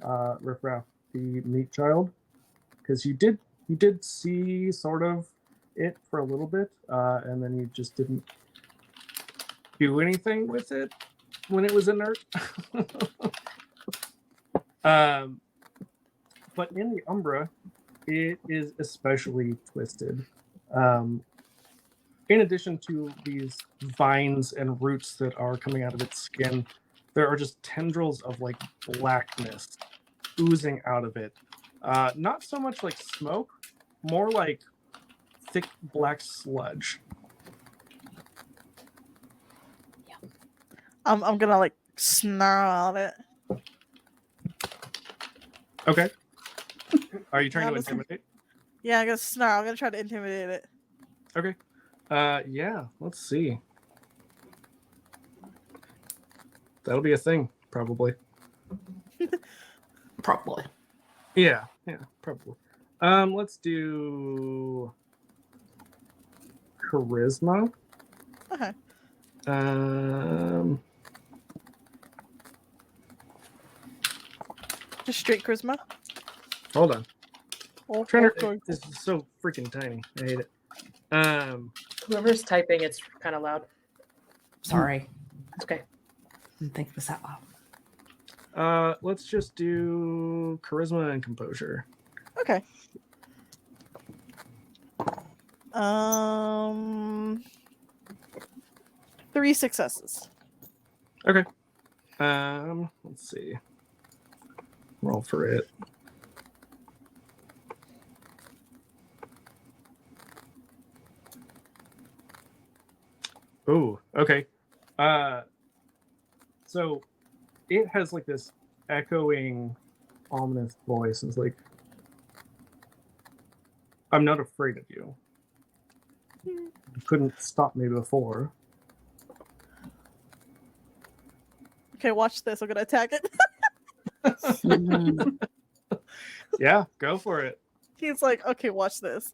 Riffraff, the meat child, because you did see sort of it for a little bit, and then you just didn't do anything with it when it was inert. But in the Umbra, it is especially twisted. In addition to these vines and roots that are coming out of its skin, there are just tendrils of like blackness oozing out of it. Not so much like smoke, more like thick black sludge. I'm gonna like snarl at it. Okay. Are you trying Yeah, to listen. intimidate? Yeah, I'm gonna snarl. I'm gonna try to intimidate it. Okay. Yeah, let's see. That'll be a thing, probably. Probably. Yeah, probably. Let's do charisma. Okay. Just straight charisma. Hold on. Oh, Trying oh, to, this is so freaking tiny. I hate it. Whoever's typing, it's kind of loud. Sorry. It's okay. Didn't think it was that loud. Let's just do charisma and composure. Okay. 3 successes. Okay. Let's see. Roll for it. Oh, okay. So it has like this echoing, ominous voice. It's like, I'm not afraid of you. You couldn't stop me before. Okay, watch this. I'm gonna attack it. Yeah, go for it. He's like, okay, watch this.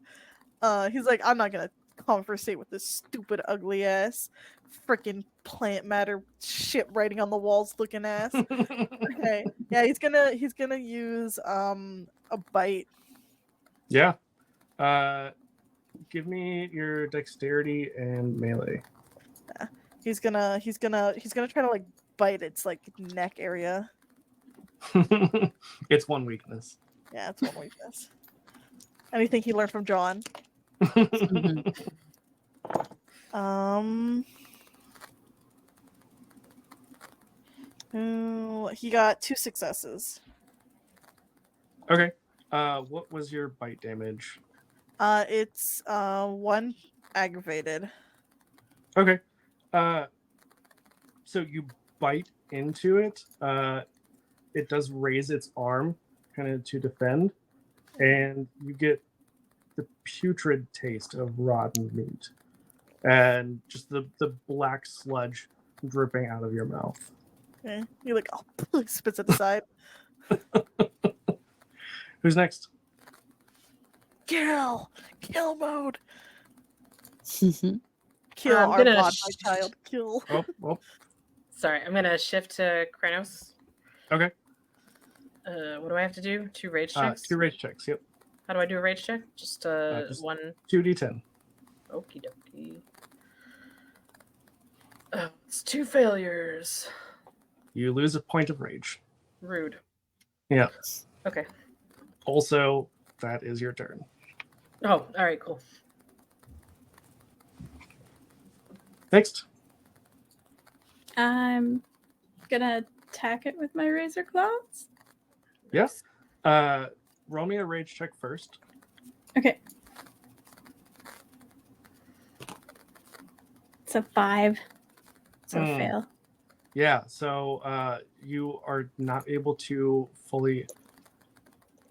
He's like, I'm not gonna conversate with this stupid, ugly ass, freaking plant matter shit writing on the walls looking ass. Okay, yeah, he's gonna use a bite. Yeah. Give me your dexterity and melee. He's gonna try to like bite its like neck area. It's one weakness. Yeah, it's one weakness. Anything he learned from John. He got 2 successes. Okay. What was your bite damage? It's 1 aggravated. Okay. So you bite into it. It does raise its arm kind of to defend, and you get the putrid taste of rotten meat and just the black sludge dripping out of your mouth. Okay. He like spits at the side. Who's next? Kill mode. Kill I'm our gonna bot, my child. Kill. Oh. Sorry, I'm gonna shift to Kranos. Okay. What do I have to do? 2 rage checks? 2 rage checks, yep. How do I do a rage check? Just Just- one. 2d10. Okie dokie. Oh, it's 2 failures. You lose a point of rage. Rude. Yeah. Okay. Also, that is your turn. Oh, all right, cool. Next. I'm gonna attack it with my razor claws. Yes. Roll me a rage check first. Okay. It's a 5. So fail. Yeah, so you are not able to fully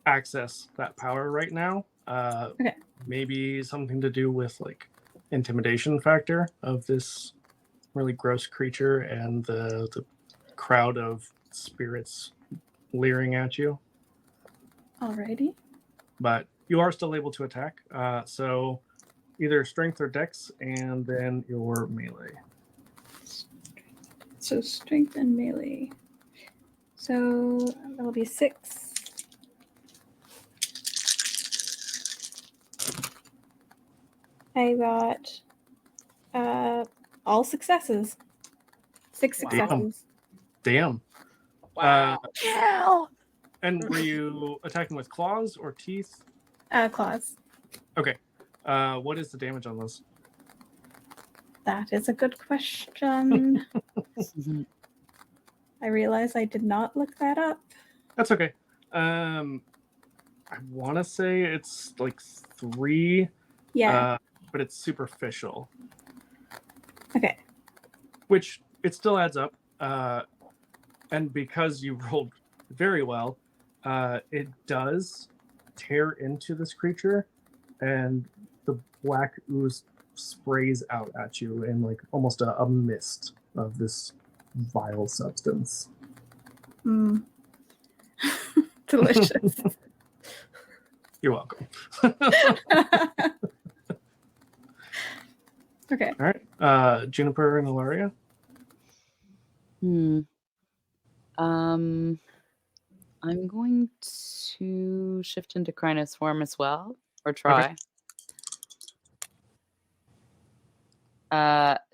access that power right now. Okay. Maybe something to do with like intimidation factor of this really gross creature and the crowd of spirits leering at you. Alrighty. But you are still able to attack. So either strength or dex, and then your melee. So strength and melee. So that'll be 6. I got all successes. 6 Wow. successes. Damn. Wow. Kill. And were you attacking with claws or teeth? Claws. Okay. What is the damage on those? That is a good question. I realize I did not look that up. That's okay. I want to say it's like 3. Yeah. But it's superficial, Okay. which it still adds up. And because you rolled very well, it does tear into this creature, and the black ooze sprays out at you in like almost a mist of this vile substance. Mm. Delicious. You're welcome. Okay. All right. Juniper and Ilaria. I'm going to shift into Krynos form as well, or try.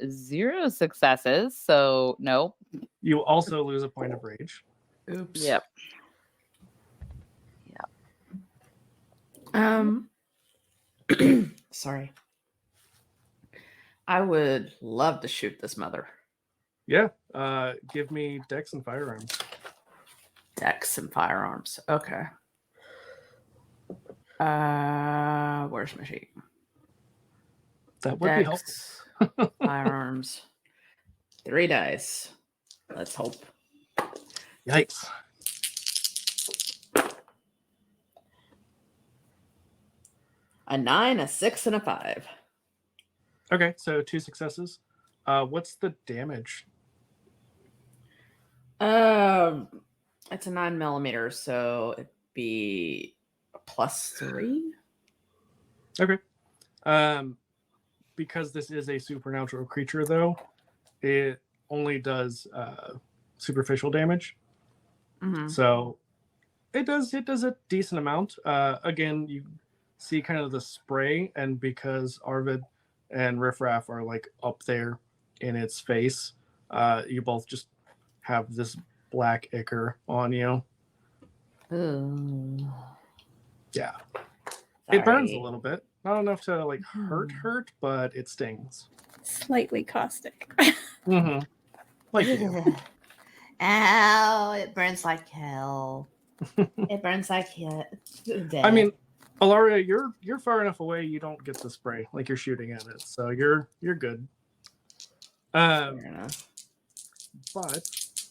0 successes, so no. You also lose a point of rage. Oops. Yep. Sorry. I would love to shoot this mother. Yeah. Give me dex and firearms. Dex and firearms. Okay. Where's my sheet? That would be helpful. Dex, firearms. 3 dice. Let's hope. Yikes. A 9, a 6, and a 5. Okay, so 2 successes. What's the damage? It's a 9mm, so it'd be a +3. Okay. Because this is a supernatural creature, though, it only does superficial damage. Mm-hmm. So it does a decent amount. Again, you see kind of the spray, and because Arvid and Riffraff are like up there in its face, you both just have this black ichor on you. Ooh. Yeah. Sorry. It burns a little bit. Not enough to like hurt, but it stings. Slightly caustic. Mm-hmm. Like you. Ow, it burns like hell. It burns like hell. I mean, Alaria, you're far enough away you don't get the spray. Like you're shooting at it. So you're good. Fair enough. But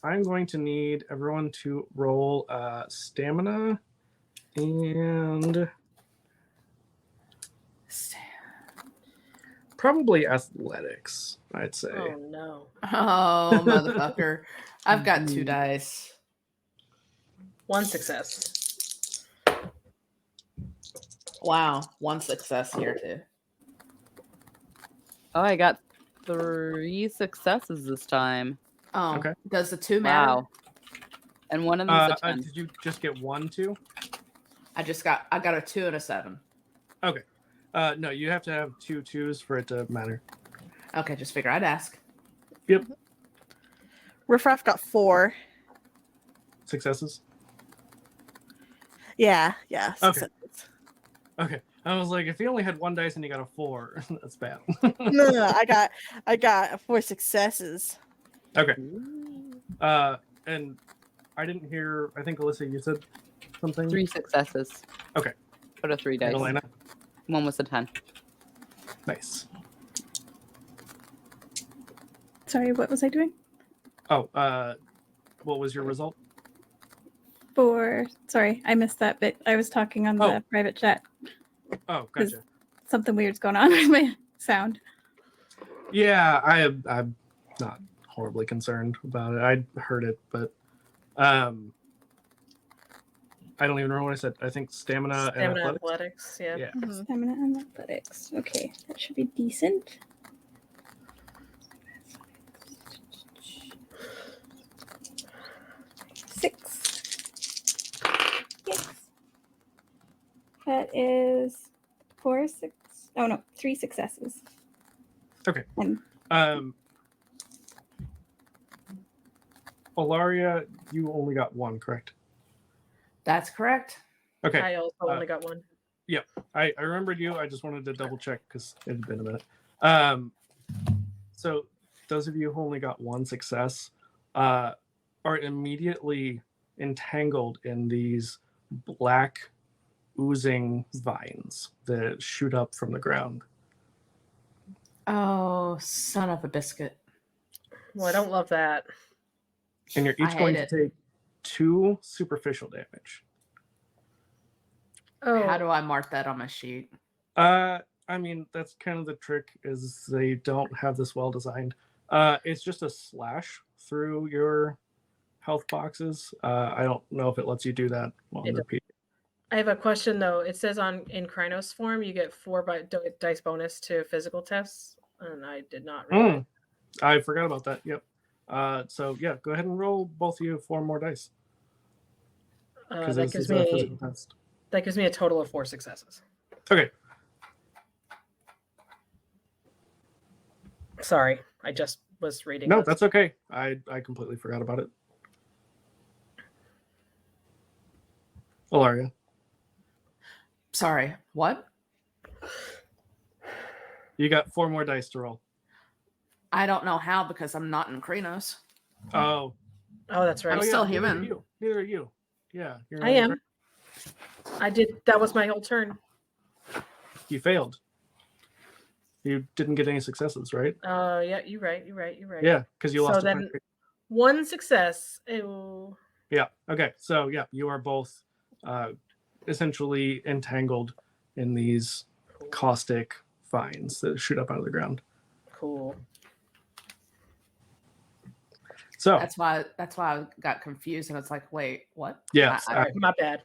I'm going to need everyone to roll stamina and probably athletics, I'd say. Oh no. Oh, motherfucker. I've got 2 dice. 1 success. Wow, 1 success here too. Oh, I got 3 successes this time. Oh, Okay. Does the 2 matter? Wow. And one of them's a 10. Did you just get 1, 2? I got a 2 and a 7. Okay. No, you have to have 2 2s for it to matter. Okay, just figure I'd ask. Yep. Riffraff got 4. Successes? Yeah. Okay. successes. Okay. I was like, if he only had 1 dice and he got a 4, that's bad. No, I got 4 successes. Okay. And I didn't hear, I think, Alyssa, you said something? 3 successes. Okay. Put a 3 dice. And Elena? One was a 10. Nice. Sorry, what was I doing? Oh, what was your result? Sorry, I missed that bit. I was talking on the private chat. Oh, gotcha. Something weird's going on with my sound. Yeah, I'm not horribly concerned about it. I heard it, but I don't even remember what I said. I think stamina and athletics. Yeah. Yeah. Mhm. Stamina and athletics. Okay, that should be decent. Six. Yes. That is 4, 6. Oh no, 3 successes. Okay. And Alaria, you only got 1, correct? That's correct. Okay. I also only got 1. I remembered you. I just wanted to double check because it had been a minute. So those of you who only got 1 success are immediately entangled in these black oozing vines that shoot up from the ground. Oh, son of a biscuit. Well, I don't love that. And you're I each going hate to take 2 superficial damage. Oh, How do I mark that on my sheet? I mean, that's kind of the trick, is they don't have this well designed. It's just a slash through your health boxes. I don't know if it lets you do that on It the P. I have a question though. It says in Krynos form you get 4 dice bonus to physical tests, and I did not realize. I forgot about that. Yep. So yeah, go ahead and roll both of you 4 more dice. because That this gives is a me physical test. that gives me a total of 4 successes. Okay. Sorry, I just was reading. No, this. that's okay. I completely forgot about it. Ilaria, Sorry, what? you got 4 more dice to roll. I don't know how because I'm not in Krenos. Oh. Oh, that's right. I'm still neither human. Are you. Neither are you. Yeah. You're I am. I did. That was my whole turn. You failed. You didn't get any successes, right? Yeah, you're right. Yeah, because you lost So a then, point. 1 success. Ew. Yeah. Okay. So yeah, you are both essentially entangled in these caustic vines that shoot up out of the ground. Cool. So That's why I got confused and it's like, wait, what? yeah, Sorry, my bad.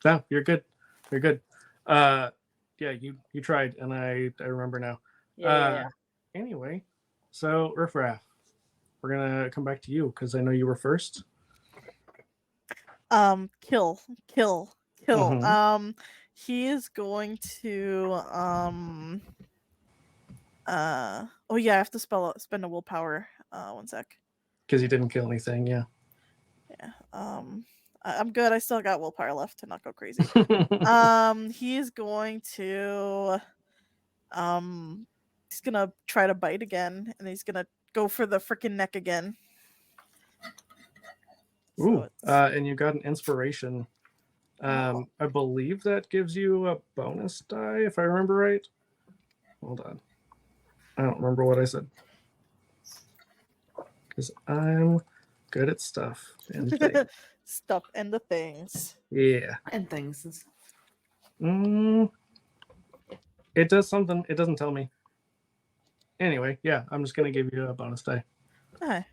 no, you're good. You're good. Yeah, you tried, and I remember now. Yeah. Anyway, so Riffraff, we're gonna come back to you because I know you were first. Kill. Mhm. He is going to oh yeah, I have to spend a willpower. 1 sec. Because you didn't kill anything. Yeah. Yeah. I'm good. I still got willpower left to not go crazy. He's going to he's gonna try to bite again, and he's gonna go for the freaking neck again. Ooh, So and you got an inspiration. I believe that gives you a bonus die, if I remember right. Hold on. I don't remember what I said. Because I'm good at stuff and things. stuff and the things. Yeah. And things. And stuff. It does something. It doesn't tell me. Anyway, yeah, I'm just going to give you a bonus die. Okay.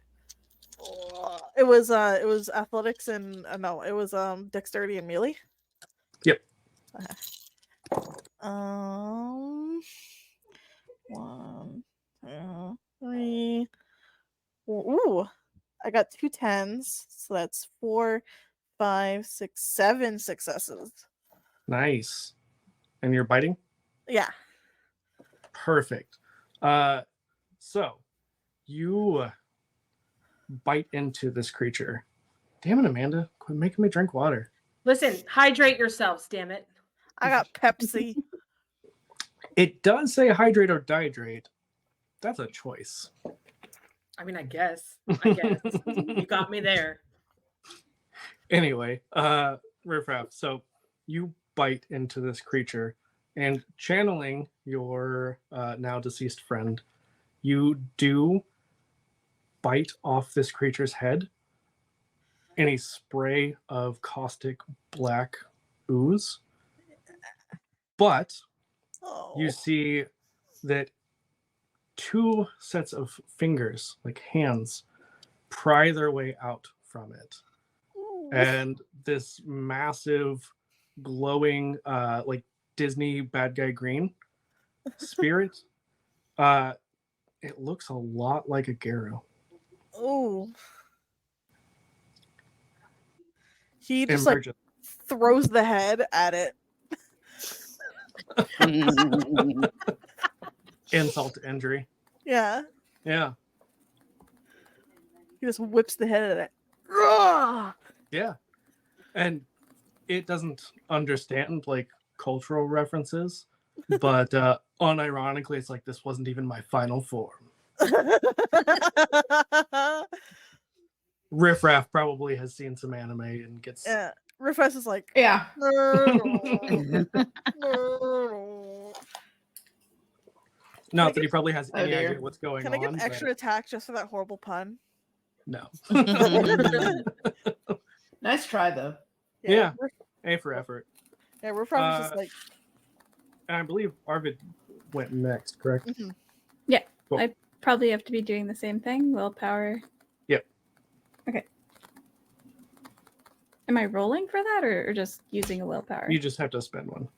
It was athletics and no, it was dexterity and melee. Yep. Okay. 1, 2, 3. Ooh, I got 2 10s, so that's 4, 5, 6, 7 successes. Nice. And you're biting? Yeah. Perfect. So you bite into this creature. Damn it, Amanda. Quit making me drink water. Listen, hydrate yourselves, damn it. I got Pepsi. It does say hydrate or dihydrate. That's a choice. I mean, I guess. You got me there. Anyway, Riffraff, so you bite into this creature and channeling your now deceased friend, you do bite off this creature's head in a spray of caustic black ooze. But you see that 2 sets of fingers, like hands, pry their way out from it. And this massive, glowing, like Disney bad guy green spirit, it looks a lot like a Garou. Oh. He just like Emergent. throws the head at it. Insult to injury. Yeah. Yeah. He just whips the head at it. Rawr! Yeah. And it doesn't understand like cultural references, but unironically, it's like, this wasn't even my final form. Riffraff probably has seen some anime and gets. Yeah. Riffraff is like, Yeah. Not that he probably has any dear. idea what's going Can I on. get an extra attack just for that horrible pun? No. Nice try though. Yeah. A for effort. Yeah, Riffraff is just like. And I believe Arvid went next, correct? Mm-hmm. Yeah, Cool. I probably have to be doing the same thing. Willpower. Yep. Okay. Am I rolling for that or just using a willpower? You just have to spend one.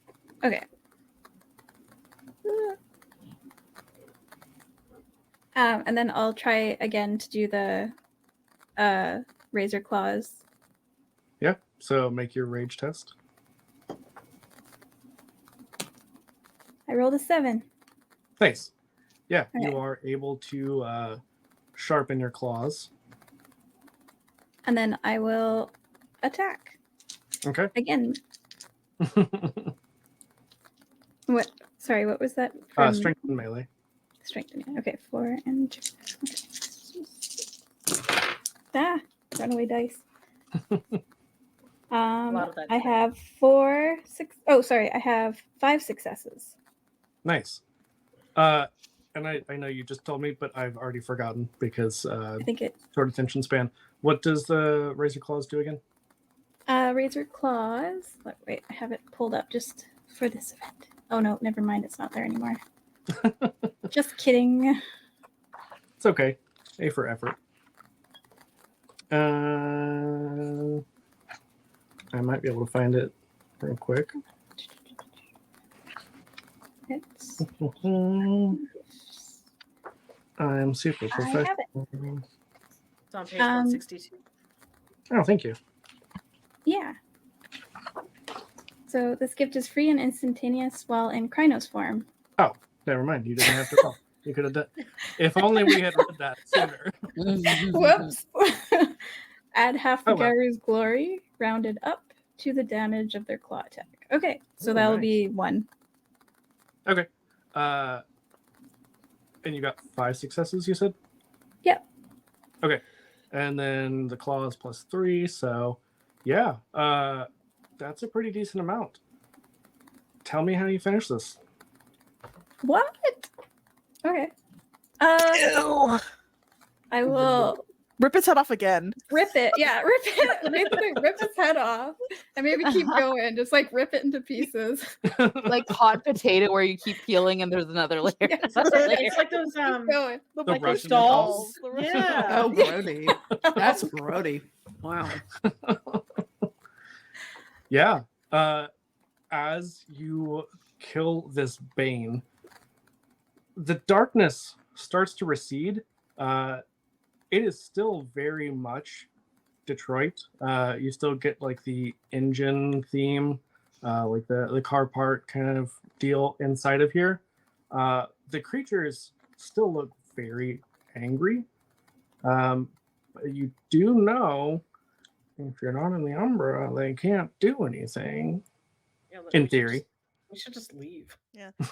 Okay. And then I'll try again to do the razor claws. Yeah. So make your rage test. I rolled a 7. Nice. Yeah, Okay. you are able to sharpen your claws. And then I will attack. Okay. Again. What? Sorry, what was that? From Strength and melee. Strength. Okay, 4 and 2. Okay. Ah, runaway dice. lot of that I today. have I have 5 successes. Nice. And I know you just told me, but I've already forgotten because I think it short attention span. What does the Razor Claws do again? Razor Claws. Wait, I have it pulled up just for this event. Oh no, never mind, it's not there anymore. Just kidding. It's okay. A for effort. I might be able to find it real quick. It's I'm super I have it. professional. It's on page 162. Oh, thank you. Yeah. So this gift is free and instantaneous while in Krynos form. Oh, never mind. You didn't have to call. You could have done. If only we had read that sooner. Whoops. Add half the Oh, well. Garou's glory, rounded up to the damage of their claw attack. Okay, so Ooh, that'll nice. be 1. Okay. And you got 5 successes, you said? Yep. Okay. And then the claws plus 3, so yeah, that's a pretty decent amount. Tell me how you finish this. What? Okay. Ew. I will Rip its head off again. rip it. Yeah, rip it. Basically, rip its head off, and maybe keep going. Just like rip it into pieces. Like hot potato where you keep peeling and there's another layer. Yeah. another layer. It's like those Keep going. The The Michael Russian dolls. dolls. The Russian Yeah. Oh, dolls. grody. That's grody. Wow. Yeah. As you kill this Bane, the darkness starts to recede. It is still very much Detroit. You still get like the engine theme, like the car part kind of deal inside of here. The creatures still look very angry. But you do know if you're not in the Umbra, they can't do anything. Yeah, look, In we should theory. just- we should just leave.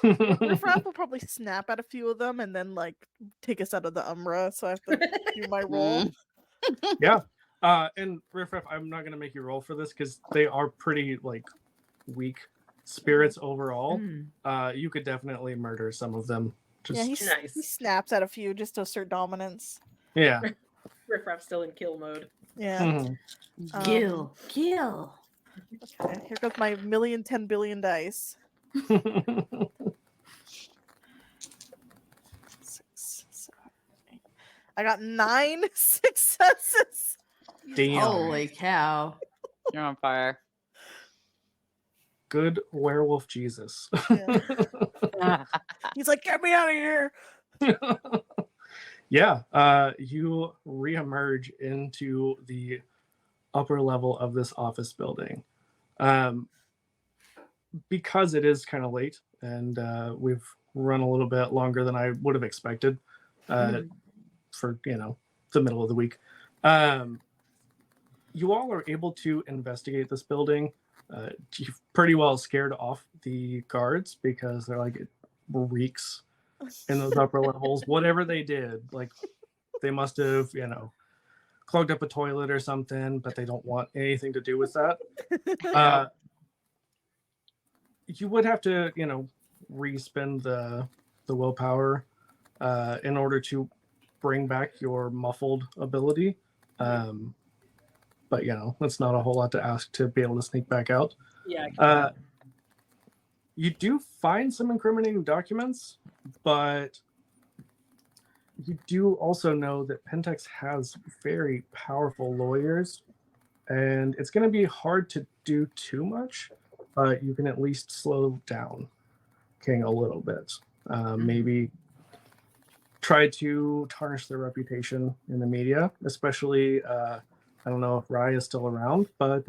Riffraff will probably snap at a few of them and then like take us out of the Umbra. So I have to do my roll. Yeah. And Riffraff, I'm not gonna make you roll for this because they are pretty like weak spirits overall. You could definitely murder some of them. Just Yeah, he Nice. snaps at a few just to assert dominance. yeah. Riffraff's still in kill mode. Yeah. Mhm. Kill. Kill. Okay, here goes my 1,000,010 billion dice. 6, 7, 8. I got 9 successes. Damn. Holy cow. You're on fire. Good werewolf Jesus. Yeah. He's like, get me out of here. Yeah. You reemerge into the upper level of this office building. Because it is kind of late and we've run a little bit longer than I would have expected for the middle of the week. You all are able to investigate this building. You've pretty well scared off the guards because they're like, it reeks in those upper levels. Whatever they did, like they must have clogged up a toilet or something, but they don't want anything to do with that. You would have to, respend the willpower in order to bring back your muffled ability. But that's not a whole lot to ask to be able to sneak back out. Yeah. You do find some incriminating documents, but you do also know that Pentex has very powerful lawyers, and it's going to be hard to do too much, but you can at least slow down King a little bit. Maybe try to tarnish their reputation in the media, especially, I don't know if Rye is still around, but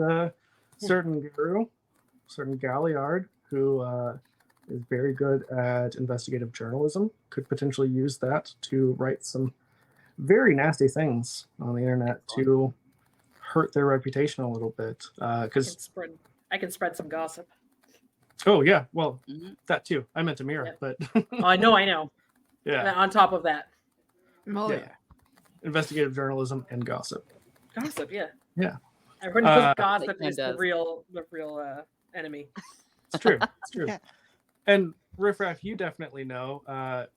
certain Garou, certain Galliard, who is very good at investigative journalism, could potentially use that to write some very nasty things on the internet to hurt their reputation a little bit. Because I can spread some gossip. oh yeah, well Mhm. that too. I meant Amira, Yeah. but Oh, I know. yeah, On top of that, Oh Yeah. yeah. investigative journalism and gossip. gossip. Yeah. Yeah. Everyone knows Like gossip Ken is the does. real enemy. It's true. It's true. Yeah. And Riffraff, you definitely know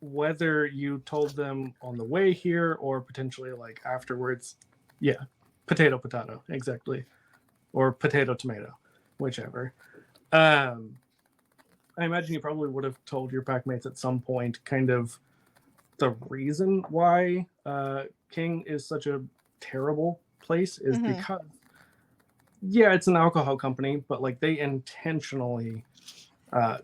whether you told them on the way here or potentially like afterwards. Yeah, potato, exactly, or potato, tomato, whichever. I imagine you probably would have told your packmates at some point, kind of the reason why King is such a terrible place is Mhm. because, yeah, it's an alcohol company, but like they intentionally are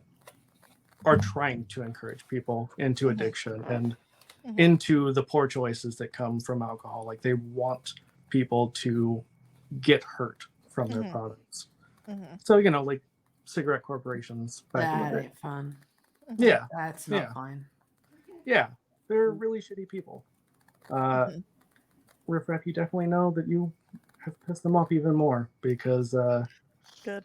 trying to encourage people into addiction and Mhm. into the poor choices that come from alcohol. Like they want people to get hurt from their Mhm. products. Mhm. So, you know, like cigarette corporations back in That the day. ain't fun. Yeah, That's not Yeah. fun. yeah. They're really shitty people. Mhm. Riffraff, you definitely know that you have pissed them off even more because Good.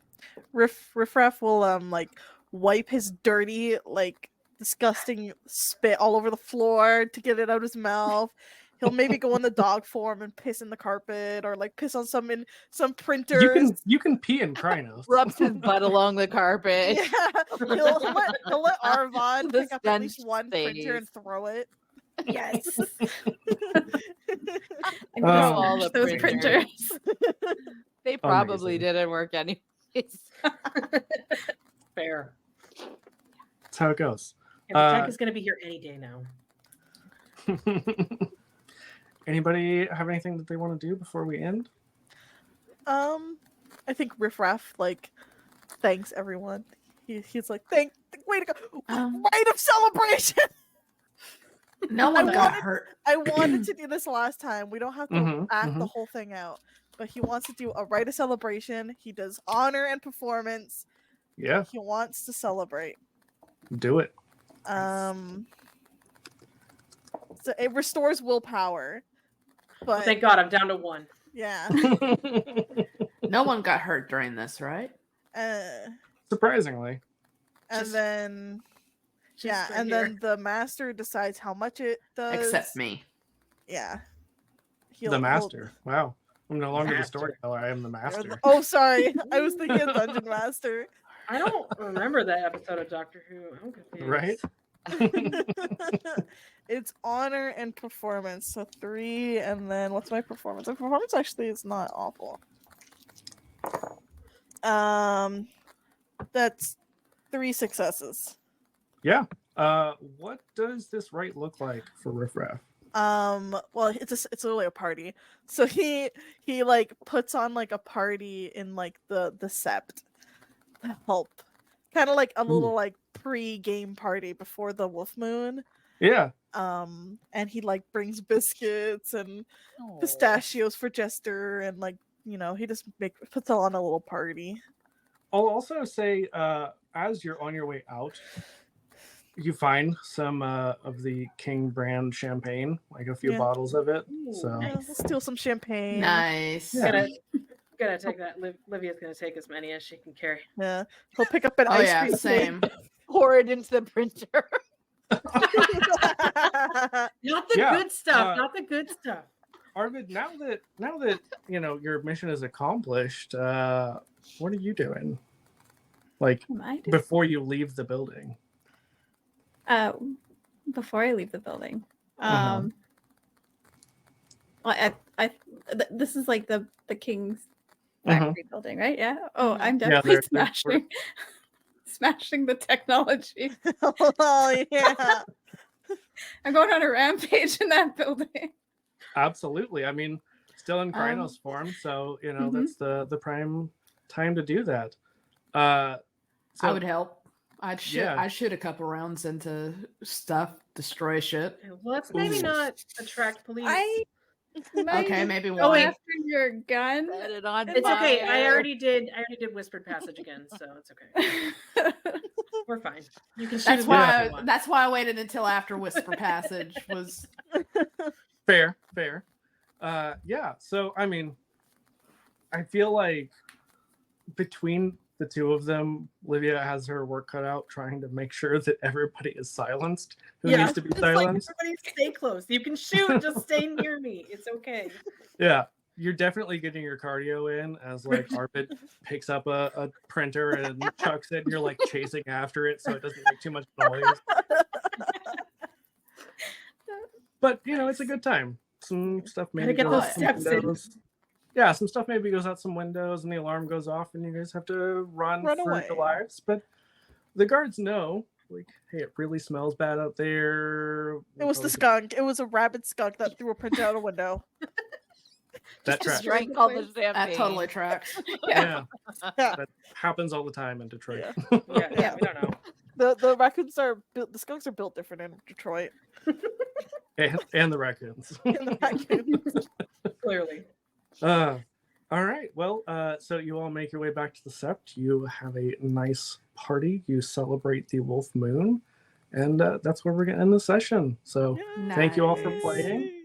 Riffraff will like wipe his dirty, like disgusting spit all over the floor to get it out of his mouth. He'll maybe go in the dog form and piss in the carpet or like piss on some printers. you can pee in Krynos. Rubs his butt along the carpet. Yeah, he'll let Arvon The pick up at least stench one printer and stays. throw it. Yes. Um, all the Those printers. printers. They probably Amazing. didn't work anyways. Fair. That's how it goes. Yeah, the tech is going to be here any day now. Anybody have anything that they want to do before we end? I think Riffraff like thanks everyone. He's like, way to go, right of celebration. No one got wanted- hurt. I wanted to do this last time. We don't have to Mhm, act the mhm. whole thing out, but he wants to do a rite of celebration. He does honor and performance. Yeah, He wants to celebrate. do it. So it restores willpower. Well, But thank God I'm down to 1. yeah, No one got hurt during this, right? Surprisingly. and Just- then Just yeah, right and here. then the master decides how much it does. Except me. Yeah. The master. Wow. I'm no longer the Master. storyteller. I am the master. Oh, sorry. I was thinking of Dungeon Master. I don't remember that episode of Doctor Who. I'm confused. Right? It's honor and performance. So 3, and then what's my performance? My performance actually is not awful. That's 3 successes. Yeah. What does this rite look like for Riffraff? Well, it's really a party. So he like puts on like a party in like the sept to help, kind of like a little like pre-game party before the wolf moon. Yeah. And he like brings biscuits and pistachios for Jester, and like, you know, he just puts on a little party. I'll also say, as you're on your way out, you find some of the King brand champagne, like a few Yeah. bottles of it. Ooh, So Yeah, we'll steal some champagne. Nice. Yeah. Gonna take that. Livia's gonna take as many as she can carry. Yeah, he'll pick up an Oh ice yeah, cream same. Pour it into the printer. Not the Yeah, good stuff. Not the good stuff. Arvid, now that you know your mission is accomplished, what are you doing? Like Am I doing- before you leave the building? Before I leave the building. Uh-huh. Well, this is like the king's Mhm. factory building, right? Yeah. Oh, I'm Yeah, definitely they're- smashing the technology. Oh yeah. I'm going on a rampage in that building. Absolutely. I mean, still in Krynos form, so you know Mhm. that's the prime time to do that. So I would help. I'd Yeah. shoot a couple rounds into stuff, destroy shit. Let's maybe Ooh. not attract police. Okay, maybe Go one. after your gun. Set it on It's okay. I fire. already did whispered passage again, so it's okay. We're fine. You can shoot That's as many as you why. want. That's why I waited until after Whisper Passage was. Fair. Yeah. So I mean, I feel like between the two of them, Livia has her work cut out trying to make sure that everybody is silenced who needs to be it's silenced. Like, everybody stay close. You can shoot, just stay near me. It's okay. Yeah, you're definitely getting your cardio in as like Arvid picks up a printer and chucks it, and you're like chasing after it so it doesn't make too much noise. But you know, it's a good time. Some stuff maybe get goes those out some steps in. windows. Yeah, some stuff maybe goes out some windows and the alarm goes off and you guys have to run for away. your lives. But the guards know, like, hey, it really smells bad out there. It was the skunk. It was a rabid skunk that threw a printer out a window. That tracks. Drank all the champagne. That totally tracks. Yeah, Yeah. that happens all the time in Detroit. Yeah, we don't know. The raccoons are built. The skunks are built different in Detroit. and the raccoons. And the raccoons. Clearly. All right. Well, so you all make your way back to the Sept. You have a nice party. You celebrate the Wolf Moon, and that's where we're gonna end the session. So thank you all for playing.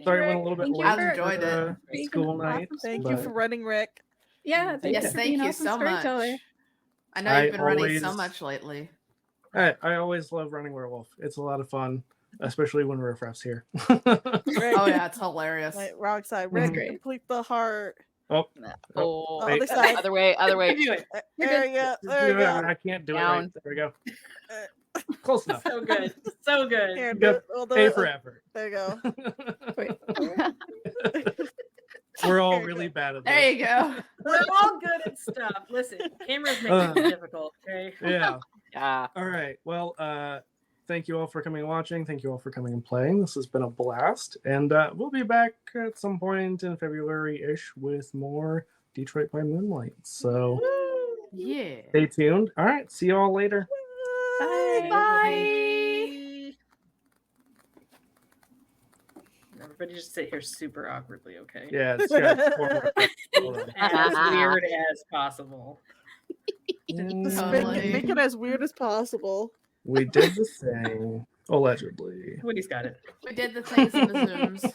Sorry, it went a little bit Thank you late. I enjoyed for, it. school Being night. Thank you for running, Rick. Yeah, thanks Yes, for thank being you awesome so much. storyteller. I know you've been running so much lately. I always love running Werewolf. It's a lot of fun, especially when Riffraff's here. Rick, Oh yeah, it's hilarious. Wait, wrong side. Rick, Great. complete the heart. Oh, Oh, wait. Other side. other way. Do it. There you go. There you go. I can't do it Down. right. There we go. Close enough. So good. So good. Here, Yep. A for effort. there you go. Wait. We're all really bad at this. There you go. We're all good at stuff. Listen, cameras make it difficult, okay? Yeah. Yeah. All right. Well, thank you all for coming and watching. Thank you all for coming and playing. This has been a blast. And we'll be back at some point in February-ish with more Detroit by Moonlight. So Yeah. stay tuned. All right. See you all later. Bye. Everybody just sit here super awkwardly, okay? Yeah. It's got 4 more. Hold on. As weird as possible. Just Totally. make it as weird as possible. We did the thing. Allegedly. Woody's got it. We did the things in the Zooms.